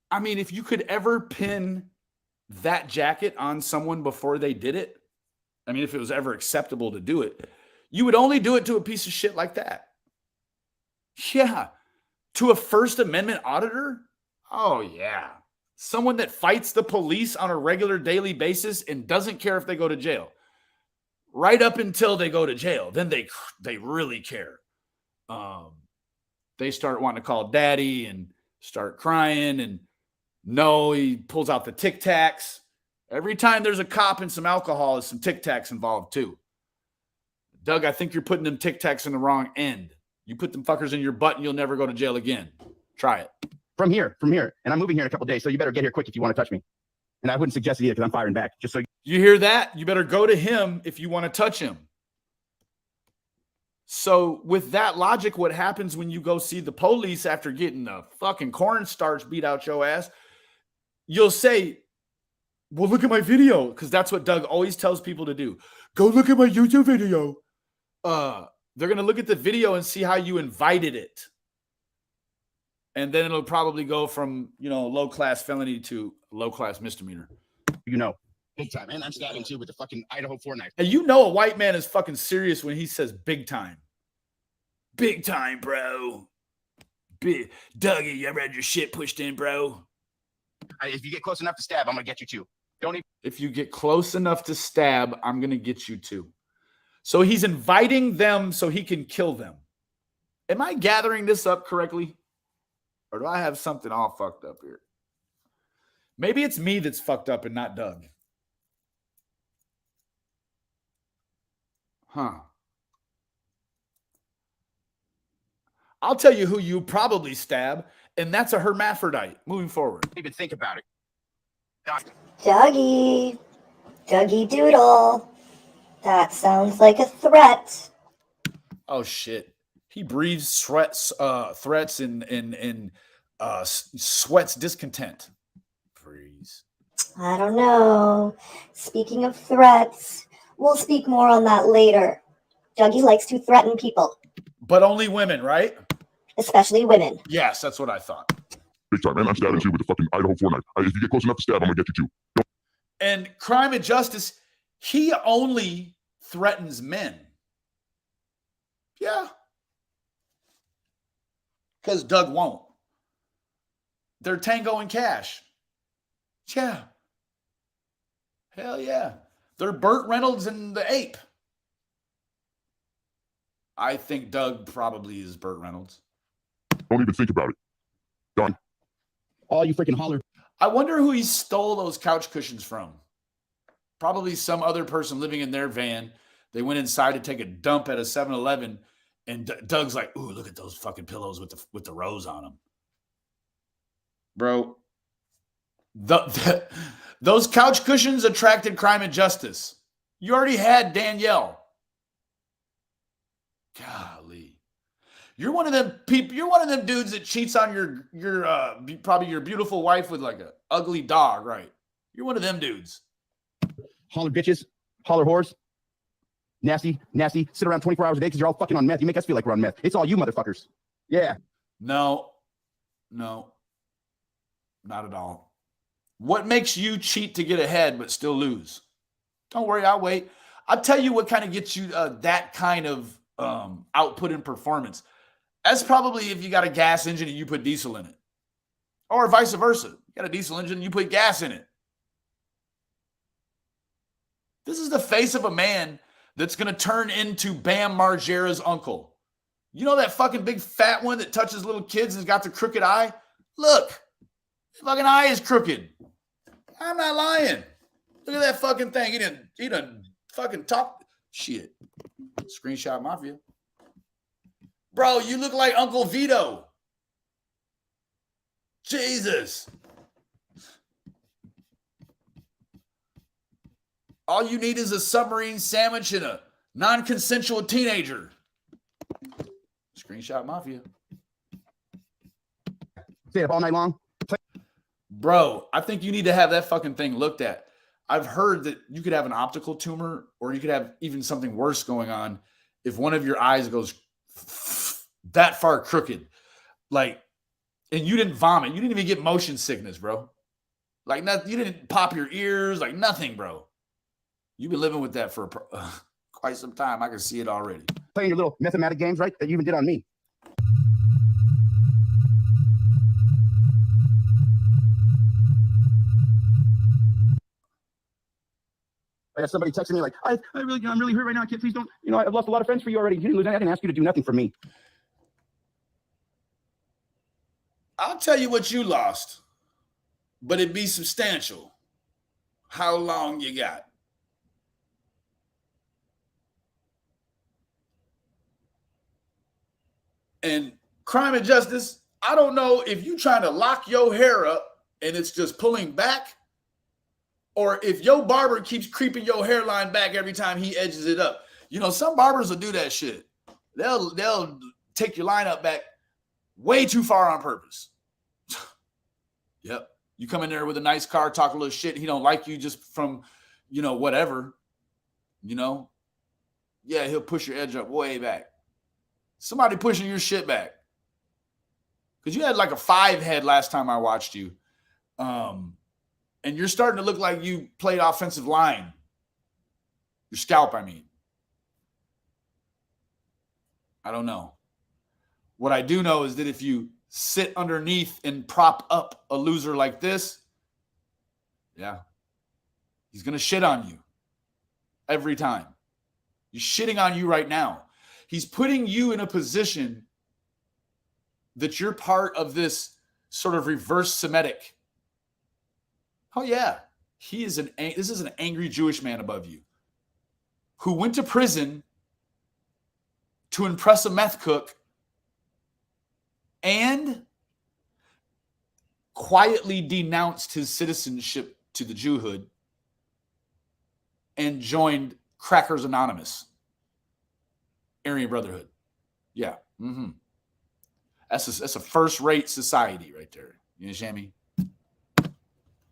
Speaker 2: I mean, if you could ever pin that jacket on someone before they did it, I mean, if it was ever acceptable to do it, you would only do it to a piece of shit like that. Yeah. To a First Amendment auditor? Oh, yeah. Someone that fights the police on a regular daily basis and doesn't care if they go to jail. Right up until they go to jail. Then they really care. They start wanting to call daddy and start crying. And no, he pulls out the Tic Tacs. Every time there's a cop and some alcohol, there's some Tic Tacs involved too. Doug, I think you're putting them Tic Tacs in the wrong end. You put them fuckers in your butt and you'll never go to jail again. Try it.
Speaker 9: From here. And I'm moving here in a couple days, so you better get here quick if you want to touch me. And I wouldn't suggest it either because I'm firing back. Just so
Speaker 2: you hear that? You better go to him if you want to touch him. So with that logic, what happens when you go see the police after getting the fucking cornstarch beat out your ass? You'll say, well, look at my video, because that's what Doug always tells people to do. Go look at my YouTube video. They're going to look at the video and see how you invited it. And then it'll probably go from, low-class felony to low-class misdemeanor.
Speaker 9: Big time, man. I'm stabbing too with the fucking Idaho 4 knife.
Speaker 2: And a white man is fucking serious when he says big time. Big time, bro. Big Dougie, you ever had your shit pushed in, bro?
Speaker 9: If you get close enough to stab, I'm gonna get you too.
Speaker 2: If you get close enough to stab, I'm gonna get you too. So he's inviting them so he can kill them. Am I gathering this up correctly? Or do I have something all fucked up here? Maybe it's me that's fucked up and not Doug. Huh. I'll tell you who you probably stab, and that's a hermaphrodite. Moving forward.
Speaker 9: Even think about it.
Speaker 5: Dougie Doodle. That sounds like a threat.
Speaker 2: Oh shit! He breathes threats and sweats discontent. Freeze.
Speaker 5: I don't know. Speaking of threats, we'll speak more on that later. Dougie likes to threaten people.
Speaker 2: But only women, right?
Speaker 5: Especially women.
Speaker 2: Yes, that's what I thought.
Speaker 10: Big time, man. I'm stabbing you with a fucking Idaho 4 knife. If you get close enough to stab, I'm gonna get you too.
Speaker 2: And Crime and Justice, he only threatens men. Yeah. Because Doug won't. They're Tango and Cash. Yeah. Hell yeah. They're Burt Reynolds and the Ape. I think Doug probably is Burt Reynolds.
Speaker 10: Don't even think about it. Done.
Speaker 9: All you freaking holler.
Speaker 2: I wonder who he stole those couch cushions from. Probably some other person living in their van. They went inside to take a dump at a 7-Eleven, and Doug's like, "Ooh, look at those fucking pillows with the rose on them, bro." Those couch cushions attracted Crime and Justice. You already had Danielle. Golly, you're one of them people. You're one of them dudes that cheats on your probably your beautiful wife with like a ugly dog, right? You're one of them dudes.
Speaker 9: Holler bitches, holler whores, nasty, sit around 24 hours a day because you're all fucking on meth. You make us feel like we're on meth. It's all you motherfuckers. Yeah.
Speaker 2: No, not at all. What makes you cheat to get ahead but still lose? Don't worry, I'll wait. I'll tell you what kind of gets you that kind of output and performance. That's probably if you got a gas engine and you put diesel in it. Or vice versa. You got a diesel engine and you put gas in it. This is the face of a man that's going to turn into Bam Margera's uncle. You know that fucking big fat one that touches little kids and's got the crooked eye? Look, his fucking eye is crooked. I'm not lying. Look at that fucking thing. He done fucking talk shit. Screenshot Mafia. Bro, you look like Uncle Vito. Jesus. All you need is a submarine sandwich and a non-consensual teenager. Screenshot Mafia.
Speaker 9: Stay up all night long.
Speaker 2: Bro, I think you need to have that fucking thing looked at. I've heard that you could have an optical tumor or you could have even something worse going on if one of your eyes goes that far crooked. Like, and you didn't vomit. You didn't even get motion sickness, bro. Like, you didn't pop your ears. Like, nothing, bro. You've been living with that for quite some time. I can see it already.
Speaker 9: Playing your little mathematic games, right? That you even did on me. I got somebody texting me like, I'm really hurt right now. Kid, please don't. I've lost a lot of friends for you already. You didn't lose anything. I didn't ask you to do nothing for me.
Speaker 2: I'll tell you what you lost, but it'd be substantial. How long you got? And Crime and Justice, I don't know if you trying to lock your hair up and it's just pulling back, or if your barber keeps creeping your hairline back every time he edges it up. You know, some barbers will do that shit. They'll take your line up back way too far on purpose. Yep. You come in there with a nice car, talk a little shit. He don't like you just from, you know, whatever, you know. Yeah, he'll push your edge up way back. Somebody pushing your shit back. Because you had like a 5 head last time I watched you. And you're starting to look like you played offensive line. Your scalp, I mean. I don't know. What I do know is that if you sit underneath and prop up a loser like this, yeah, he's going to shit on you every time. He's shitting on you right now. He's putting you in a position that you're part of this sort of reverse Semitic. Oh, yeah. This is an angry Jewish man above you who went to prison to impress a meth cook and quietly denounced his citizenship to the Jewhood and joined Crackers Anonymous, Aryan Brotherhood. Yeah. Mm-hmm. That's a first-rate society right there. You understand me?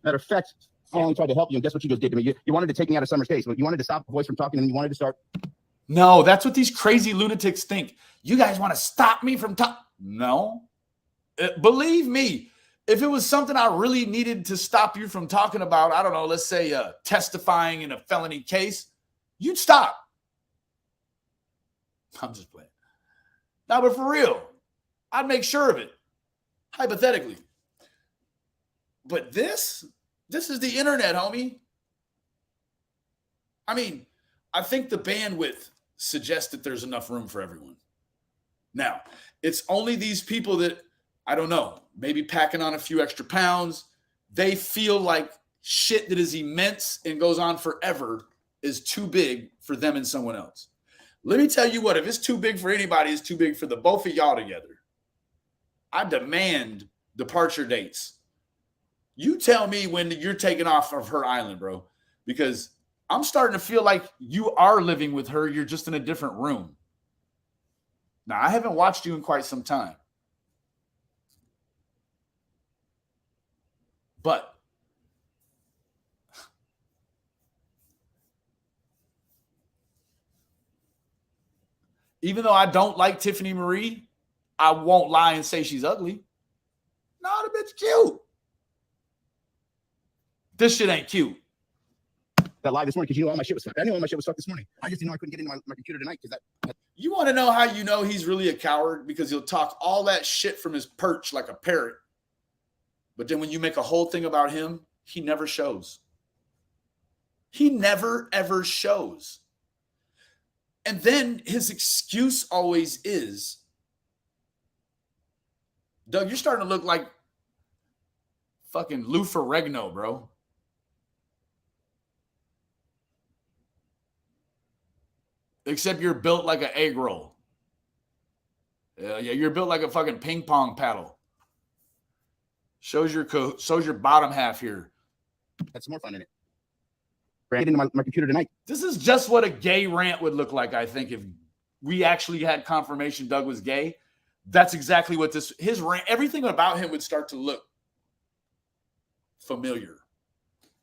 Speaker 9: Matter of fact, I only tried to help you, and guess what you just did to me? You wanted to take me out of Summer's case. You wanted to stop the voice from talking, and you wanted to start.
Speaker 2: No, that's what these crazy lunatics think. You guys want to stop me from talking? No. Believe me, if it was something I really needed to stop you from talking about, I don't know, let's say testifying in a felony case, you'd stop. I'm just playing. No, but for real, I'd make sure of it, hypothetically. But this is the internet, homie. I mean, I think the bandwidth suggests that there's enough room for everyone. Now, it's only these people that, I don't know, maybe packing on a few extra pounds. They feel like shit that is immense and goes on forever is too big for them and someone else. Let me tell you what, if it's too big for anybody, it's too big for the both of y'all together. I demand departure dates. You tell me when you're taking off of her island, bro, because I'm starting to feel like you are living with her. You're just in a different room. Now, I haven't watched you in quite some time. But even though I don't like Tiffany Marie, I won't lie and say she's ugly. No, the bitch cute. This shit ain't cute.
Speaker 9: That live this morning because you know all my shit was fucked. I knew all my shit was fucked this morning. I just didn't know I couldn't get into my computer tonight because that.
Speaker 2: You want to know how you know he's really a coward? Because he'll talk all that shit from his perch like a parrot. But then when you make a whole thing about him, he never shows. He never, ever shows. And then his excuse always is, Doug, you're starting to look like fucking Lou Ferrigno, bro. Except you're built like an egg roll. Yeah, you're built like a fucking ping pong paddle. Shows your bottom half here.
Speaker 9: That's more fun in it. Get into my computer tonight.
Speaker 2: This is just what a gay rant would look like, I think, if we actually had confirmation Doug was gay. That's exactly what his rant, everything about him would start to look familiar.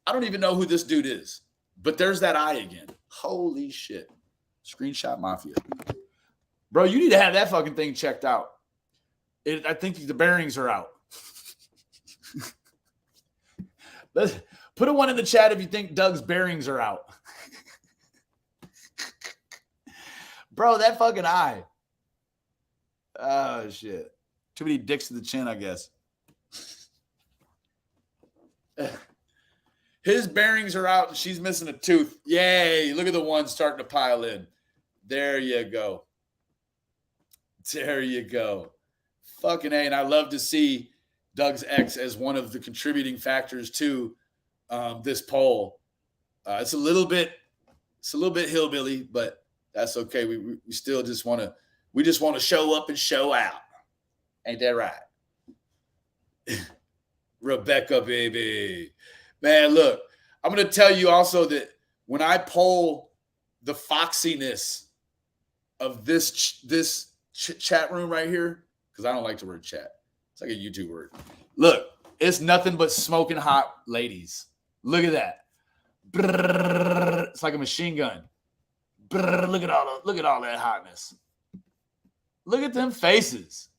Speaker 2: I don't even know who this dude is, but there's that eye again. Holy shit. Screenshot Mafia. Bro, you need to have that fucking thing checked out. I think the bearings are out. Let's put a one in the chat if you think Doug's bearings are out. Bro, that fucking eye. Oh, shit. Too many dicks to the chin, I guess. His bearings are out and she's missing a tooth. Yay. Look at the one starting to pile in. There you go. There you go. Fucking A. And I love to see Doug's ex as one of the contributing factors to this poll. It's a little bit hillbilly, but that's okay. We still just want to show up and show out. Ain't that right? Rebecca, baby. Man, look, I'm going to tell you also that when I poll the foxiness of this chat room right here, because I don't like the word chat. It's like a YouTube word. Look, it's nothing but smoking hot ladies. Look at that. Brrr, it's like a machine gun. Brrr, look at all that hotness. Look at them faces.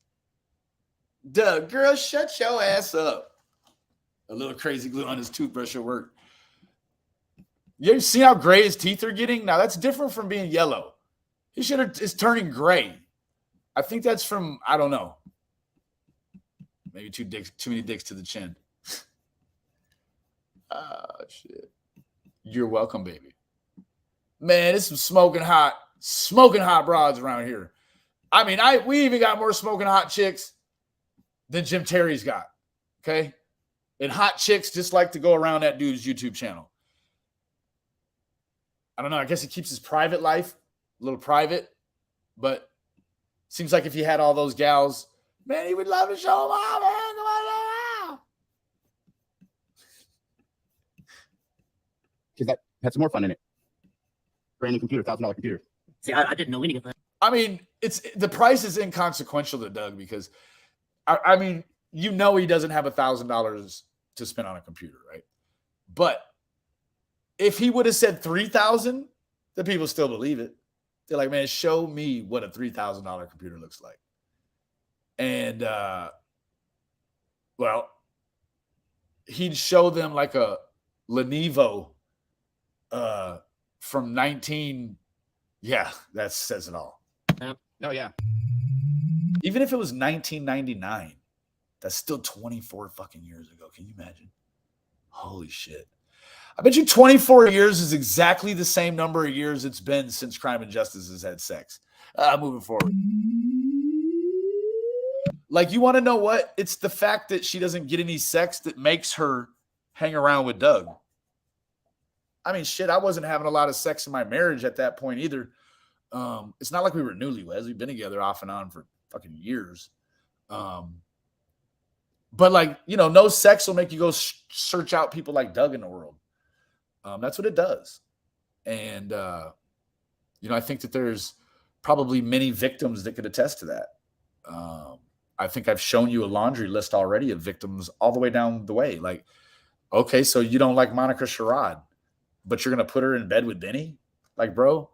Speaker 2: Duh, girl, shut your ass up. A little crazy glue on his toothbrush at work. You see how gray his teeth are getting? Now that's different from being yellow. It's turning gray. I think that's from, I don't know. Maybe too many dicks to the chin. Oh, shit. You're welcome, baby. Man, it's some smoking hot broads around here. I mean, we even got more smoking hot chicks than Jim Terry's got. Okay? And hot chicks just like to go around that dude's YouTube channel. I don't know. I guess he keeps his private life a little private, but seems like if he had all those gals, man, he would love to show them off, man. Come on.
Speaker 9: Because that had some more fun in it. Brand new computer, $1,000 computer.
Speaker 1: See, I didn't know any of that.
Speaker 2: I mean, the price is inconsequential to Doug because, I mean, you know he doesn't have $1,000 to spend on a computer, right? But if he would have said $3,000, the people still believe it. They're like, man, show me what a $3,000 computer looks like. And, well, he'd show them like a Lenovo from 19. Yeah, that says it all.
Speaker 9: Oh, yeah.
Speaker 2: Even if it was 1999, that's still 24 fucking years ago. Can you imagine? Holy shit. I bet you 24 years is exactly the same number of years it's been since Crime and Justice has had sex. Moving forward. Like, you want to know what? It's the fact that she doesn't get any sex that makes her hang around with Doug. I mean, shit, I wasn't having a lot of sex in my marriage at that point either. It's not like we were newlyweds. We've been together off and on for fucking years. But like, you know, no sex will make you go search out people like Doug in the world. That's what it does. And, you know, I think that there's probably many victims that could attest to that. I think I've shown you a laundry list already of victims all the way down the way. Like, okay, so you don't like Monica Sherrod, but you're going to put her in bed with Benny? Like, bro,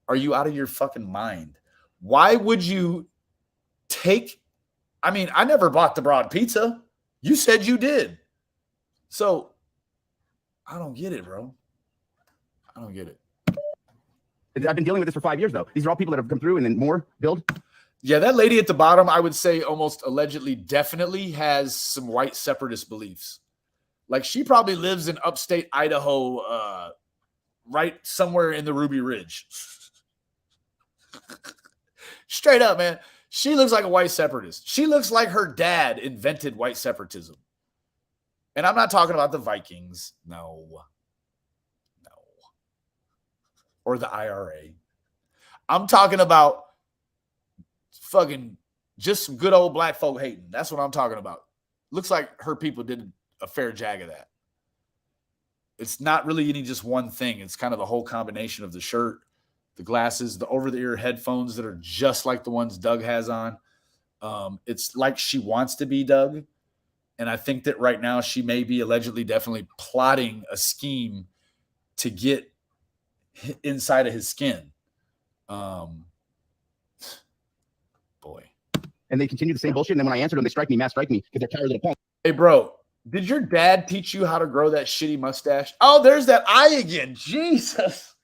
Speaker 2: are you out of your fucking mind? Why would you take... I mean, I never bought the broad pizza. You said you did. So, I don't get it, bro. I don't get it.
Speaker 9: I've been dealing with this for 5 years, though. These are all people that have come through and then more build.
Speaker 2: Yeah, that lady at the bottom, I would say almost allegedly, definitely has some white separatist beliefs. Like, she probably lives in upstate Idaho, right somewhere in the Ruby Ridge. Straight up, man. She looks like a white separatist. She looks like her dad invented white separatism. And I'm not talking about the Vikings. No. Or the IRA. I'm talking about fucking just some good old black folk hating. That's what I'm talking about. Looks like her people did a fair jag of that. It's not really any just one thing. It's kind of the whole combination of the shirt, the glasses, the over-the-ear headphones that are just like the ones Doug has on. It's like she wants to be Doug. And I think that right now she may be allegedly definitely plotting a scheme to get inside of his skin. Boy.
Speaker 9: And they continue the same bullshit. And then when I answer them, they strike me, mass strike me because they're tired of the punk.
Speaker 2: Hey, bro, did your dad teach you how to grow that shitty mustache? Oh, there's that eye again. Jesus.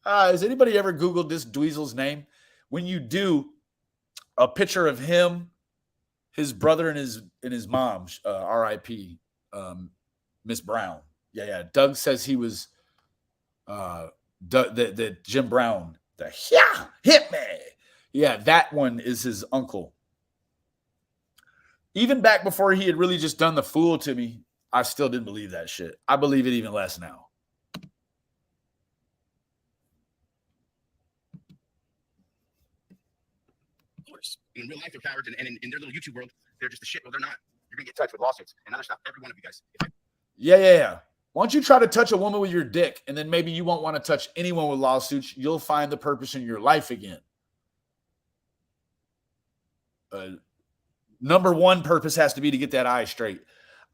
Speaker 2: Has anybody ever Googled this dweezil's name? When you do, a picture of him, his brother, and his mom, R.I.P., Miss Brown. Yeah. Doug says he was the Jim Brown. Hit me. Yeah, that one is his uncle. Even back before he had really just done the fool to me, I still didn't believe that shit. I believe it even less now.
Speaker 9: cowards. In real life, they're cowards, and in their little YouTube world, they're just the shit. Well, they're not. You're gonna get touched with lawsuits and other stuff. Every one of you guys.
Speaker 2: Yeah. Why don't you try to touch a woman with your dick, and then maybe you won't want to touch anyone with lawsuits. You'll find the purpose in your life again. Number one purpose has to be to get that eye straight.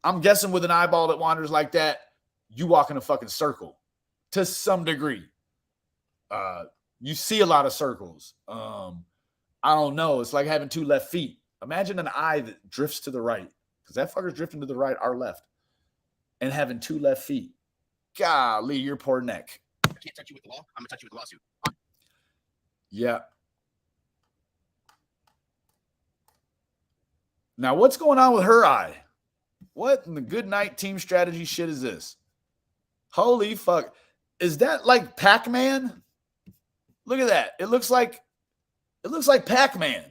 Speaker 2: I'm guessing with an eyeball that wanders like that, you walk in a fucking circle to some degree. You see a lot of circles. I don't know. It's like having two left feet. Imagine an eye that drifts to the right, because that fucker's drifting to the right, our left, and having two left feet. Golly, your poor neck.
Speaker 9: I can't touch you with the law. I'm gonna touch you with a lawsuit.
Speaker 2: Yeah. Now, what's going on with her eye? What in the good night team strategy shit is this? Holy fuck. Is that like Pac-Man? Look at that. It looks like Pac-Man.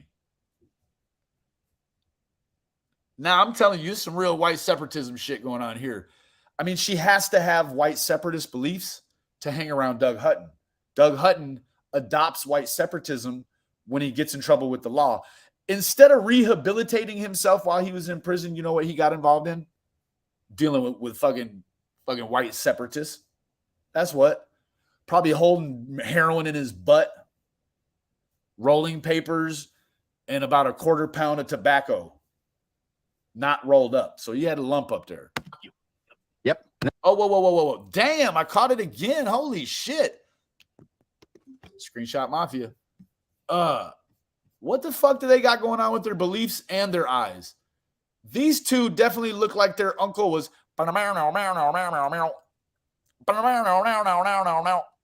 Speaker 2: Now, I'm telling you, there's some real white separatism shit going on here. I mean, she has to have white separatist beliefs to hang around Doug Hutton. Doug Hutton adopts white separatism when he gets in trouble with the law. Instead of rehabilitating himself while he was in prison, you know what he got involved in? Dealing with fucking white separatists. That's what. Probably holding heroin in his butt, rolling papers, and about a quarter pound of tobacco. Not rolled up. So he had a lump up there.
Speaker 9: Yep.
Speaker 2: Oh, whoa. Damn, I caught it again. Holy shit. Screenshot Mafia. What the fuck do they got going on with their beliefs and their eyes? These two definitely look like their uncle was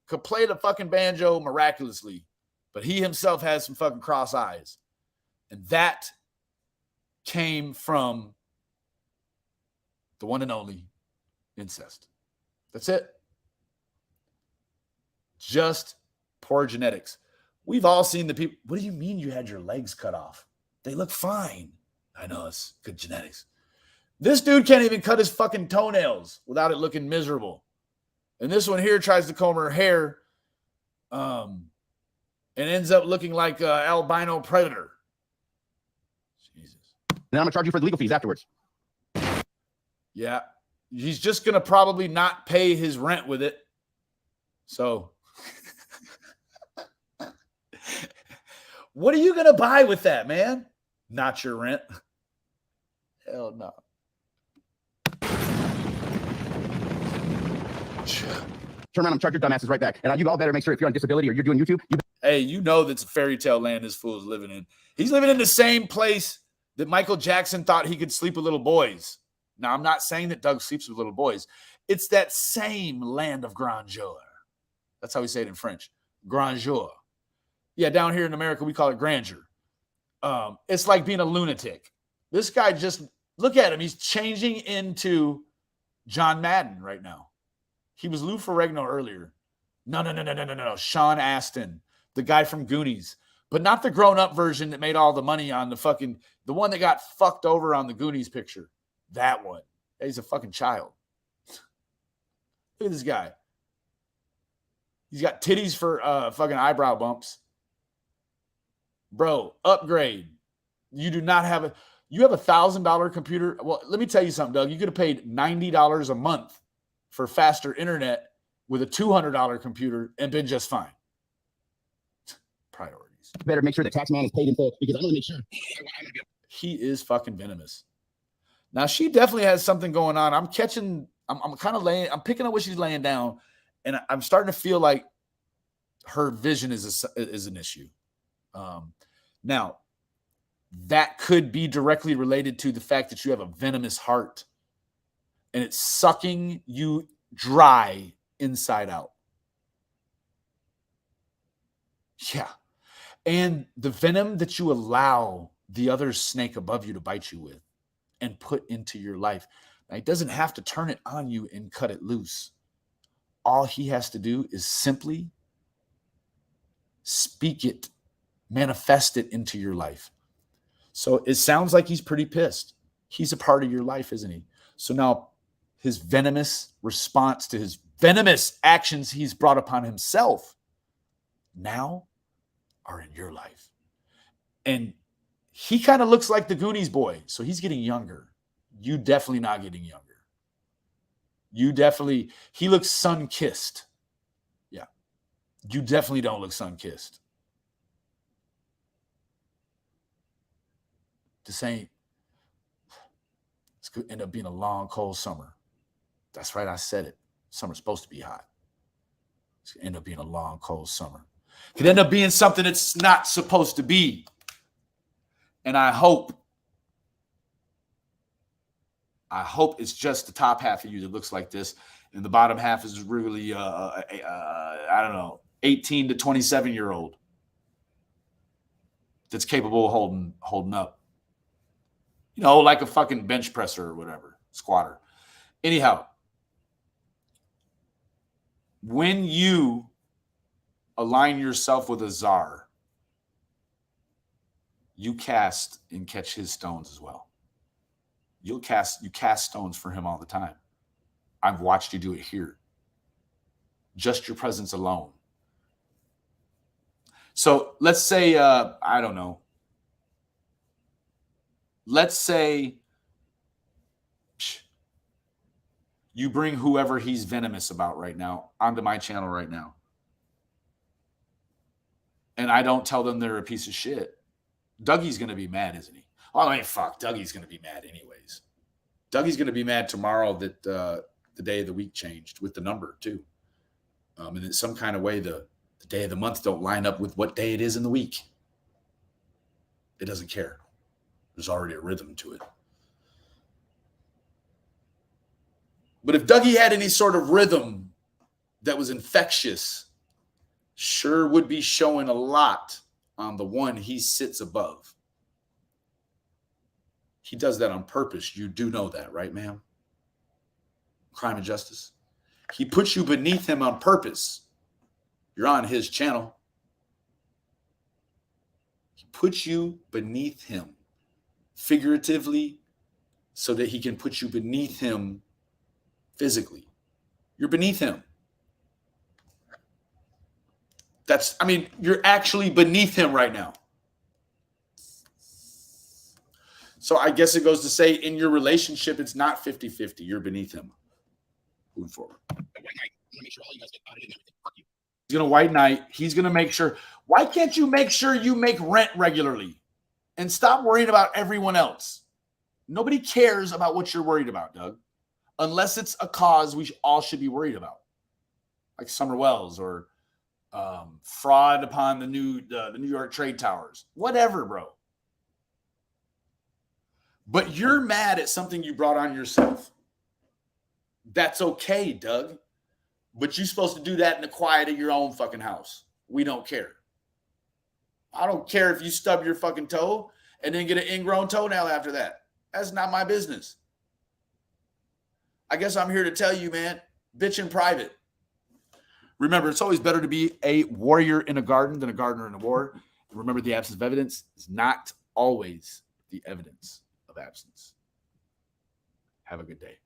Speaker 2: could play the fucking banjo miraculously, but he himself has some fucking cross eyes. And that came from the one and only incest. That's it. Just poor genetics. We've all seen the people. What do you mean you had your legs cut off? They look fine. I know, it's good genetics. This dude can't even cut his fucking toenails without it looking miserable. And this one here tries to comb her hair and ends up looking like an albino predator. Jesus.
Speaker 9: Then I'm going to charge you for the legal fees afterwards.
Speaker 2: Yeah. He's just going to probably not pay his rent with it. So what are you going to buy with that, man? Not your rent. Hell no.
Speaker 9: Turn around and charge your dumbasses right back. And you all better make sure if you're on disability or you're doing YouTube.
Speaker 2: Hey, you know that's a fairy tale land this fool's living in. He's living in the same place that Michael Jackson thought he could sleep with little boys. Now, I'm not saying that Doug sleeps with little boys. It's that same land of grandeur. That's how we say it in French. Grandeur. Yeah, down here in America, we call it grandeur. It's like being a lunatic. This guy just, look at him. He's changing into John Madden right now. He was Lou Ferrigno earlier. No. Sean Astin, the guy from Goonies. But not the grown-up version that made all the money on the one that got fucked over on the Goonies picture. That one. He's a fucking child. Look at this guy. He's got titties for fucking eyebrow bumps. Bro, upgrade. You do not have you have $1,000 computer. Well, let me tell you something, Doug. You could have paid $90 a month for faster internet with a $200 computer and been just fine. Priorities.
Speaker 9: Better make sure the tax man is paid in full because I'm going to make sure.
Speaker 2: He is fucking venomous. Now, she definitely has something going on. I'm kind of I'm picking up what she's laying down, and I'm starting to feel like her vision is an issue. Now, that could be directly related to the fact that you have a venomous heart and it's sucking you dry inside out. Yeah. And the venom that you allow the other snake above you to bite you with and put into your life. Now, he doesn't have to turn it on you and cut it loose. All he has to do is simply speak it, manifest it into your life. So it sounds like he's pretty pissed. He's a part of your life, isn't he? So now his venomous response to his venomous actions he's brought upon himself now are in your life. And
Speaker 1: He kind of looks like the Goonies boy, so he's getting younger. You definitely not getting younger. He looks sun-kissed. Yeah. You definitely don't look sun-kissed. This ain't, it's going to end up being a long, cold summer. That's right, I said it. Summer's supposed to be hot. It's going to end up being a long, cold summer. It could end up being something it's not supposed to be. And I hope it's just the top half of you that looks like this, and the bottom half is really, I don't know, 18 to 27-year-old that's capable of holding up. You know, like a fucking bench presser or whatever, squatter. Anyhow, when you align yourself with a czar, you cast and catch his stones as well. You cast stones for him all the time. I've watched you do it here. Just your presence alone. So let's say, I don't know. Let's say you bring whoever he's venomous about right now onto my channel right now. And I don't tell them they're a piece of shit. Dougie's going to be mad, isn't he? Oh, I mean, fuck. Dougie's going to be mad anyways. Dougie's going to be mad tomorrow that the day of the week changed with the number too. And in some kind of way, the day of the month don't line up with what day it is in the week. It doesn't care. There's already a rhythm to it. But if Dougie had any sort of rhythm that was infectious, sure would be showing a lot on the one he sits above. He does that on purpose. You do know that, right, ma'am? Crime and Justice. He puts you beneath him on purpose. You're on his channel. He puts you beneath him, figuratively, so that he can put you beneath him physically. You're beneath him. You're actually beneath him right now. So I guess it goes to say in your relationship, it's not 50-50. You're beneath him. Moving forward. He's going to white knight. He's going to make sure. Why can't you make sure you make rent regularly and stop worrying about everyone else? Nobody cares about what you're worried about, Doug, unless it's a cause we all should be worried about, like Summer Wells or fraud upon the New York trade towers, whatever, bro. But you're mad at something you brought on yourself. That's okay, Doug. But you're supposed to do that in the quiet of your own fucking house. We don't care. I don't care if you stub your fucking toe and then get an ingrown toenail after that. That's not my business. I guess I'm here to tell you, man, bitch in private. Remember, it's always better to be a warrior in a garden than a gardener in a war. Remember, the absence of evidence is not always the evidence of absence. Have a good day.